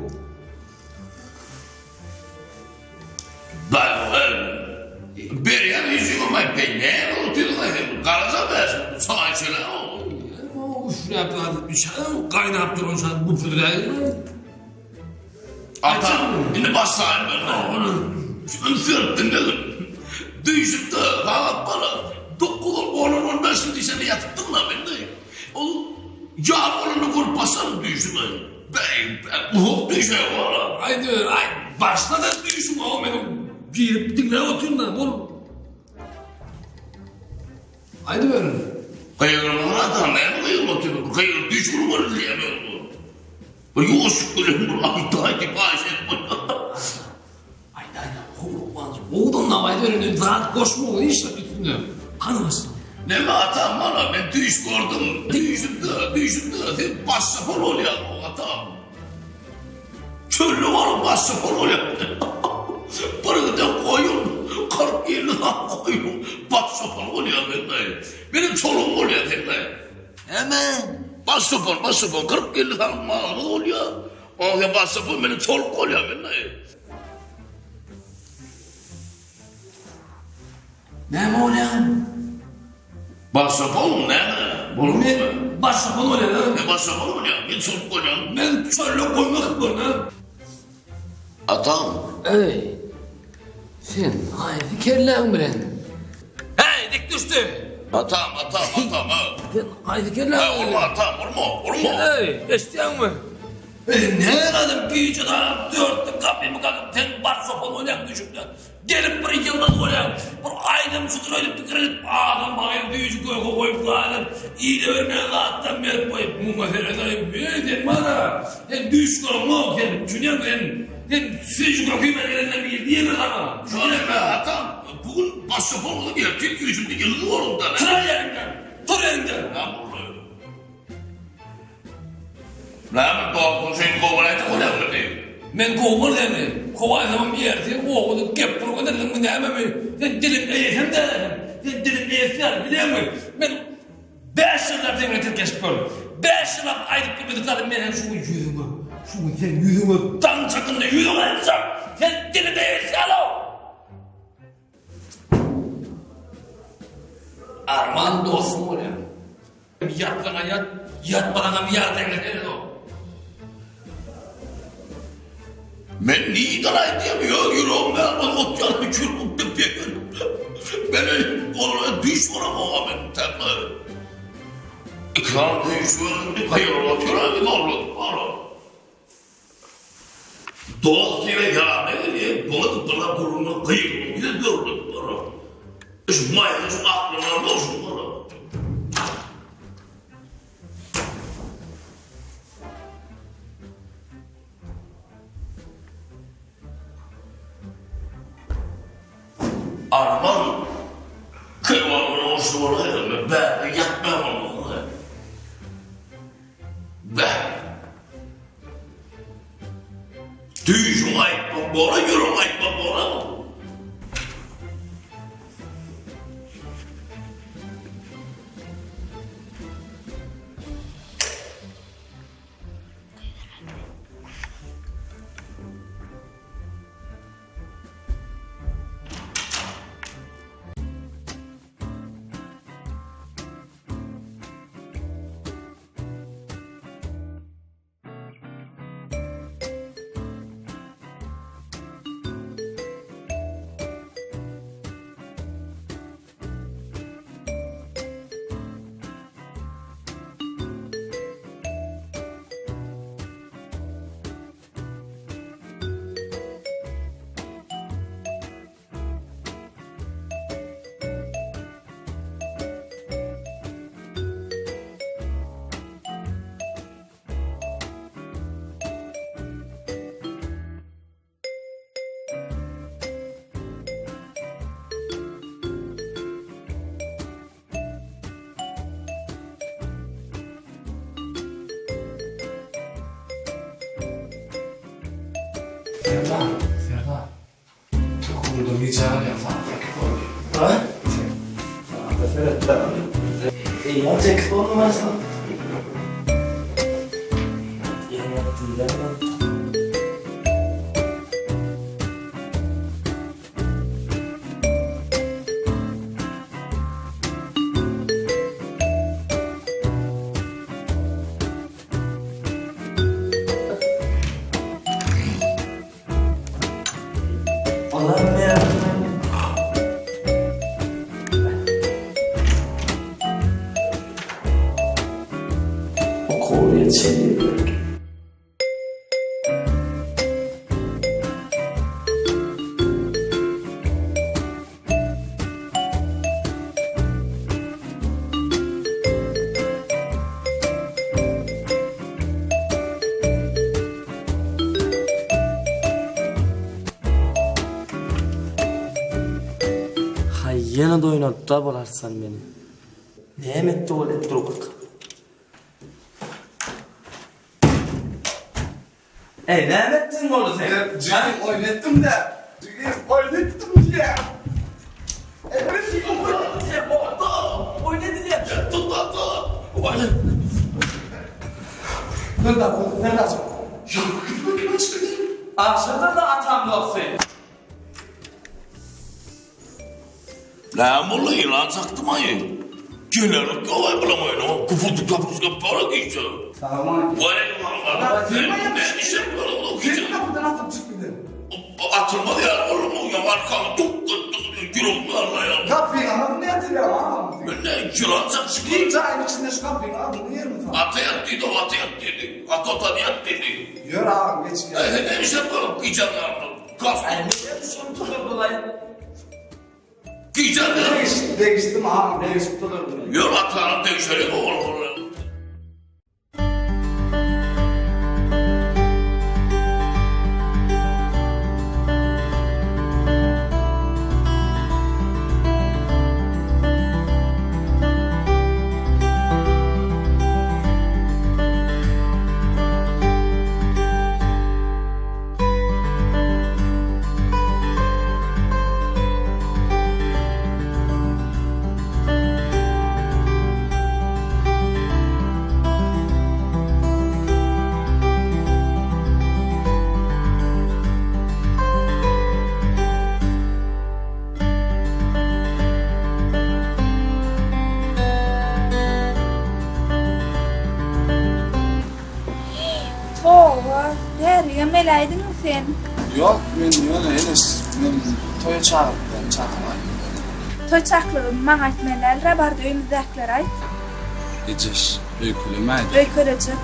Bir yan yüzüm ama ben ne unutuyorum lan? Karaza versin, sana şöyle oldu. Şuraya yaptılar bir şey, kaynayıp durun şu an bu fırlayı. Atam, şimdi basayım ben şimdi sırtın dedim. Düşüp de kalıp bana dokulur boğulur ben şimdi seni yatıttım lan ben de. O yağ boğulunu kurup basarım düşüme. Ben ufuk düşüyor bana. Haydi başla da düşüm o benim. Girip dinle oturun da oğlum. Haydi verin. Kayırın adam ne kayırın oturun? Kayırın düşürüm var diyemiyorum. Yok şükürüm Allah'a ki bağışet Haydi oğlum da haydi verin. Rahat koşma o işte üstünde. Hanımsın. Ne mi atam bana ben düş gördüm. Düşümde başsapor oluyor o atam. Çöllü var başsapor oluyor. Bana da koyun. 40 yılına koyun. Başsapor oluyor bende. Benim çoluğum oluyor bende. Hemen. Başsapor. 40 yılına mal oluyor. Ona başsapor benim çoluk oluyor bende. Ne mi oluyor? Başsapor mu ne? Başsapor oluyor. Ne başsapor oluyor? Ben çoluk oluyor. Ben çölle koymak bana. Atam. Ey. Sen haydi kellen bilen. Hey dik düştü. Atam ha. Haydi kellen. Vurma atam vurma. Hey eştiyan mı? Ne adam büyücü adam dörtlük kapıyı kalkıp sen barsapon oynayan düşüp de gelip bir yıldan oynayan bir aydın şutur ölüp tıkırılıp adam bakayım büyücü koyup adam iyi de vermeyen zaten bir koyup bu meseleden büyüdün bana sen düşkünüm o sen düşünüyor musun sen sürecü kapıyı ben elinden bir diyemez ama şöyle be atam bugün barsapon oldu gerçek yüzümde yılını orunda Tur yerinden Lan bu seni kovalaydı kovalaydı değil. Ben kovalaydım. Kovalaydım bir yerde. Oğlu kep programı dedim ne hemen ben dilimde yesem de ben dilimde yesem biliyor musun? Ben 5 yıllar devletin geçmiyorum. 5 yıllar aylık gitmediklerim ben şu yüzümü tam çakında yüzümü edeceğim. Sen dilimde yesem o. Arman dostum oluyor. Yat bana yat bana bir yardım edin o. Ben niye idare edemiyor? Yüreğim ben ot yanı çürüm tepeye. Benim ona düş ona Muhammed Temel. İkram düş bir kayırla türevi doğru. Dost yine ya ne diye bunu bana kurulma kayırla bir doğru. Şu mayın şu aklına olsun bana. Arman kıymanın olsun olaydı ben yatmam onu. Ben düğüşüm ayıpma bora yürüm ayıpma bora mı? Serda. Kurduğum hicabı yapsana. Ha? Serda. Ya çek olmazsa. Yeni yaptım ben. Allah'ım ya. O kolye çeliyor. Yana da oynadı da bolarsan beni. Ne emetti o let duruk. Ne emettin oğlum sen? Canım oynattım da. Oynattım ya. Evet oynadı diye. Tut. Nerede? Aşağıda da atam olsun. Lan mulla yılan saktım ayı. Genellik kolay bulamayın ama kufulduk kapısına para geçiyor. Tamam. Vay Allah. Ne işe böyle oldu? Senin kapıdan atıp çıkmadın. Atılmadı ya oğlum o yaman kalı tuk gürüm varla ya. Kapıyı anladın ne yatırıyor ama? Ben ne yılan saksı kırım. Bir çayın içinde şu kapıyı anladın yer mi sana? Ata yattıydı o ata yattıydı. At otan yattıydı. Yürü ağam geç ya. Ne işe böyle kıyacağım ya. Kafka. Ne yapıyorsun tutup dolayı? Kıyacağım ya. Değiştim ağam değişip tuturdum. Yürü atlarım değişelim oğlum. Melaydın mı sen? Yok ben öyle Enes. Ben toya çağırdım ben çağırmayayım. Toyçaklığın maň aýtmalar bar öýümizdekiler aýt. Eceş, öykülemädi. Öýkülejek.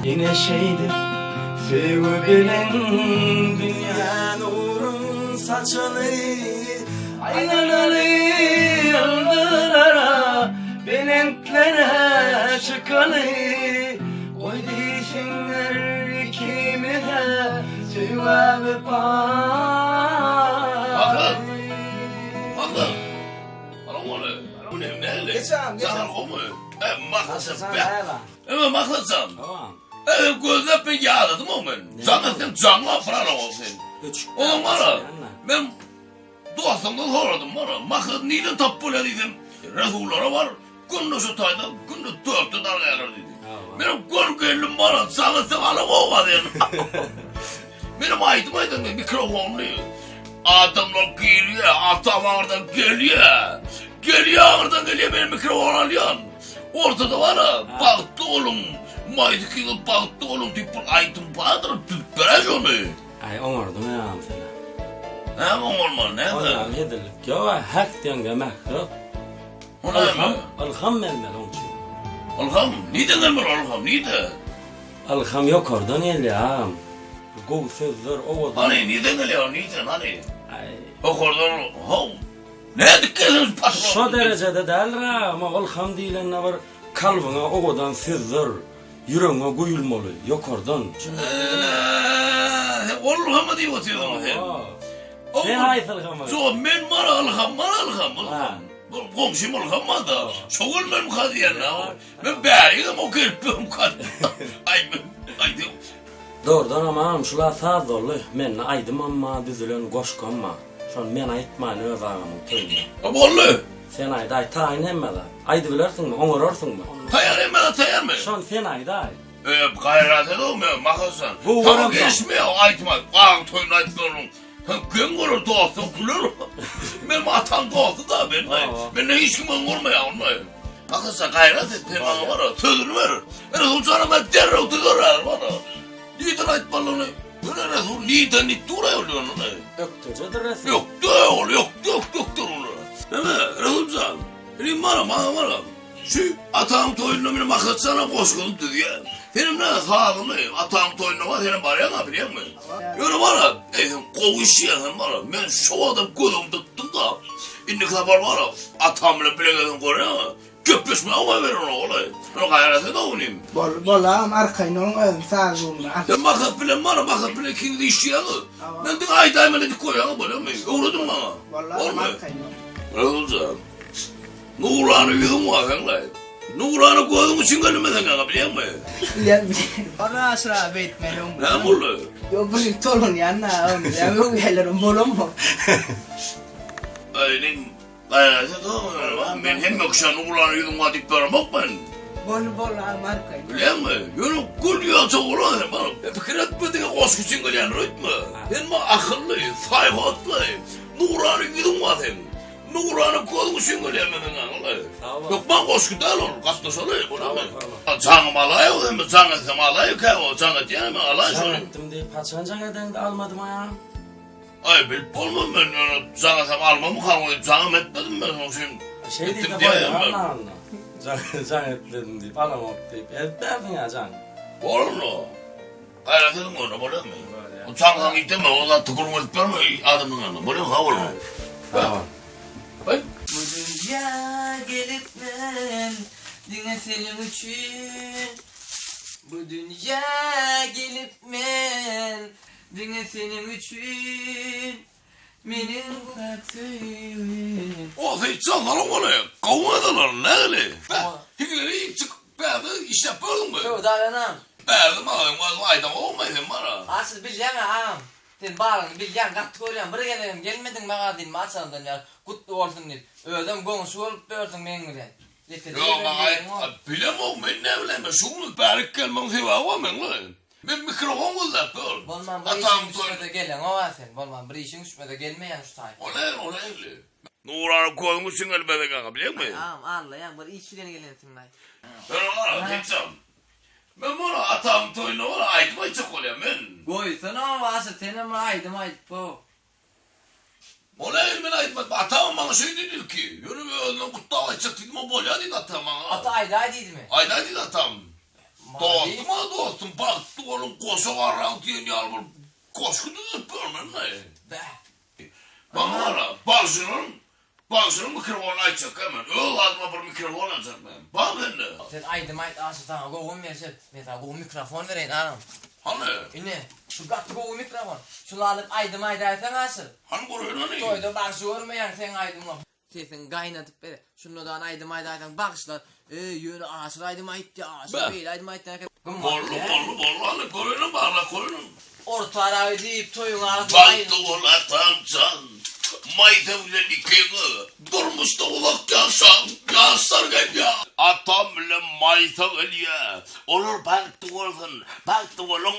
Yine şeydir sevgi bilen dünya nurun saçalı aynaları yıldırlara belenklere çıkalı koy değişinler ikimi de sevabı pay. Bakın oğlum bu ne neyle? Geçen o mu? Maklasın be. Evet maklasın. Tamam. Evet gözle pek yağladım o ben. Zaten canlı falan olsun. Oğlum var ben doğasından sordum var. Makın neyle tapıyla dedim. Resullara var. gündüzü tayda, gündüz 4'te dargayalar dedi. Benim görgelim bana, sanırsın alıp olmadı yani. Benim aydım mikrofonlu. Adamlar geliyor, atam ağırdan geliyor. Geliyor benim mikrofon alıyor. Ortada var ha, baktı oğlum. Maydıkıyla baktı oğlum deyip aydım bağdır, tütberez onu. Ay oňardym ýa sana. Ne oňarman, ne? Oňar edilip, ýa hak diýen gemek ýok. Alham melmel onçu. Alham, nide gelmel alham, nide? Alham ýokardan elýär. Gow sözler owadan. Hani nide gelýär, nide, hani? Okardan, haw. Ne dikkatiniz patron? Şo derecede dälra, ama alham diýilende bir kalbyňa owadan sözler ýüregiňe goýulmaly, ýokardan. Alham diýýärdiň sen. Ne hayfalham? So men mara alham. Bu komşum alham da. Şogul men kadiýan. Men bäriňem o gelpim kad. Ay Doğrudan ama şula saz dolu. Men aydym amma düzülen goşkanma. Şon men aýtmaýan öz agamy töýme. Bolly. Sen aýda taýyn hemmede. Aýdy bilersiňmi? Oňararsyňmy? Taýar hemmede taýarmy? Şon sen aýda. Gayrat edome makasan. Tamam geçme aýtma. Qaň toýuny aýtmagyň. Gün görür dostum kulur. Benim atam dostu da ben. Ben ne hiç kim olmayan. Akasa gayret et bana var. Sözünü ver. Ben uçarım ben derre tuturar bana. Niden aýtmalyny? Öyle resul niden nittura oluyor onu. Öktücedir resul. Yok onu. Deme Resulcan. Benim bana. Şu atam toyununa benim akatsana koşkulum dedi ya. Benim ne sağlığımı atam toyununa var senin var ya ne biliyor musun? Yürü bana. Kovuşu ya sen bana. Ben şu adam gözüm tuttum da. İndik haber var ya. Atamla bile gelin koruya. Köpüşme ama ver ona olay. Ben gayret ede olayım. Bolam arkayın onun ön sağlığımda. Sen makat bile kimde işi yağı. Ben de aydayma dedik koyana böyle mi? Uğradın bana. Bolam arkayın. Resulcan. Nuranı yudum var kanka. Nuranı koydum için gelmeden kanka biliyor musun? Biliyorum. Bana sıra bitmeli oğlum. Ne buldu? Yok bunu tolun yanına oğlum. Ya yok gelirim bolum mu? Aynen. Gayret tamam. Ben hem yoksa Nuranı yudum var dik beramak ben. Bolam arkayın. Biliyor musun? Yunus gül yatsa ulan bana. Fikir etmediğin koşku için gelen rütmü. Ben akıllı, sayfatlı. Nuranı yudum var hem. Nuranı koydum için gelmeden kanka. Yok ben koşku değil olur. Katlaşalı buna ben. Canım alayı o değil mi? Canım alayı ki o. Canım diyemem alayı şunu. Canım deyip paçan canım de almadım ya. Ay bilip olmam ben. Canım almamı kalmadı. Canım etmedim ben. Şey deyip de böyle anla. Canım etmedim deyip alamam deyip. Etmedin ya canım. Olur mu? Gayret edin onu böyle mi? O canım gitme o da tıkırım edip verme adamın yanına. Böyle mi? Ha olur mu? Tamam. Bak. Bu dünya gelip ben dünya senin için. Bu dünya gelip ben dünya senin için. Benim kalbim. O hiç sanırım onu ya. Kavmadılar ne öyle? Hikleri çık. Ben de iş yapıyordum ben. Şu dayanam. Ben de aydan olmayayım bana. Asıl bilyen ağam. Sen bağırın bilyen kattı koruyan. Bir gelelim gelmedin bana değil mi açalımdan ya. Kutlu olsun değil. Ödüm komşu olup gördün beni güzel. Yok bilemem ben ne bileyim. Şunu berik gelmem seva var mı lan? Ben mikrofon kullanıp böyle. Bolman bir işin düşmede gelen o var sen. Bolman bir işin düşmede gelmeyen şu tay. O ne öyle? Nuran'ı koymuşsun elbette kanka biliyor musun? Ağam anlayan bir işçilerini gelensin lan. Ben ona geçsem. Ben bana atam toyuna ona aytma çok oluyor ben. Koysana o varsa senin mi aydım bu. O ne ben aytma? Atam bana şey dedi ki. Yürü be önden kutlu aytacak dedim o bolya dedi atam bana. Ata aydaydı mı? Aydaydı atam. Dostum baktı oğlum koşu var diye yalvar. Koşku dedi görmem ne? Bana ara Baksana mikrofonu açacak hemen. Öyle adama bir mikrofon açacak ben. Bak bende. Sen aydım asıl sana kovun versin. Mesela kovun mikrofon verin anam. Hani? İne. Şu katı kovun mikrofon. Şunu alıp aydım aydarsan asıl. Hani koruyor hani? Toyda bakşı görmeyen sen aydımla. Sesin kaynatıp böyle. Şundan aydım aydarsan bakışlar. Yönü asıl aydım aydı. Asıl değil aydım aydı. Bollu hani koruyorum bağla koruyorum. Orta arayı deyip toyun ağzına aydım. Baktı ol atam can. maytavlen ikeni durmuşda ulak yaşar gelya. Atam bilen maytav elya. Olur baktı olun.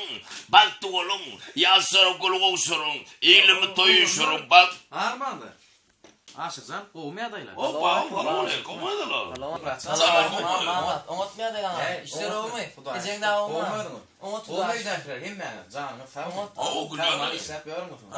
Yaşar kulu usurun. İlimi toyuşurun bak. Armandı. Aşıksan kovmaya adaylar. Opa, ne kovmaya adaylar. Sana unutmaya adaylar. İşler olmuyor. Ecen daha olmaz. Olmuyor da hemen canımı falan. O gülüyor. Tamam isap yorum musun?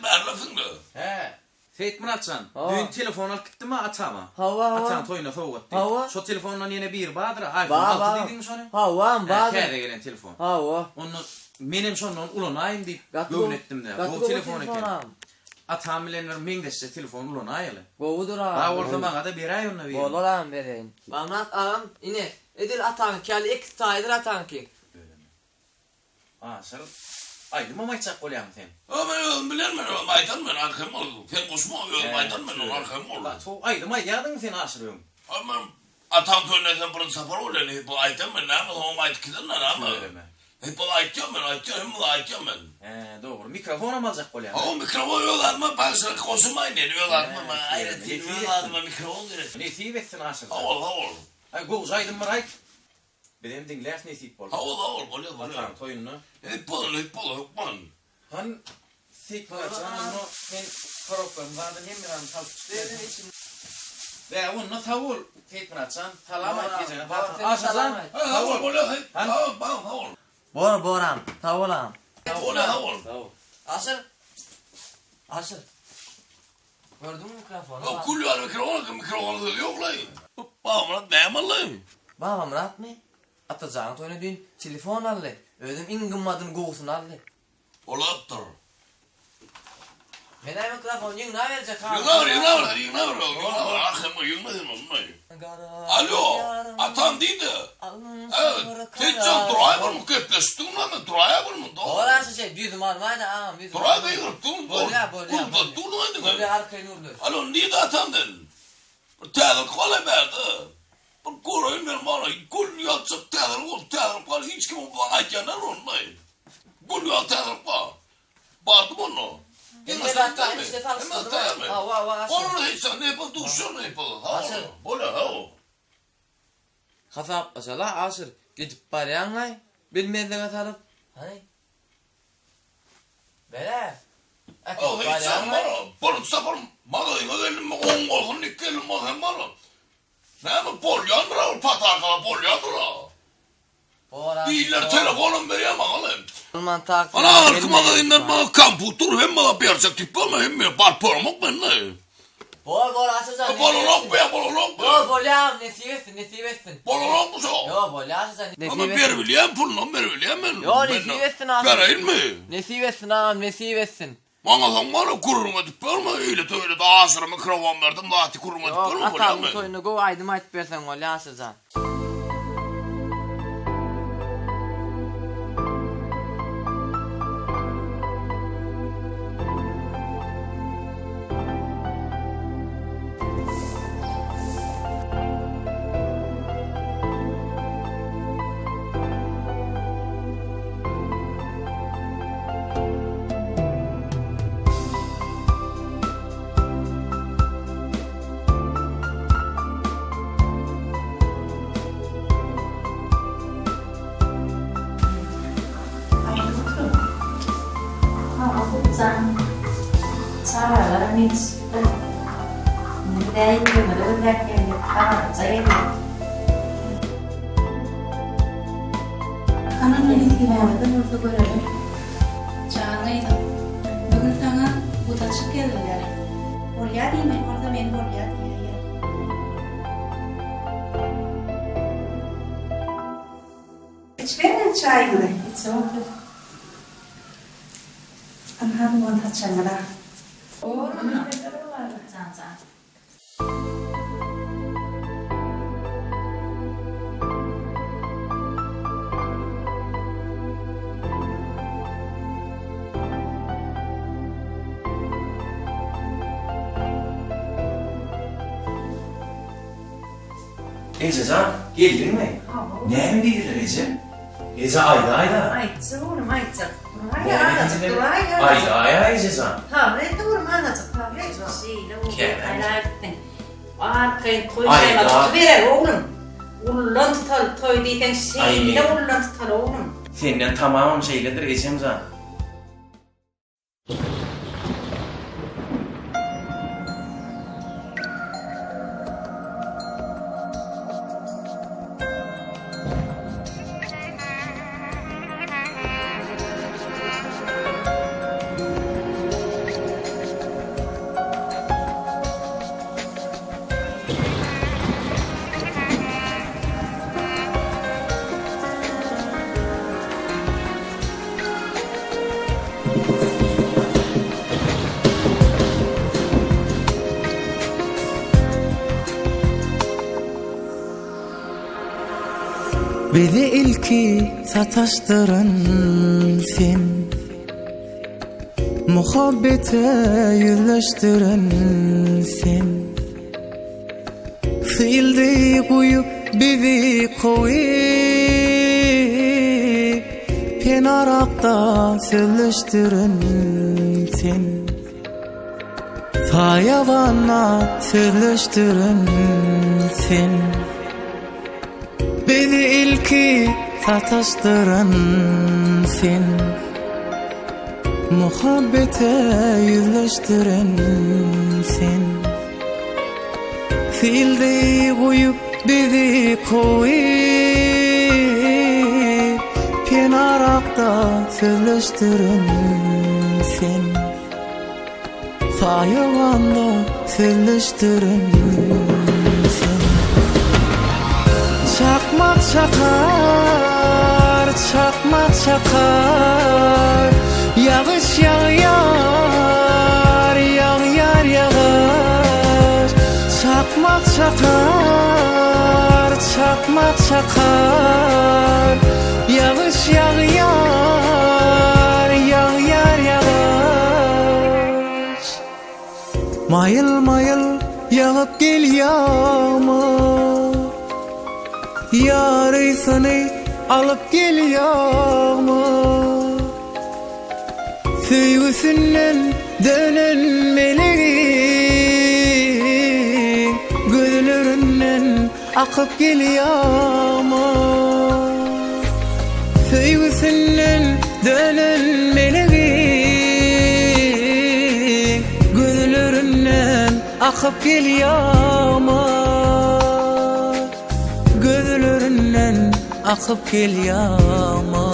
Berlafın da. He. Seyit Muratcan, dün telefon alıp gitti mi atama? Hava. Atan toyuna soğuk etti. Hava. Şu telefondan yine bir Bahadır, iPhone 6 dedin sonra. Hava, Bahadır. Kere gelen telefon. Hava. Onu benim sonundan ulanayım deyip göğün ettim de. Bu telefon eken. Atam bilenler mengdeşçe telefon ulanayılı. Govudur ağam. Daha ortamağa da bir ay onunla vereyim. Bol ağam vereyim. Bamrat ağam ine. Edil atan ki, ali iki sayıdır atan ki. Sen aydım ama içak kolyam sen. Ben bilen ben maytan ben arkam oldu. Sen koşma maytan ben arkam oldu. Aydım yadın sen aşırıyorum. Ama atam söylesen burun safar olan bu aytan ben ne ama o mayt kidin ne ama. Hep bu aytacağım ben. Doğru. Mikrofon alacak kolyam. O mikrofon yollar mı? Ben sana koşmayın diyorlar mı? Hayret diyorlar mı mikrofon direkt. Nesip etsin aşırı. Havol. Ay goz aydım mı ayt? Benim dinleyiz nesip bol. Havol. Atam toyunu. Hep bol. Han sik var canım sen koroklarım vardı hemen talpıştırdın için. Ve onu tavul Seyit Muratcan talamat gecene. Aşazan tavul. Havol. Boram. Tavulam. Havol. Asır. Gördün mü mikrofonu? O kulüyor mikrofonu yok lan. Babamrat ne yamalıyım? Babamrat mı? Atacağın toyuna dün telefon aldı. Ödüm ingimmadın goğusunu aldı. Olattır. Menay mikrofon yığına verecek ha. Yığına ver. Akşamı yığmadın onu. Alo, atan değildi. Evet, tekcan duraya var mı köpleştin lan mı? Duraya var mı? Orası şey, düzüm almaydı ağam. Duraya değil, durun. Bolya. Durun. Bolya arkayı nurlu. Alo, niye de atandın? Tağır kolay verdi. Bu koruyun benim bana. Gül yatsak tağır kolay. Hiç kim o bana ayyanar olmayın. Gül yat tağır kolay. Bağırdım onu. Günde battı işte tanıştırdım mı? Onu hiç ne yapalım? Duşur ne yapalım? Bolya. Kasap mesela asır. Gidip barayan ay. Bilmeden atalım. Hani? Böyle. Hiç sen bana. Bana sapar madayına gelin mi? 10 olsun gelin madayına bana. Ne mi? Polyandıra. Patakala polyandıra. Değiller telefonum veriyor bakalım. Ana arkama dayından bana kamputur hem bana bir yarıcak tip ama hem bana parpağım yok ben ne? Bol asırcan. Bololog be. Yo bolyam nesip etsin. Bololog mu so? Yo bolya asırcan. Ama bir bileyim pulunu ben. Yo nesip etsin asır. Vereyim mi? Nesip etsin ağam nesip etsin. Bana da bana kuruma tip ama öyle töyle de ağzıra mikrofon verdim da ati kuruma tip ama bolyam. Atam toyunu go aydım ayıp versen bolya asırcan. Çağırlar hiç. Nereye gidiyorlar? Derken çayı. Kanalına ilgilenmeden orada görelim. Çağırmaydı. Bugün sana bu da çık geldiler. Oraya değil mi? Orada benim oraya diye. İçmeyin çayını. İçmeyin. Anam bana çangara. Ececan geldin mi? Ne mi değildir Ece? Ece ayda. Aytça oğlum aytça. Ay cezan. Tamam, ne durum anlatacak. Tamam, ne Arkayın toy Ay, sayma ya. tutu verer oğlum. Ulan tutal toy deyten şeyle ulan tutal oğlum. Senden tamamım şeylendir geçeyim zan. Bizi ilki sataştıran sen, muhabbete yüzleştiren sen. Sildi koyup bizi koyup penarakta sözleştiren sen. Sayavana sözleştiren sen. Bizi ilki sataştıran sen, muhabbete yüzleştiren sen. Sildi koyup bizi koyup penarakta sözleştiren sen. Sayavanda sözleştiren sen. Çakmak çakar, çakmak çakar, yağış yağar, yağar yağar. Çakmak çakar, çakmak çakar, yağış yağar, yağar yağar. Mayıl mayıl yağıp gel yağmur, yarı seni alıp geliyor mu? Sevgisinden dönen meleğin gözlerinden akıp geliyor mu? Sevgisinden dönen meleğin gözlerinden akıp geliyor mu? Gözlerinden akıp geliyor mu?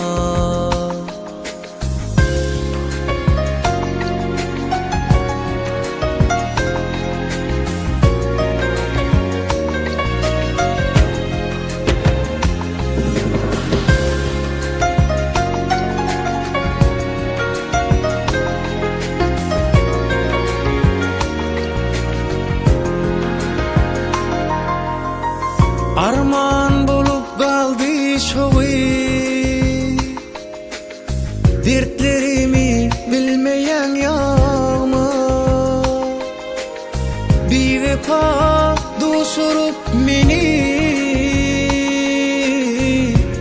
Arman bulup kaldı çoğu, dertlerimi bilmeyen yağma. Bir vefa doşurup beni,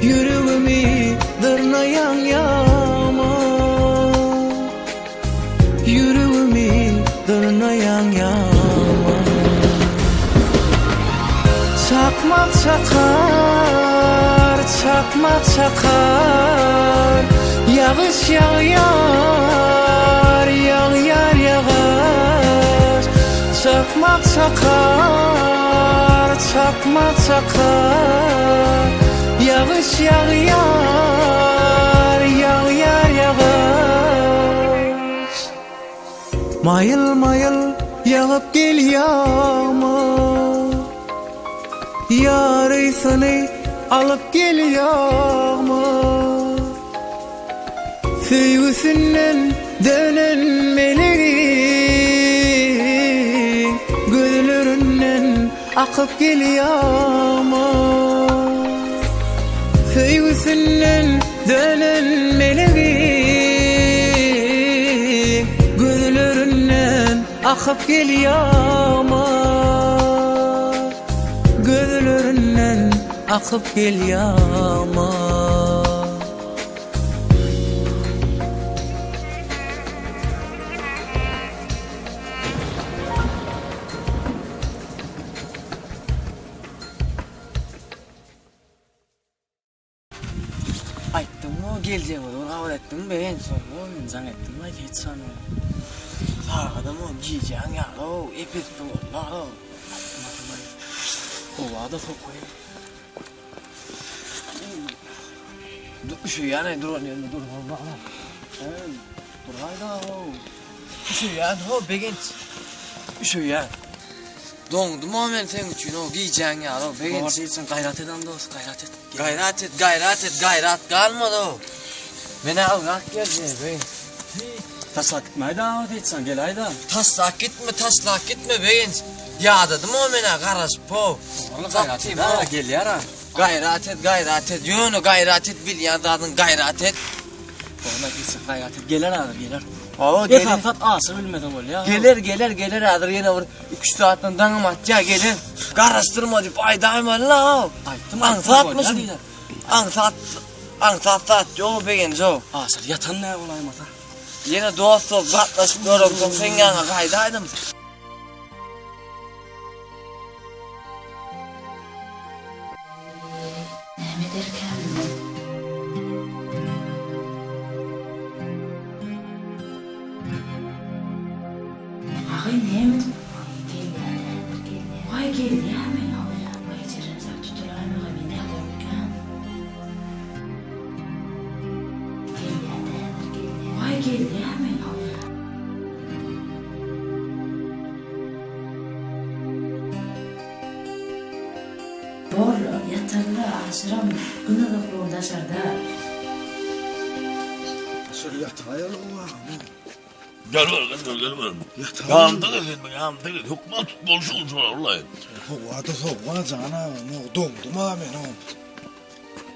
yüreğimi dırnayan yağma. Yüreğimi dırnayan yağma. Çakmak çakar, çakmak çakar, yağış yağar, yağar yağar. Çakmak çakar, çakmak çakar, yağış yağar, yağar yağar. Mayıl mayıl yağıp gel yağmur, yarı seni alıp geliyor mu? Sevgisinden dönen meleğin gözlerinden akıp geliyor mu? Sevgisinden dönen meleğin gözlerinden akıp geliyor mu? Gözlerinden akıp geliyor mu? Aytdım o geleceğim o kabul ettim ben sonra insan ettim ay hiç sana. Sağdım o giyeceğin ya o epis doğrular o. O vada sokuyor. Şu yani dur yanında dur valla. Dur hayda o. Şu yani o beginç. Şu yani. Doğdum o men sen için o giyeceğin ya o beginç. Doğru için gayret eden dost gayret et. Gayret kalmadı o. Beni al kalk geldi beyin. Taslak gitmeye davet etsen gel ayda. Taslak gitme beyin. Ya dedim o mene karış po. Gayret et ha gel yara. Gayret et. Yönü gayret et bil ya dadın gayret et. Ona gitsin gayret et gelir abi gelir. O gelir. Esasat ası bilmeden ol ya. Gelir adır yine vur 2 saatten danım at ya gelir. Karıştırma deyip aydayım Allah. Aytım ansatmışım. Ansat yo beyin o. Asır yatan ne olayım ata. Yine dost ol zatlaşıp görüyorum sen yana kaydaydım. Ay neymiş? Ay geldi ya men ya. Ay içerim zat tutulayım ya ben ne yapacağım? Ay geldi ya men ya. Bor yatarlı aşıram ını da kurulda şarda. Aşırı yatağı Gel ver. Yandı dedi. Hukman tutbolşun sonra vallahi. Hukma cana. Domdum amen o.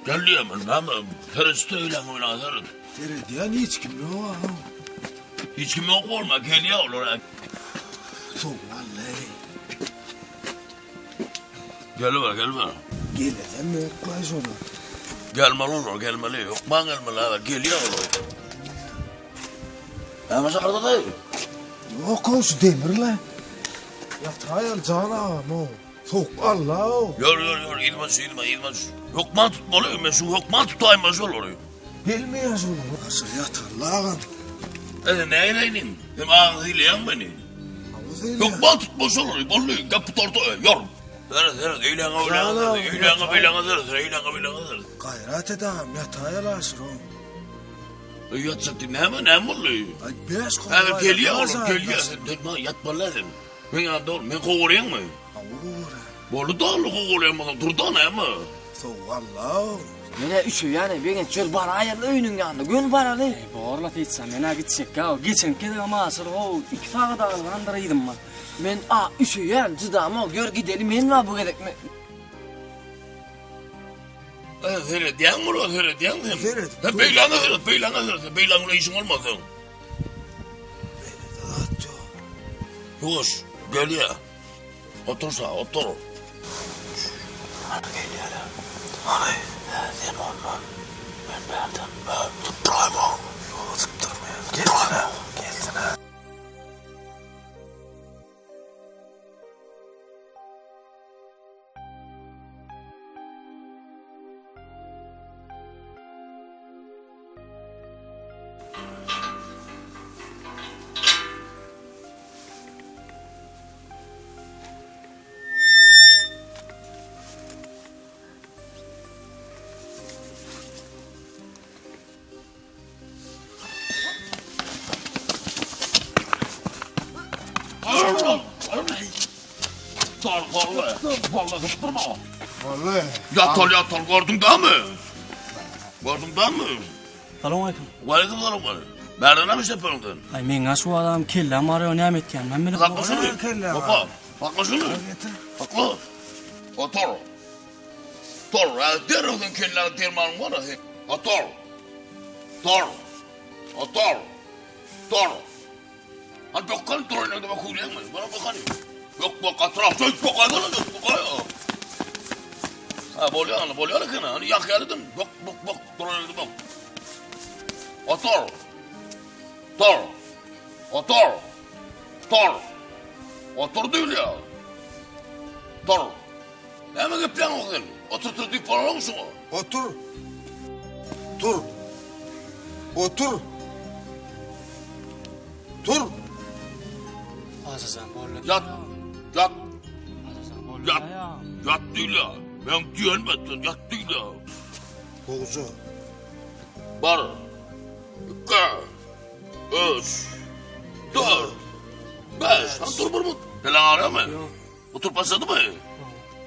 Gel diyemem ama terörist öyle oynadır. Terediyen hiç kim yok ha. Hiç kim yok olma gel ya olarak. Çok vallahi. Gel ver. Geleden mi okla sonra? Gelmeli. Hukman gelmeli. Gel ya olarak. Ama şarda değil. Yok o şu demirle. Yatağı cana mo. Çok Allah o. Yor İlmaz. Hukman tutmalı meşhur hukman tutayım meşhur oluyor. Bilmiyor şunu. Aşırı yatarlar. Ne eyleyim? Hem ağzıyla yan beni. Hukman tutmuş oluyor. Bolluyor. Kapı tortu. Yor. Evet. Eylene. Gayret edem. Yatağı laşır o. Yatsak değil ne oluyor? Ay beş kol. Evet geliyor. Sen yatma lazım. Ben yanında ol. Ben koğurayım mı? Bolu dağlı koğurayım mı? Durdan ama. Soğalla. Mene üçü yani beyin çöl bana ayarlı öyünün yanında. Gön bana ne? Bağırla etsen mena gitsek ya. Geçen kedi ama asır o 2 sağa dağılgandırıydım ben. Men üçü yani cıdama gör gidelim men mi bu gerek mi? Öyle diyen mi o? Öyle diyen mi? Beylan'a işin olmasın. Yoş, gel ya. Otur. Hadi gel ya. Hadi. Sen olma. Ben verdim. Tutturayım o. Tutturmayalım. Gelsene. Vallahi tutturma. Vallahi. Yatal gördün da mı? Selamünaleyküm. Aleykümselam. Nereden mi yapıyorsun? Ay men şu adam kelle amarıyor ne emetken. Ben bile Bakma şunu. Bakma şunu. Bakma. Otur. Derhudun kelle dermanın var ya. Otur. Hadi bakalım torununa da bakıyorum. Bana bakalım. Yok bak atraf. Yok bakalım. Ha boluyor kana. Hani yak yardım. Bak torununa da bak. Otur değil ya. Ne mi plan okudun? Otur deyip bana musun o? Otur. Otur. Otur. Tur. Azizem bolla. Yat. Yat. Yat. Yat değil ya. Ben diyenmedin yat değil ya. Boğucu. Bar. 2. 3. 4. 5. Lan dur mu? Neler ağrıyor mu? Kutur başladı mı?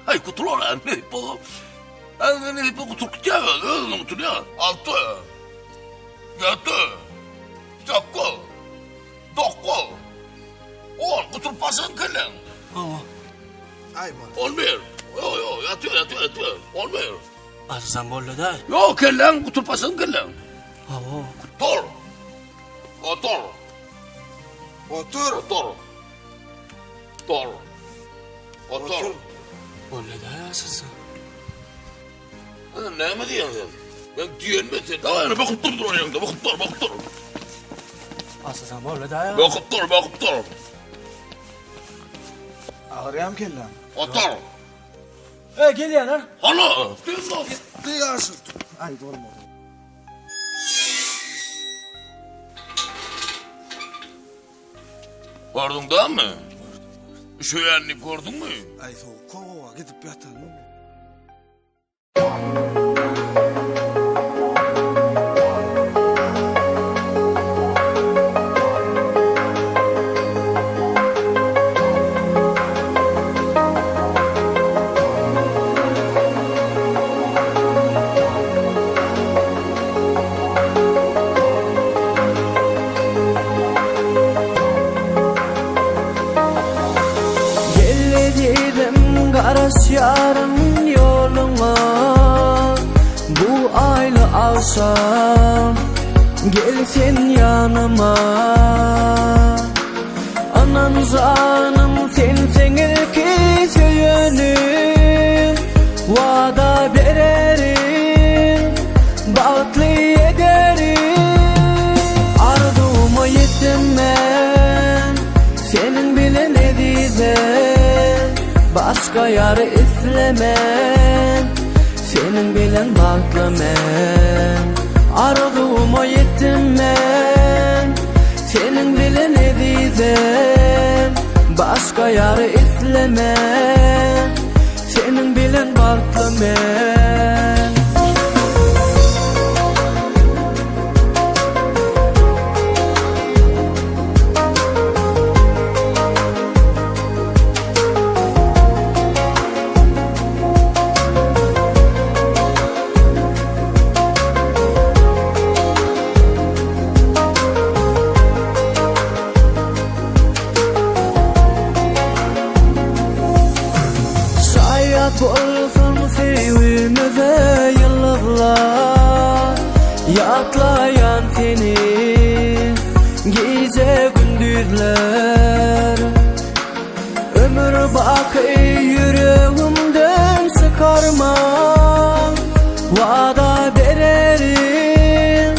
Hay kutur olan ne bu? Ne bu kutur gidiyor ya? Öyle kutur ya. 6. 7. 8. 9. 10. Kutur başladın kellen. Ama. Ay 11. Yo yatıyor. 11. Azizem bolla da. Yo kellen kutur başladın kellen. Avo. Otur. Otur. Otur. Otur. Otur. Otur. Bolla da azizem. Ne mi diyorsun sen? Ben diyenmedin. Ayağını bakıp dur yanında. Bakıp dur. Azizem bolla da ya. Bakıp dur. Ağrıyam kellen. Otur. Gel yana. Hala. Diyarsın. Ay olmadı. Gördün değil mi? Şu yerini gördün mü? Ay soğuk kova gidip yatalım. Karas yarın yoluma bu aylı akşam gel sen yanıma anam canım sen ilki söyünü vada vererim bağıtlı ederim arduma yettim ben senin bile ne diyeceğim başka yar islemem senin bilen baklamam aradığıma yettim ben senin bilen ne diyeceğim başka yar islemem senin bilen baklamam Bolsun sevimize yıllar yatlayan seni gece gündüzler ömür bakı yüreğimden sıkarma vada vererim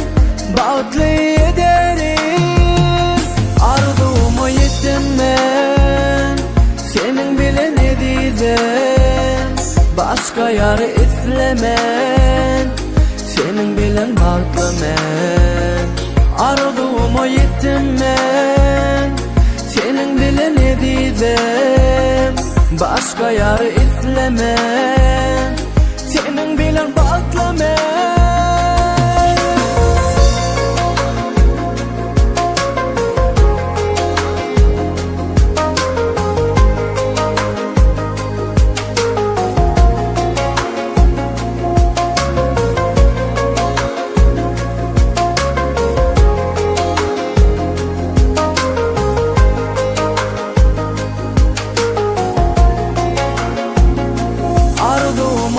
bağıtlı ederim ardığıma yettim ben senin bile ne diyeceğim başka yar islemem senin bilen baklamam aradığıma yettim ben senin bile ne diyeceğim başka yar islemem senin bilen baklamam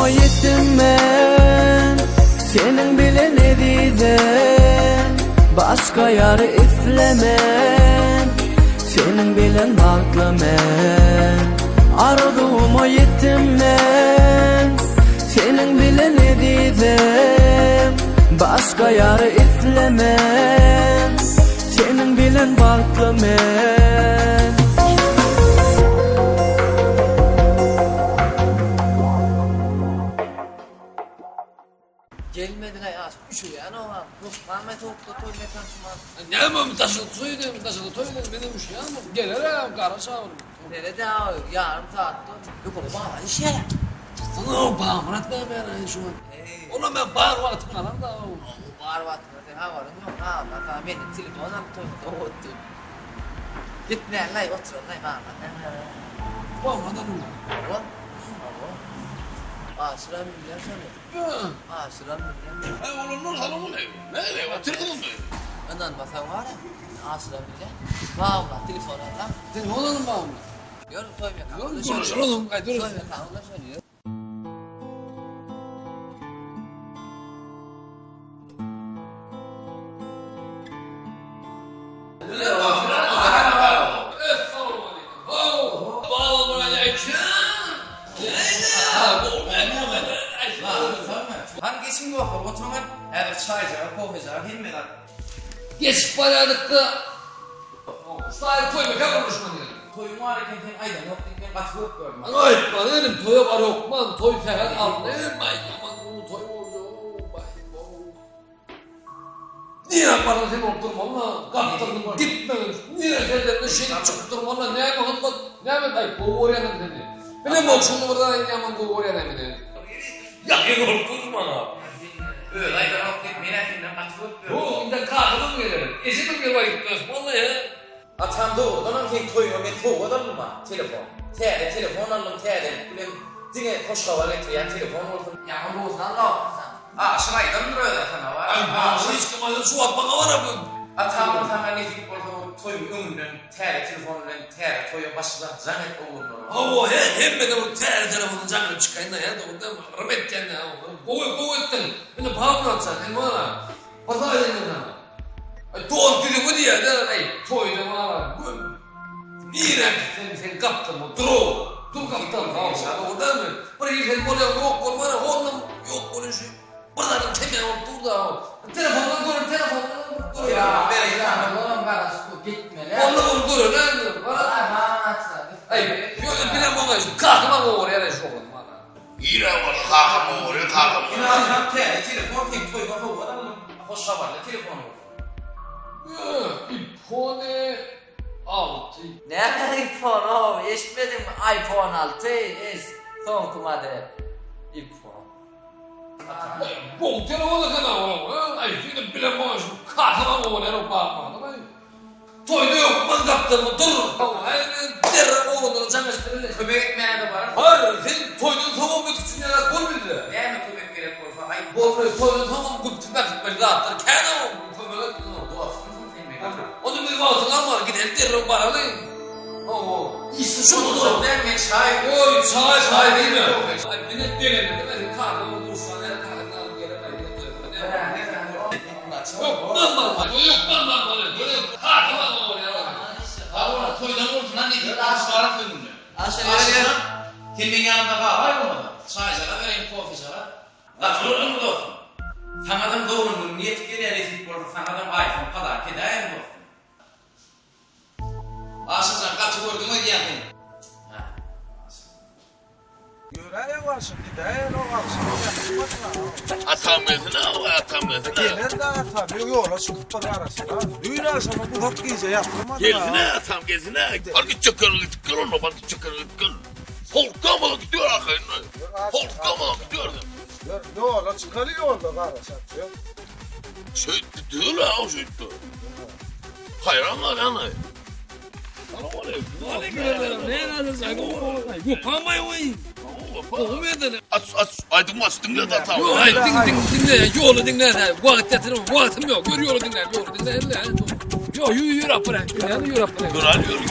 yettim ben senin bile ne diyeceğim başka yar islemem senin bilen baklamam aradığıma yettim ben senin bile ne diyeceğim başka yar islemem senin bilen baklamam Gelmedin ay aç. Şu yani o an. Rahmet oldu toy mekan şuman. Ne mi taşıdı soydu taşıdı toydu benim şu ya mı? Gelerim karışa oğlum. Nerede daha yarım saat yok oğlum bana iş ya. Sana bağırat ben şu an. Oğlum ben bağır vaktim kalan da o. Bağır vaktim ha var yok ha bak benim telefonum toydu. Git ne lay otur lay bana. Bağırmadan mı? Aşıran milyon sana. Aşıran milyon. Ay oğlum ne salon mu ne? Ne oturdun mu? Anan basan var ya. Aşıran milyon. Bağımla telefonu lan. Telefonun bağımla. Gör toy mekan. Konuşalım kaydırırız. Toy mekan söylüyor. Hangisini bu akar? Oturmak her çaycılar, kohecılar, hilmeler. Geç bayadıkta. Sadece toy mekan konuşma diyor. Toyun var iken aydan yok diye katı yok gördüm. Ay bana dedim toya var yok man toy fakat al ne bay aman bunu toy oldu bay. Niye bana sen oturmama kaptırdın gitmedin. Niye geldin şey çıktırmana ne yapalım bak ne yapalım ay bu oraya da dedi. Benim okşunu burada yaman bu oraya da dedi. Ya gel kurtulma. Öyle aydan yok diye merakından katı yok gördüm. Bu inde kaldım gelir. Eşitim gel bak gitmez vallahi. Atam doğrudan ki toyunu ben toğudan mı? Telefon. Telefon aldım teyde. Bilem dine koşka var ekleyen telefon olsun. Ya bu olsun Allah. Şuraydan böyle sana var. Ay bu hiç kımayla şu atmana var abi. Atam ne diyip orada toyun önünden telefonundan toya başladı. Zannet olur. Ama hem de bu telefonun canını çıkayın da ya da orada rahmet kendine. Bu ettin. Beni bağımlı sen bana. Pazar edin lan. Doğum günü bu diye de toyda bana. Niye sen kaptın mı? Dur kaptan tamam. Orada mı? Buraya sen böyle yok olmana oğlum yok böyle şey. Buradan kemer ol burada. Telefondan görün telefondan. Ya ben ya oğlum bana şu gitme lan. Oğlum görün lan. Bana açsa. Ay yok bile bana şu kalkma mı oraya şu oldu bana. İra var kalkma oraya kalkma. İnanın telefon tek toy var o adam hoş haberle telefonu. iPhone 6. Ne iPhone o? Eşitmedin mi? iPhone 6 S son kumada. iPhone. Bu telefonu kana oğlum. Ay şimdi bile bana şu kalkma mı oraya bakma. Toyda yok man kaptın mı? Dur. Ay der oğlum canıştırılır. Köpek ekmeğe de var. Hayır sen toydun tamam mı küçüğün yarak bol bildi. Ne mi köpek gerek olsa? Ay bol toydun tamam gıptı ben rahatlar. Kendi o köpek. Onu bir vaatlar var gidelim derim bana ne? Oo. İşte şunu da derme çay. Oy çay değil mi? Ay ne diyelim ben kahve olursa ne kahve gelemem. Yok bana. Kahve Ağır toydan olsun lan ne diye karıştıran dönümlü. Aşağıya kimin yanında kahve olmadı. Çaycılara vereyim kofecilere. Katılırdın mı dostum? Sanadım doğrunun niyet geriye resip olsa sanadım iPhone kadar kedaya mı dostum? Aşırcan kaçı gördün mü diyendin? Göreye karşı gideye o karşı. Atamedin. Gelen de tabii yola çıkıp bakarasın. Düğün akşamı bu hak giyce yaptırmadı. Gezine atam gezine. Farkı çakırlık kırın o farkı çakırlık kırın. Holkamalı gidiyor akıyın. Holkamalı gidiyor. Yola çıkarıyor da karasın. Şey değil ha o şey. Hayranlar yani. Ne lazım? Bu pamayı oy. Aydın bas dinle de tamam. Yok ay dinle yolu dinle. Vaktim yok. Gör yolu dinle. Yok yürü apre. Yürü apre. Dur hadi yürü.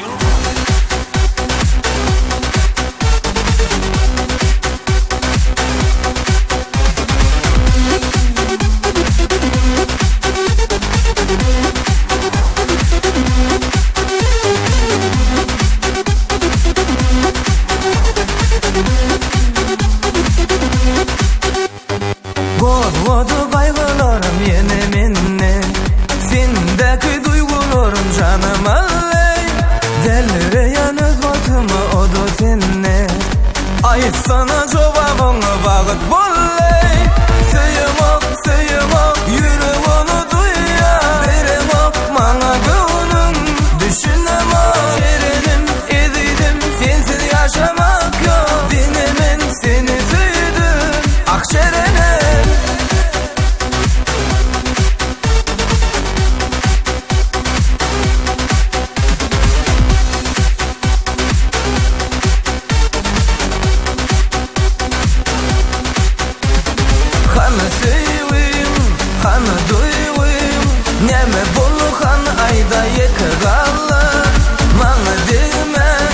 Gorvodu kaygılarım yine minne Sendeki duygularım canım alley Delreyen öz batımı o da senne Ay sana cevabını bağıt bolley Söyüm Hana sevim, hana duyuyum Neme bulukan ayda yıkıgallar Bana demen,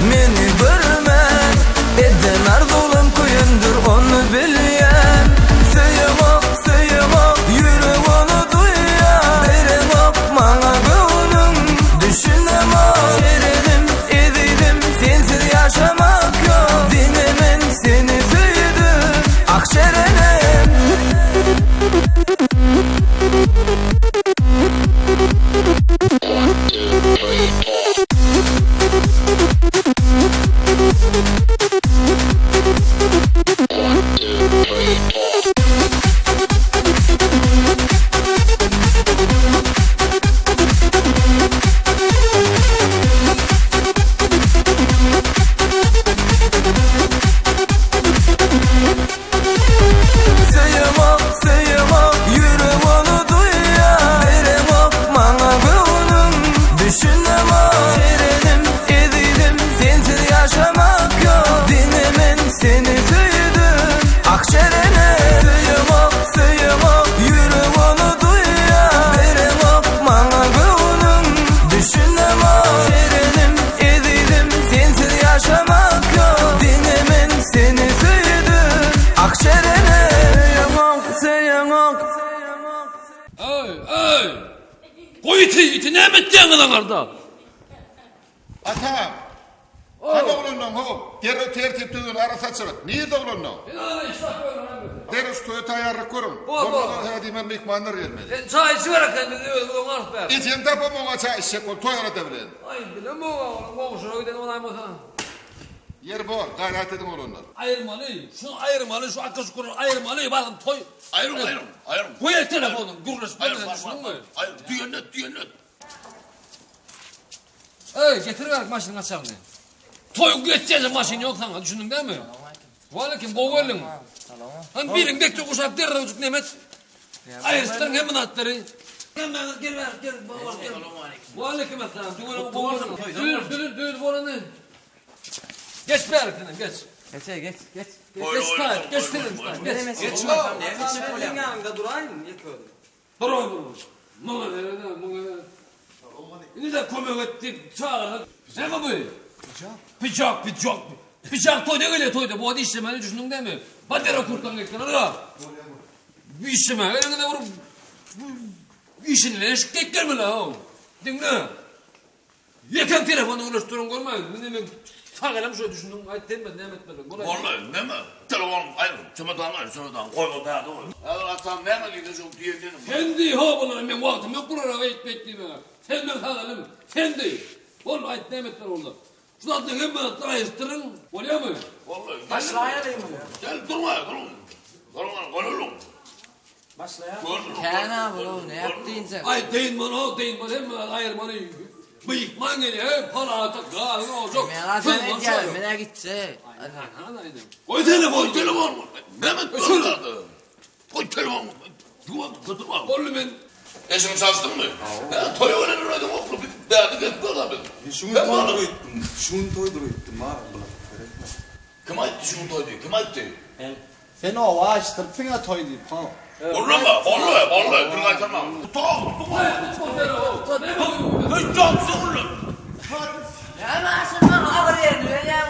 meni görmen Eden arzulum kuyundur onu bilyen Sıyım ok, yürü onu duyan Verem ok, bana gönlüm düşünem ok Seredim, ezidim, sensiz yaşamak yok Dinemen seni söyledim, akşerenem Koy iti ne ettiğin adamlarda? Atam. Hadi oğlundan hop. Tertip düzün arasa çırak. Nerede oğlundan? Deriz toyu tayarlık kurun. Ondan hedimen mikmanlar gelmedi. Çay içiverek kendini öldürün artık be. İçin tapım ona çay içecek ol. Toy aratabilen. Ay bilem o. Boğuşuna gidelim onay mı? Yer bor. Gayret edin oğlundan. Ayırmalı. Şunu ayırmalı. Şu akıl şukurunu ayırmalı. Bakın toy. Ayırım. Koy el telefonun. Gürleş. Ayırım. Düğünlet. Getiriver maşını açalım diye. Toy geçeceğiz maşın yok sana. Düşündün değil mi? Valla boğu elin. Hani birin bekle kuşak derre ucuk Nemet. Ayırsın hemen atları. Hemen gel. Valla kim atlar? Düğün boğulanı. Geç be herifine geç. Geç. Geç. Geç. Senin yanında durayım. Durun. Muğla. Ne de komik ettik çağırın. Ne mi bu? Bıçak toyda öyle toyda. Bu adı işlemeni düşündün değil mi? Bandera kurtan gekten ara. Bir işleme. Öyle de vurup işinle eşkek gelme la. Dinle. Yakan telefonu ulaştırın görmeyin. Ne demek? Sağlam şöyle düşündüm. Ay demedi ne etmedi. Vallahi ne mi? Telefon ayırım. Çamadan koy o da doğru. Allah'tan ne mi gideceğim diyebilirim. Kendi havalarım ben vaktim yok buraya bekleyeyim ha. Sen ben sağlam. Kendi. Oğlum ay demetler orada. Şuradan hemen atlayıştırın. Oluyor mu? Vallahi. Başlayalım mı? Gel durma. Durun. Başlayalım. Kenan abi oğlum ne yaptın sen? Ay deyin bana hemen ayırmanı. Bıyıkman geliyor. Para atak. Ne olacak? Merak gitse. Koy telefon. Mehmet gönderdi. Koy telefon. Götürme. Oğlum ben. Eşimi saçtın mı? Toy öğrenirdim okulu. Bir derdik etti adamı. Şunu toyduruyordum abi. Kim aitti şunu toydu? Kim aitti? Sen o açtırıp fina toy deyip ha. Vallahi. Bir kaçırma. Hiç çabuk oğlum. Ya nasıl bana haber yerini vereceğim.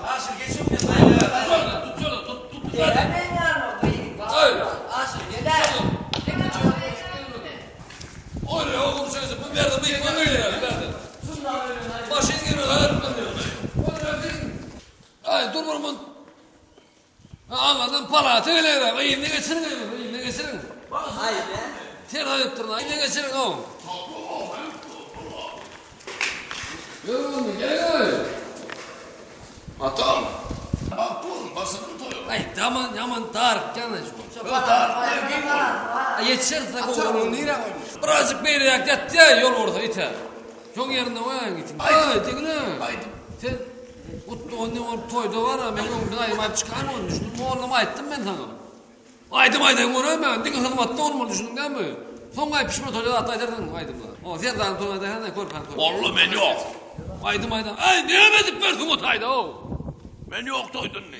Aşır geçiyorum ya. Tut. Hemen yarma. Aşır gider. Oraya oğlum söylese bu verdim bıyıkman öyle ya. Başın gibi ay dur burman. Anladım palatı öyle ya. Ayın ne geçirin. Haydi. Sen ayıptırın. Ayın ne geçirin oğlum. Gel. Atam. Bak bu basını toyuyor. Ay yaman tarık canım. Yetişirse oğlum. Birazcık beri yaktı ya yol orada ite. Çok yerinde oyan gittin. Ay tekne. Sen onun toyda var ya ben onun ayıp çıkarım onu düşündüm. Oğlum ayıttım ben sana. Aydım onu ben. Dikkat hanım attı onu düşündüm değil mi? Son ay pişme toyda atlaydırdın aydımla. O sen daha toyda ne korkan. Vallahi ben yok. Aydım. Ay ne yemedik ben Umut ayda o. Ben yok toydun ne?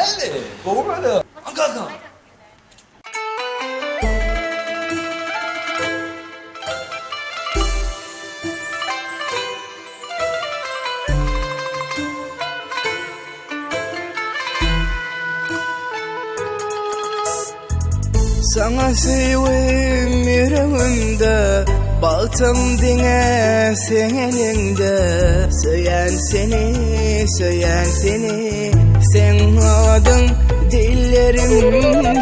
Hadi. Doğru hadi. Kalk. Sana sevim yüreğimde, baltım dine sen elinde. Söylen seni, sen adın dillerimde.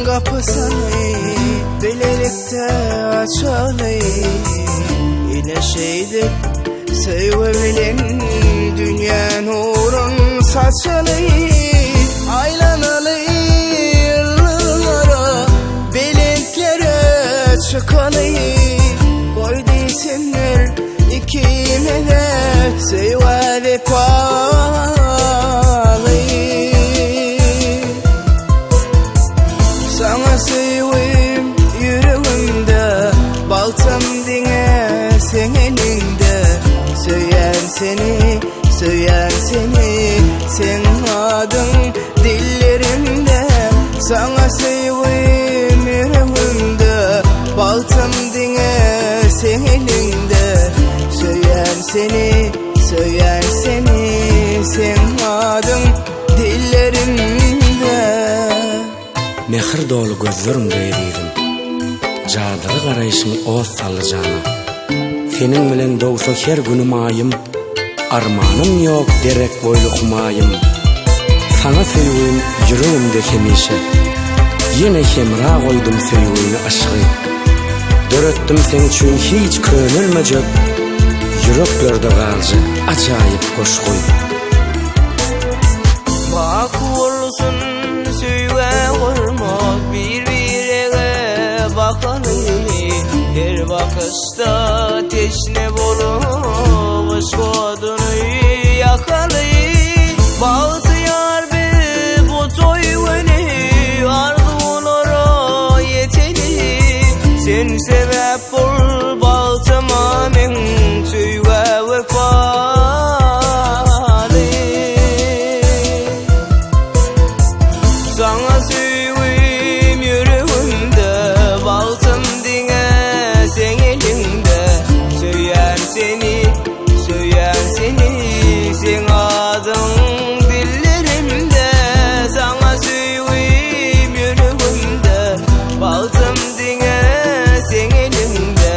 Kapısını bilelikte açalı, yine şeydir sevebilin dünya nurun saçalı. Aylanalı yıllara, bilintlere çıkalı. Koy desinler ikime de seveli pahalı. Sana sevim yüreğimde, baltam dine sen elinde. Söylen seni, sen adın dillerimde. Sana sevim yüreğimde, baltam dine sen elinde. Söylen seni, sen adın dillerimde. Mehir dolu gözlerimde eriydim. Jadırı garayışın oz salıcana. Senin bilen doğsa her günüm ayım. Armanım yok derek boylu kumayım. Sana seviyim yüreğimde hemişe. Yine hemra koydum seviyini aşkı. Dörettim sen için hiç könülmeyecek. Yüreklerde kalıcı acayip koşkuy. Bak olsun söyle olmaz, birbirine bakalı. Her bakışta teşne bulup aşk odunu yakalı. Bazı yar bir bu toyunu ardı olara yeteli. Sen sebep ol bal tamamen söyle vefalı. Sana sevim yüreğimde, baltım dine sen elinde. Söylen seni, sen adın dillerimde. Sana sevim yüreğimde, baltım dine sen elinde.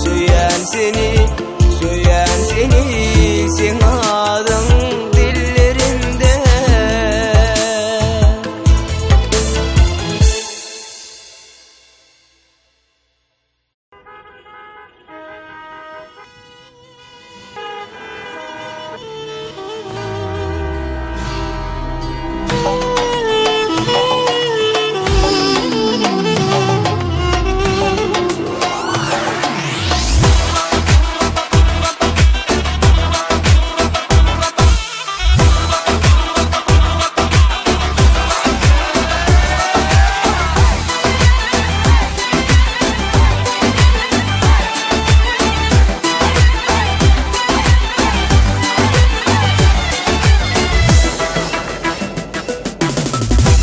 Söylen seni, sen adın dillerimde.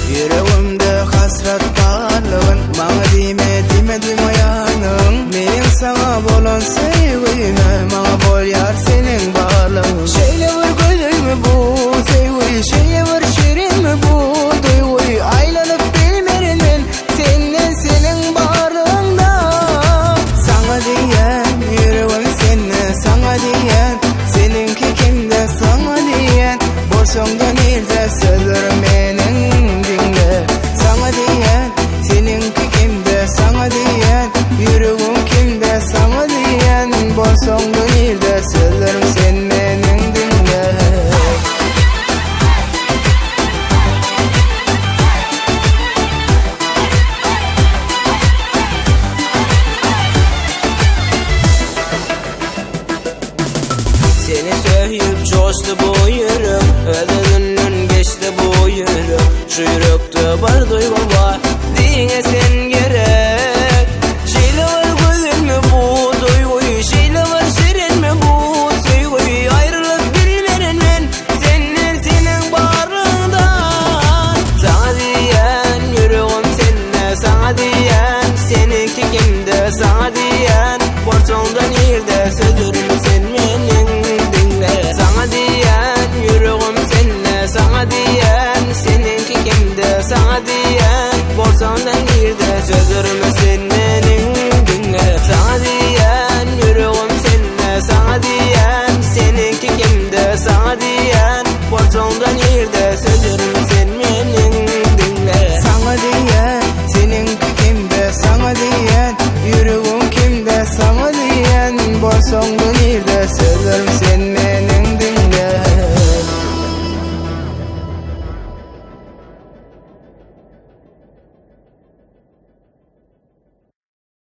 Yüreğimde hasret bağlığın, bana dime yanın. Benim sana bolan sevgime, bana bol yar senin bağlığın. Şeyle var gözümü bu sevgi, şeyle var şirinmi bu duygu. Aylanıp bilmerinden senin bağlığında. Sana diyen yüreğim seninle, sana diyen seninki kimde, sana diyen boşumdan ilde sözlerim benim. Sana diyen seninki kimde, sana diyen yüreğim kimde, sana diyen boşumdan ilde sözlerim sen benim dinle. deyip coştu bu yürek, ödünün geçti bu yürek. Şu yürekte bir duygu var, dine sen gerek. Şeyle var gözün mü bu duyguyu, şeyle var şirin mi bu suyguyu. Ayrılıp bilmenin ben senden senin bağrından. Sana diyen yüreğim seninle, sana diyen seninki kimde, sana diyen borçondan yerde sözürümü sen menin dinle. Sana diyen yüreğim seninle, sana diyen seninki kimde, sana diyen borçondan yerde sözürümü sen menin dinle. Sana diyen yüreğim seninle, sana diyen seninki kimde, sana diyen borçondan